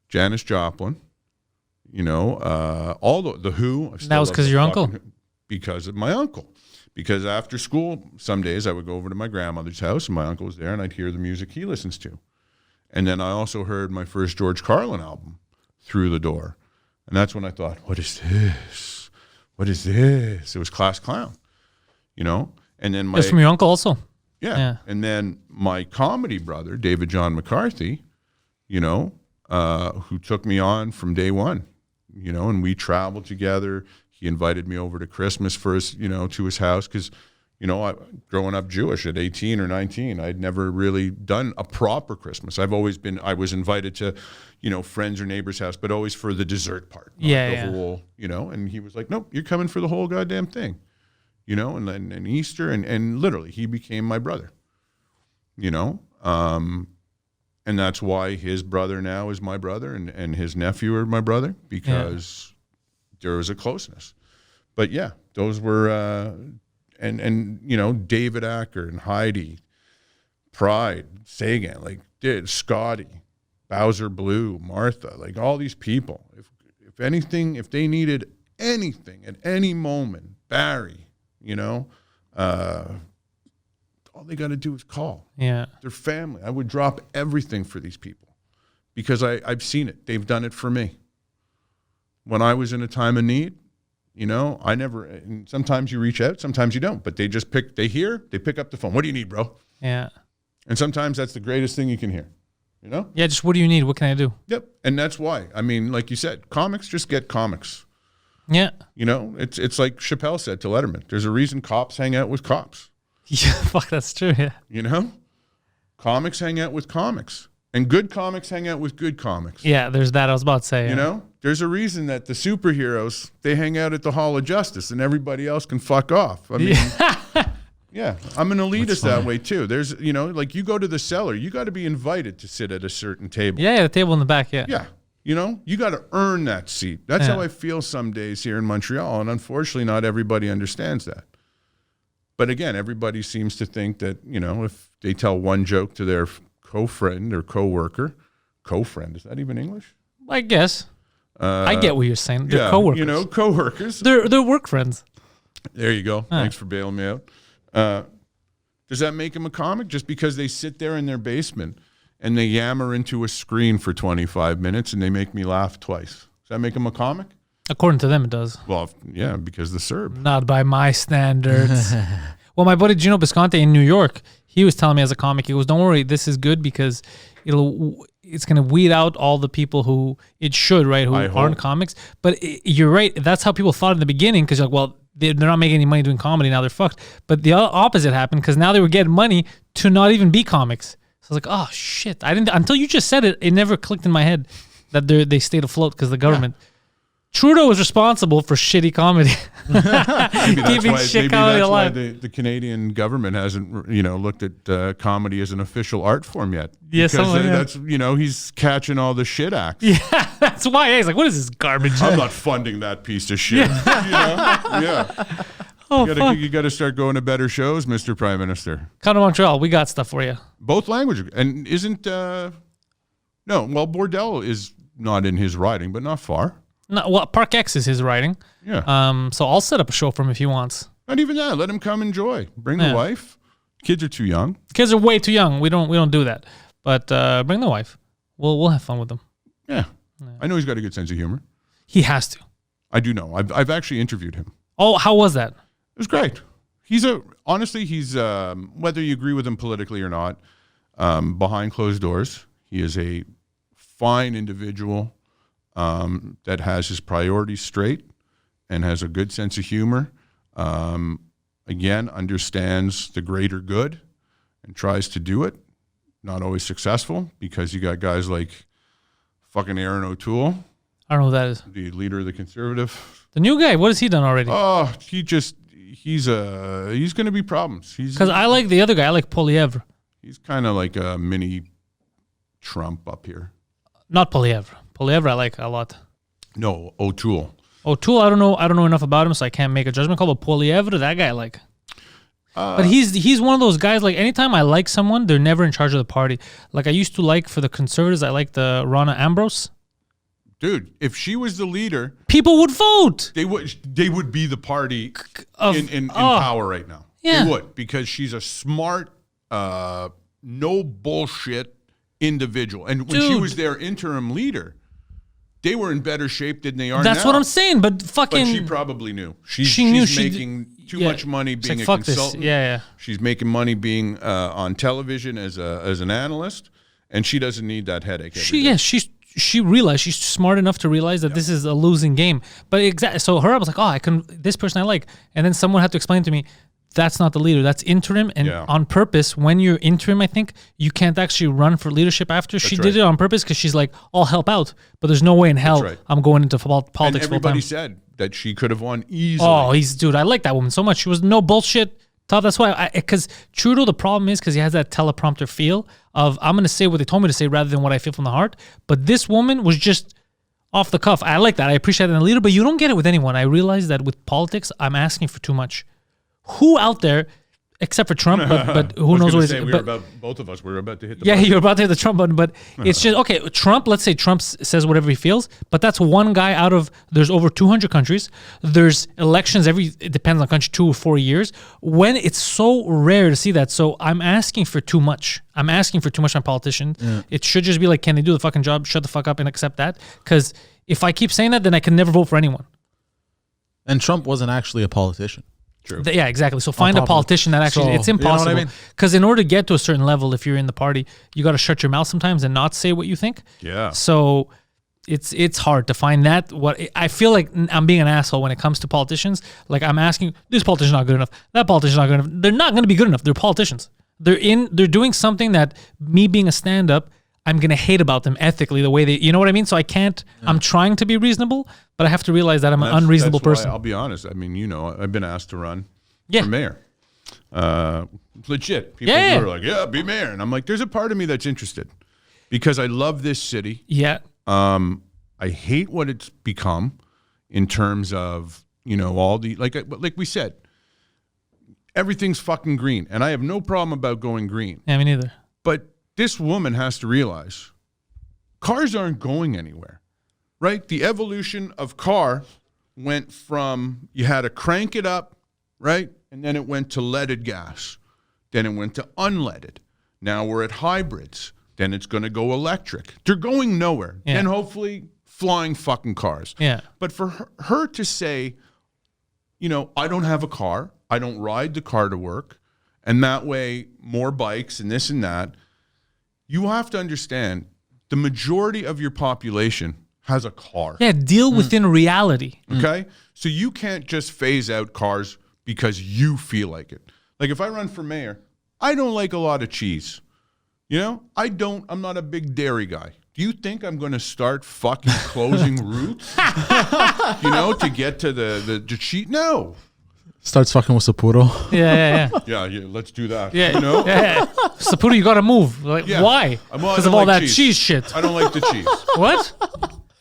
Janis Joplin, all the Who. That was because of your uncle? Because of my uncle. Because after school, some days I would go over to my grandmother's house and my uncle was there and I'd hear the music he listens to. And then I also heard my first George Carlin album through the door. And that's when I thought, what is this? What is this? It was Class Clown, And then It's from your uncle also? Yeah. And then my comedy brother, David John McCarthy, who took me on from day one, and we traveled together. He invited me over to Christmas for his, to his house because, growing up Jewish at 18 or 19, I'd never really done a proper Christmas. I was invited to, friends or neighbors' house, but always for the dessert part. The whole, and he was like, nope, you're coming for the whole goddamn thing, and Easter, and literally he became my brother, and that's why his brother now is my brother and his nephew are my brother because there was a closeness. But yeah, those were, and David Acker and Heidi, Pride, Sagan, Scotty, Bowser Blue, Martha, all these people. If anything, if they needed anything at any moment, Barry, all they got to do is call. Yeah. Their family. I would drop everything for these people because I've seen it. They've done it for me. When I was in a time of need, I never, and sometimes you reach out, sometimes you don't, but they pick up the phone. What do you need, bro? Yeah. And sometimes that's the greatest thing you can hear, Yeah, just what do you need? What can I do? Yep. And that's why, like you said, comics just get comics. Yeah. It's like Chappelle said to Letterman, there's a reason cops hang out with cops. Yeah, fuck, that's true, yeah. Comics hang out with comics. And good comics hang out with good comics. Yeah, there's that. I was about to say. There's a reason that the superheroes, they hang out at the Hall of Justice and everybody else can fuck off. I mean, yeah, I'm an elitist that way too. There's, you go to the cellar, you got to be invited to sit at a certain table. Yeah, the table in the back, yeah. Yeah. You got to earn that seat. That's how I feel some days here in Montreal. And unfortunately, not everybody understands that. But again, everybody seems to think that, if they tell one joke to their co-friend or co-worker, is that even English? I guess. I get what you're saying. They're co-workers. Co-workers. They're work friends. There you go. Thanks for bailing me out. Does that make them a comic? Just because they sit there in their basement and they yammer into a screen for 25 minutes and they make me laugh twice. Does that make them a comic? According to them, it does. Well, yeah, because the Serb. Not by my standards. Well, my buddy Gino Bisconte in New York, he was telling me as a comic, he goes, don't worry, this is good because it's going to weed out all the people who it should, right, who aren't comics. But you're right. That's how people thought in the beginning because you're like, well, they're not making any money doing comedy. Now they're fucked. But the opposite happened because now they were getting money to not even be comics. So I was like, oh, shit. I didn't until you just said it, it never clicked in my head that they stayed afloat because the government. Yeah. Trudeau was responsible for shitty comedy. Maybe that's why the Canadian government hasn't, looked at comedy as an official art form yet. Yes, because that's, he's catching all the shit acts. Yeah, that's why. He's like, what is this garbage? I'm not funding that piece of shit. Yeah. Oh, you got to start going to better shows, Mr. Prime Minister. Come to Montreal. We got stuff for you. Both languages. And Bordel is not in his writing, but not far. No, well, Park X is his writing. Yeah. So I'll set up a show for him if he wants. Not even that. Let him come enjoy. Bring the wife. Kids are too young. Kids are way too young. We don't do that. But bring the wife. We'll have fun with them. Yeah. I know he's got a good sense of humor. He has to. I do know. I've actually interviewed him. Oh, how was that? It was great. He's whether you agree with him politically or not, behind closed doors, he is a fine individual. That has his priorities straight and has a good sense of humor. Again, understands the greater good and tries to do it. Not always successful because you got guys like fucking Aaron O'Toole. I don't know who that is. The leader of the Conservative. The new guy. What has he done already? Oh, he's going to be problems. Because I like the other guy. I like Poilievre. He's kind of like a mini Trump up here. Not Poilievre. Poilievre I like a lot. No, O'Toole. O'Toole, I don't know enough about him, so I can't make a judgment call. But Poilievre, that guy I like. But he's one of those guys, like, anytime I like someone, they're never in charge of the party. Like, I used to like, for the Conservatives, I like the Ronna Ambrose. Dude, if she was the leader, people would vote. They would be the party in power right now. Yeah. They would, because she's a smart, no bullshit individual. And when she was their interim leader, they were in better shape than they are now. That's what I'm saying, but fucking... But she probably knew. She knew she's making too much money being like, a consultant. Yeah. She's making money being on television as an analyst, and she doesn't need that headache every day. She realized, she's smart enough to realize that this is a losing game. But so I was like, this person I like. And then someone had to explain to me, that's not the leader. That's interim. And on purpose, when you're interim, I think, you can't actually run for leadership after. She did it on purpose because she's like, I'll help out. But there's no way in hell I'm going into politics full time. And everybody said that she could have won easily. Oh, dude, I like that woman so much. She was no bullshit. Tough. That's why, because Trudeau, the problem is because he has that teleprompter feel of, I'm going to say what they told me to say rather than what I feel from the heart. But this woman was just off the cuff. I like that. I appreciate that in a leader, but you don't get it with anyone. I realize that with politics, I'm asking for too much. Who out there, except for Trump, but who knows what he's... Both of us, we were about to hit the button. You're about to hit the Trump button, but it's just, okay, Trump, let's say Trump says whatever he feels, but that's one guy out of, there's over 200 countries. There's elections it depends on country, 2 or 4 years. When it's so rare to see that. So I'm asking for too much. I'm asking for too much on politicians. Yeah. It should just be like, can they do the fucking job? Shut the fuck up and accept that. Because if I keep saying that, then I can never vote for anyone. And Trump wasn't actually a politician. True. Yeah, exactly. So find a politician that actually, it's impossible. You know what I mean? Because in order to get to a certain level, if you're in the party, you got to shut your mouth sometimes and not say what you think. Yeah. So it's hard to find that. What I feel like I'm being an asshole when it comes to politicians. Like, I'm asking, this politician's not good enough. That politician's not good enough. They're not going to be good enough. They're politicians. They're doing something that me being a stand-up, I'm going to hate about them ethically, the way they, you know what I mean? So I can't, I'm trying to be reasonable, but I have to realize that I'm an unreasonable person. I'll be honest. I mean, I've been asked to run for mayor. Legit. People are like, be mayor. And I'm like, there's a part of me that's interested because I love this city. Yeah. I hate what it's become in terms of, all the, like we said, everything's fucking green. And I have no problem about going green. Yeah, me neither. But this woman has to realize cars aren't going anywhere, right? The evolution of car went from, you had to crank it up, right? And then it went to leaded gas. Then it went to unleaded. Now we're at hybrids. Then it's going to go electric. They're going nowhere. Yeah. Then hopefully flying fucking cars. Yeah. But for her to say, I don't have a car. I don't ride the car to work. And that way, more bikes and this and that. You have to understand, the majority of your population has a car. Yeah, deal within reality. Okay? So you can't just phase out cars because you feel like it. Like, if I run for mayor, I don't like a lot of cheese. I'm not a big dairy guy. Do you think I'm going to start fucking closing routes, to get to the cheese? No. Starts fucking with Saputo. Yeah. Yeah, let's do that. Yeah. Saputo, you got to move. Why? Because of all that cheese shit. I don't like the cheese. What?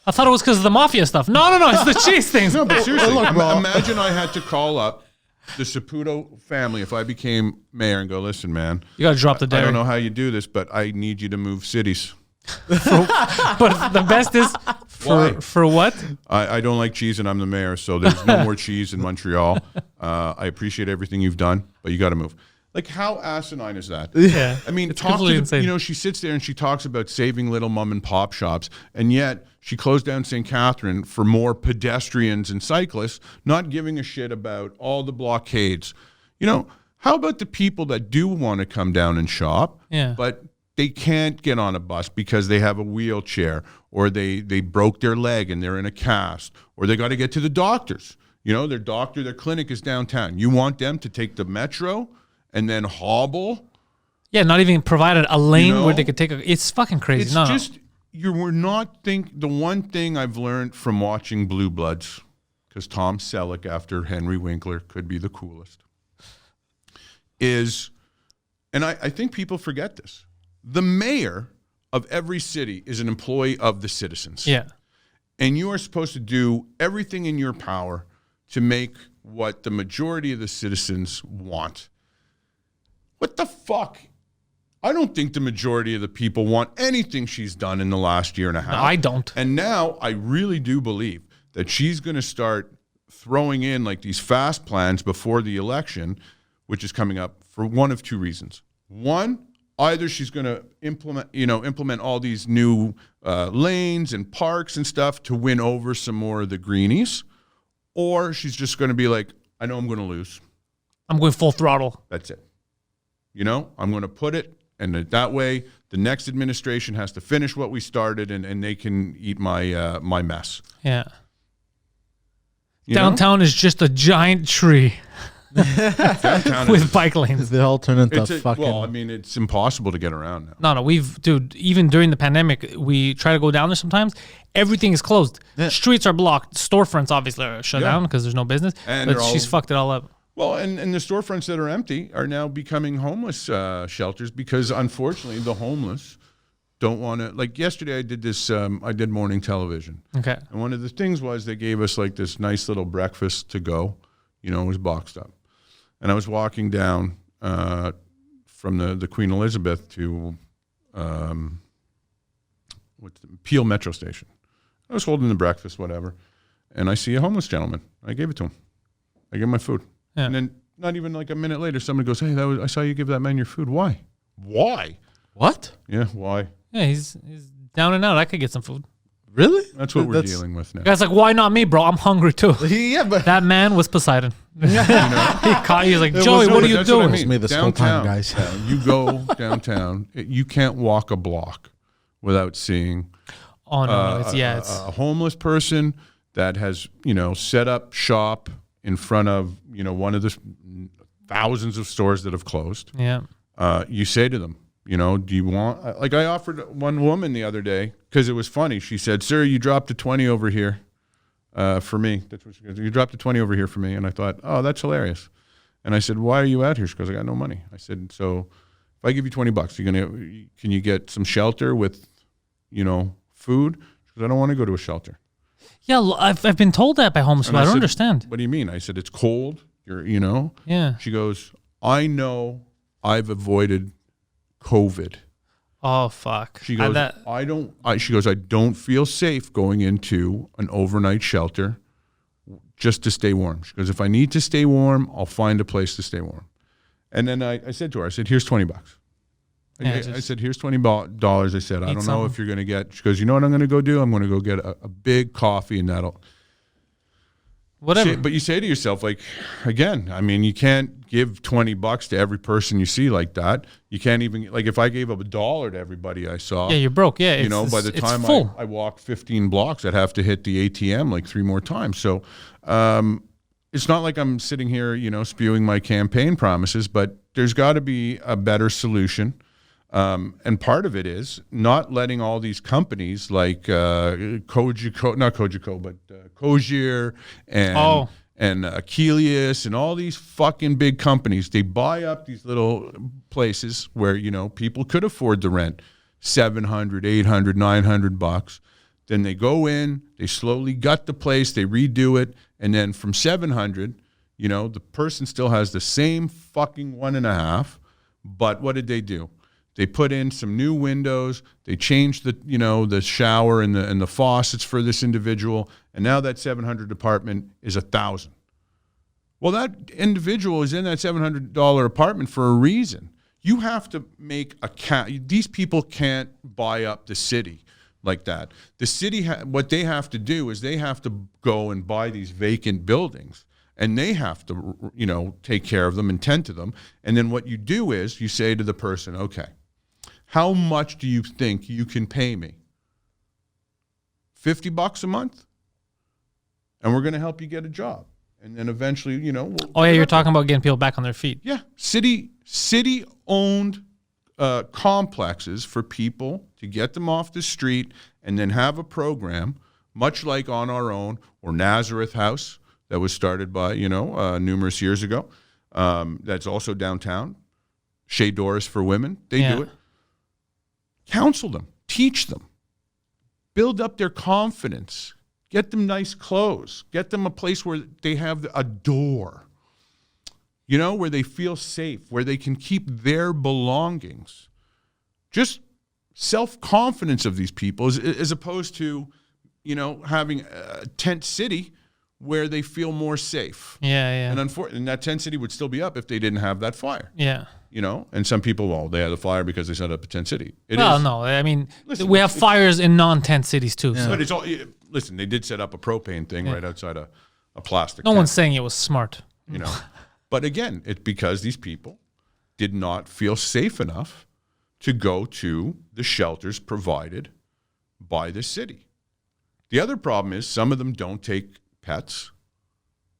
I thought it was because of the mafia stuff. No, it's the cheese things. No, but seriously, imagine I had to call up the Saputo family if I became mayor and go, listen, man. You got to drop the dairy. I don't know how you do this, but I need you to move cities. But the best is for what? I don't like cheese and I'm the mayor, so there's no more cheese in Montreal. I appreciate everything you've done, but you got to move. Like, how asinine is that? Yeah. I mean, it's completely insane. She sits there and she talks about saving little mom and pop shops, and yet she closed down St. Catherine for more pedestrians and cyclists, not giving a shit about all the blockades. How about the people that do want to come down and shop, but they can't get on a bus because they have a wheelchair, or they broke their leg and they're in a cast, or they got to get to the doctors. Their clinic is downtown. You want them to take the metro and then hobble? Yeah, not even provided a lane where they could take it's fucking crazy. It's the one thing I've learned from watching Blue Bloods, because Tom Selleck, after Henry Winkler, could be the coolest, is, and I think people forget this, the mayor of every city is an employee of the citizens. Yeah. And you are supposed to do everything in your power to make what the majority of the citizens want. What the fuck? I don't think the majority of the people want anything she's done in the last year and a half. No, I don't. And now I really do believe that she's going to start throwing in like these fast plans before the election, which is coming up, for one of two reasons. One, either she's going to implement all these new lanes and parks and stuff to win over some more of the greenies, or she's just going to be like, I know I'm going to lose. I'm going full throttle. That's it. I'm going to put it, and that way the next administration has to finish what we started, and they can eat my my mess. Yeah. You Downtown is just a giant tree Downtown with bike lanes. They all turn into it's fucking. well, I mean, it's impossible to get around now. No, even during the pandemic, we try to go down there sometimes. Everything is closed. Yeah. Streets are blocked. Storefronts obviously are shut Yeah. down because there's no business. And But they're she's all- fucked it all up. Well, and the storefronts that are empty are now becoming homeless shelters because, unfortunately, the homeless don't want to. Like yesterday, I did this. I did morning television, Okay. and one of the things was they gave us like this nice little breakfast to go. It was boxed up, and I was walking down from the Queen Elizabeth to Peel Metro Station. I was holding the breakfast, whatever, and I see a homeless gentleman. I gave it to him. I gave him my food. Yeah. And then not even like a minute later, somebody goes, "Hey, I saw you give that man your food. Why? Why? What? Yeah, why? Yeah, he's down and out. I could get some food. Really? That's what we're dealing with now." Guy's like, why not me, bro? I'm hungry too. Yeah, but That man was Poseidon. He was like, Joey, what are you That's doing? I mean. Me this whole time, Downtown, guys. you go downtown, you can't walk a block without seeing Oh no, it's a homeless person that has set up shop in front of one of the thousands of stores that have closed. yeah. You say to them, do you want, like I offered one woman the other day, because it was funny. She said, "Sir, you dropped a 20 over here for me." That's what she goes, "You dropped a 20 over here for me." And I thought, oh, that's hilarious. And I said, "Why are you out here?" She goes, "I got no money." I said, "So if I give you $20, can you get some shelter with, food?" She goes, "I don't want to go to a shelter." Yeah, I've been told that by homeless people. I don't said, understand. "What do you mean?" I said, "It's cold. Yeah. She goes, "I know I've avoided COVID." Oh fuck. She goes, she goes, "I don't feel safe going into an overnight shelter just to stay warm." She goes, "If I need to stay warm, I'll find a place to stay warm." And then I said to her, I said, "Here's $20. Yeah, I said, "Here's $20. I said, "I don't know something. if you're going to get." She goes, "You know what I'm going to go do? I'm going to go get a big coffee, and that'll." Whatever. But you say to yourself, like, again, I mean, you can't give $20 to every person you see like that. You can't even, like, if I gave up $1 to everybody I saw. Yeah, you're broke. Yeah, By the time full. I walked 15 blocks, I'd have to hit the ATM like 3 more times. So it's not like I'm sitting here, spewing my campaign promises, but there's got to be a better solution. And part of it is not letting all these companies like Cogier and Elias and all these fucking big companies, they buy up these little places where, people could afford the rent, $700, $800, $900. Then they go in, they slowly gut the place, they redo it, and then from $700, the person still has the same fucking 1.5. But what did they do? They put in some new windows. They changed the shower and the faucets for this individual, and now that $700 apartment is $1,000. Well, that individual is in that $700 apartment for a reason. You have to make these people can't buy up the city like that. The city, what they have to do is they have to go and buy these vacant buildings. And they have to, take care of them and tend to them. And then what you do is you say to the person, "Okay, how much do you think you can pay me? $50 a month? And we're going to help you get a job." And then eventually, You're talking about getting people back on their feet. Yeah. City-owned complexes for people to get them off the street and then have a program, much like On Our Own or Nazareth House, that was started by, numerous years ago. That's also downtown. Chez Doris for women. They do it. Counsel them. Teach them. Build up their confidence. Get them nice clothes. Get them a place where they have a door, where they feel safe, where they can keep their belongings. Just self-confidence of these people as opposed to, having a tent city where they feel more safe. Yeah. And that tent city would still be up if they didn't have that flyer. Yeah. And some people, they had the flyer because they set up a tent city. No. I mean, we have fires in non-tent cities too. Yeah. So. But it's all, listen, they did set up a propane thing right outside a plastic No tent, one's saying it was smart. But again, it's because these people did not feel safe enough to go to the shelters provided by the city. The other problem is some of them don't take pets,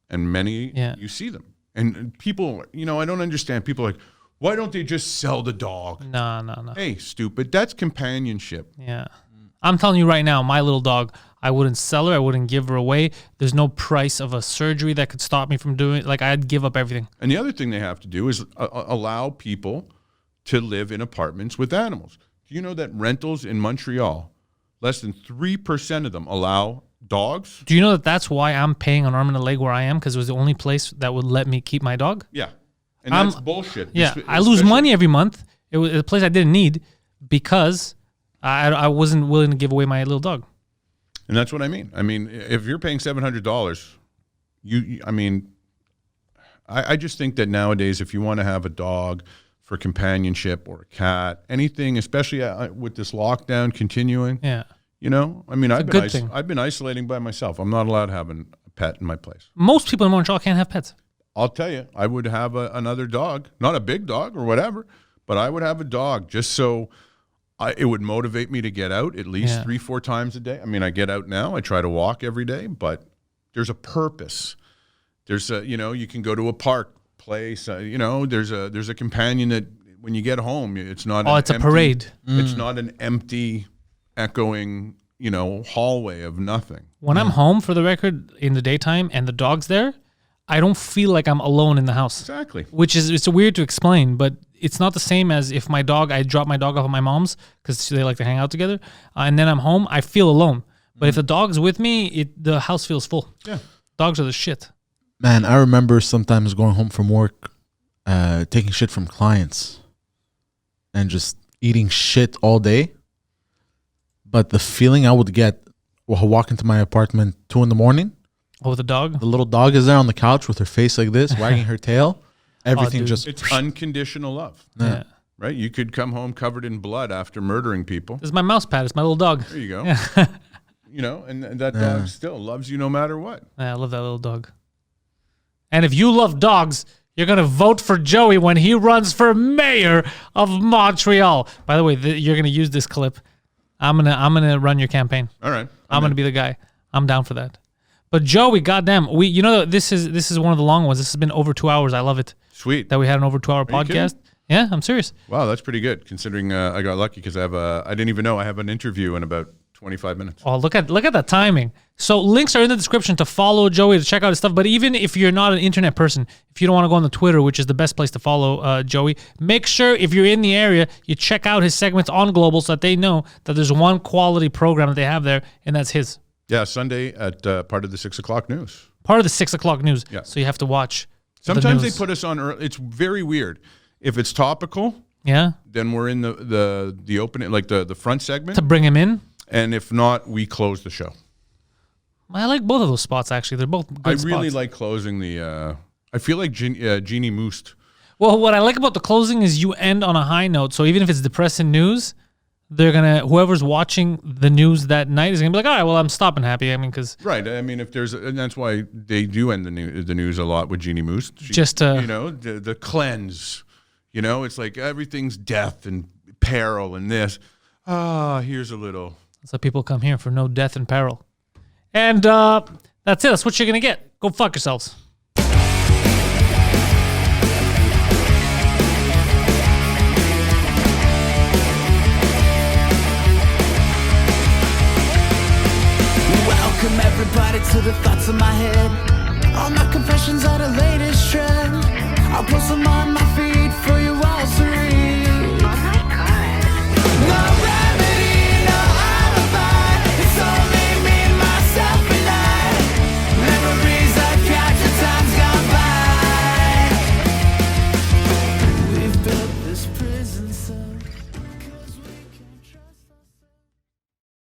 and many, you see them. And people, I don't understand. People are like, why don't they just sell the dog? No. Hey, stupid. That's companionship. Yeah. I'm telling you right now, my little dog, I wouldn't sell her. I wouldn't give her away. There's no price of a surgery that could stop me from doing it. Like, I'd give up everything. And the other thing they have to do is allow people to live in apartments with animals. Do you know that rentals in Montreal, less than 3% of them allow dogs? Do you know that that's why I'm paying an arm and a leg where I am? Because it was the only place that would let me keep my dog. Yeah. And that's bullshit. Yeah, I lose money every month. It was a place I didn't need because I wasn't willing to give away my little dog. And that's what I mean. I mean, if you're paying $700, I just think that nowadays, if you want to have a dog for companionship or a cat, anything, especially with this lockdown continuing, I've been isolating by myself. I'm not allowed to have a pet in my place. Most people in Montreal can't have pets. I'll tell you, I would have another dog, not a big dog or whatever, but I would have a dog just so it would motivate me to get out at least 3-4 times a day. I mean, I get out now. I try to walk every day, but there's a purpose. There's you can go to a park, place. There's a companion that when you get home, it's not. It's a parade. It's not an empty, echoing, hallway of nothing. When I'm home, for the record, in the daytime and the dog's there, I don't feel like I'm alone in the house. Exactly. Which is, it's weird to explain, but it's not the same as if I drop my dog off at my mom's because they like to hang out together, and then I'm home, I feel alone. But if the dog's with me, the house feels full. Yeah. Dogs are the shit. Man, I remember sometimes going home from work, taking shit from clients and just eating shit all day. But the feeling I would get while walking to my apartment 2 a.m, Oh, the dog? the little dog is there on the couch with her face like this, wagging her tail. Everything dude. just... It's unconditional love. Yeah. Right? You could come home covered in blood after murdering people. This is my mouse pad. It's my little dog. There you go. Yeah. And that dog still loves you no matter what. I love that little dog. And if you love dogs, you're going to vote for Joey when he runs for mayor of Montreal. By the way, you're going to use this clip. I'm gonna run your campaign. All right. I'm going to be the guy. I'm down for that. But Joey, goddamn, this is one of the long ones. This has been over 2 hours. I love it Sweet. that we had an over 2 hour podcast. Yeah, I'm serious. Wow, that's pretty good considering I got lucky because I didn't even know I have an interview in about 25 minutes. Oh, look at that timing. So links are in the description to follow Joey, to check out his stuff. But even if you're not an internet person, if you don't want to go on the Twitter, which is the best place to follow Joey, make sure if you're in the area, you check out his segments on Global so that they know that there's one quality program that they have there, and that's his. Yeah, Sunday at part of the 6 o'clock news. Part of the 6 o'clock news. Yeah. So you have to watch. Sometimes the they news. put us on early. It's very weird. If it's topical, Yeah. then we're in the opening, like the front segment. To bring him in. And if not, we close the show. I like both of those spots, actually. They're both good I spots. really like closing the. I feel like Jeannie Moost. Well, what I like about the closing is you end on a high note. So even if it's depressing news, whoever's watching the news that night is gonna be like, all right, well, I'm stopping happy. I mean, because Right. I mean, and that's why they do end the news a lot with Jeannie Moost. Just to the cleanse. It's like everything's death and peril and this. Here's a little. so people come here for no death and peril. And that's it. That's what you're gonna get. Go fuck yourselves. Welcome everybody to the thoughts in my head. All my confessions are the latest trend. I'll post them on my feed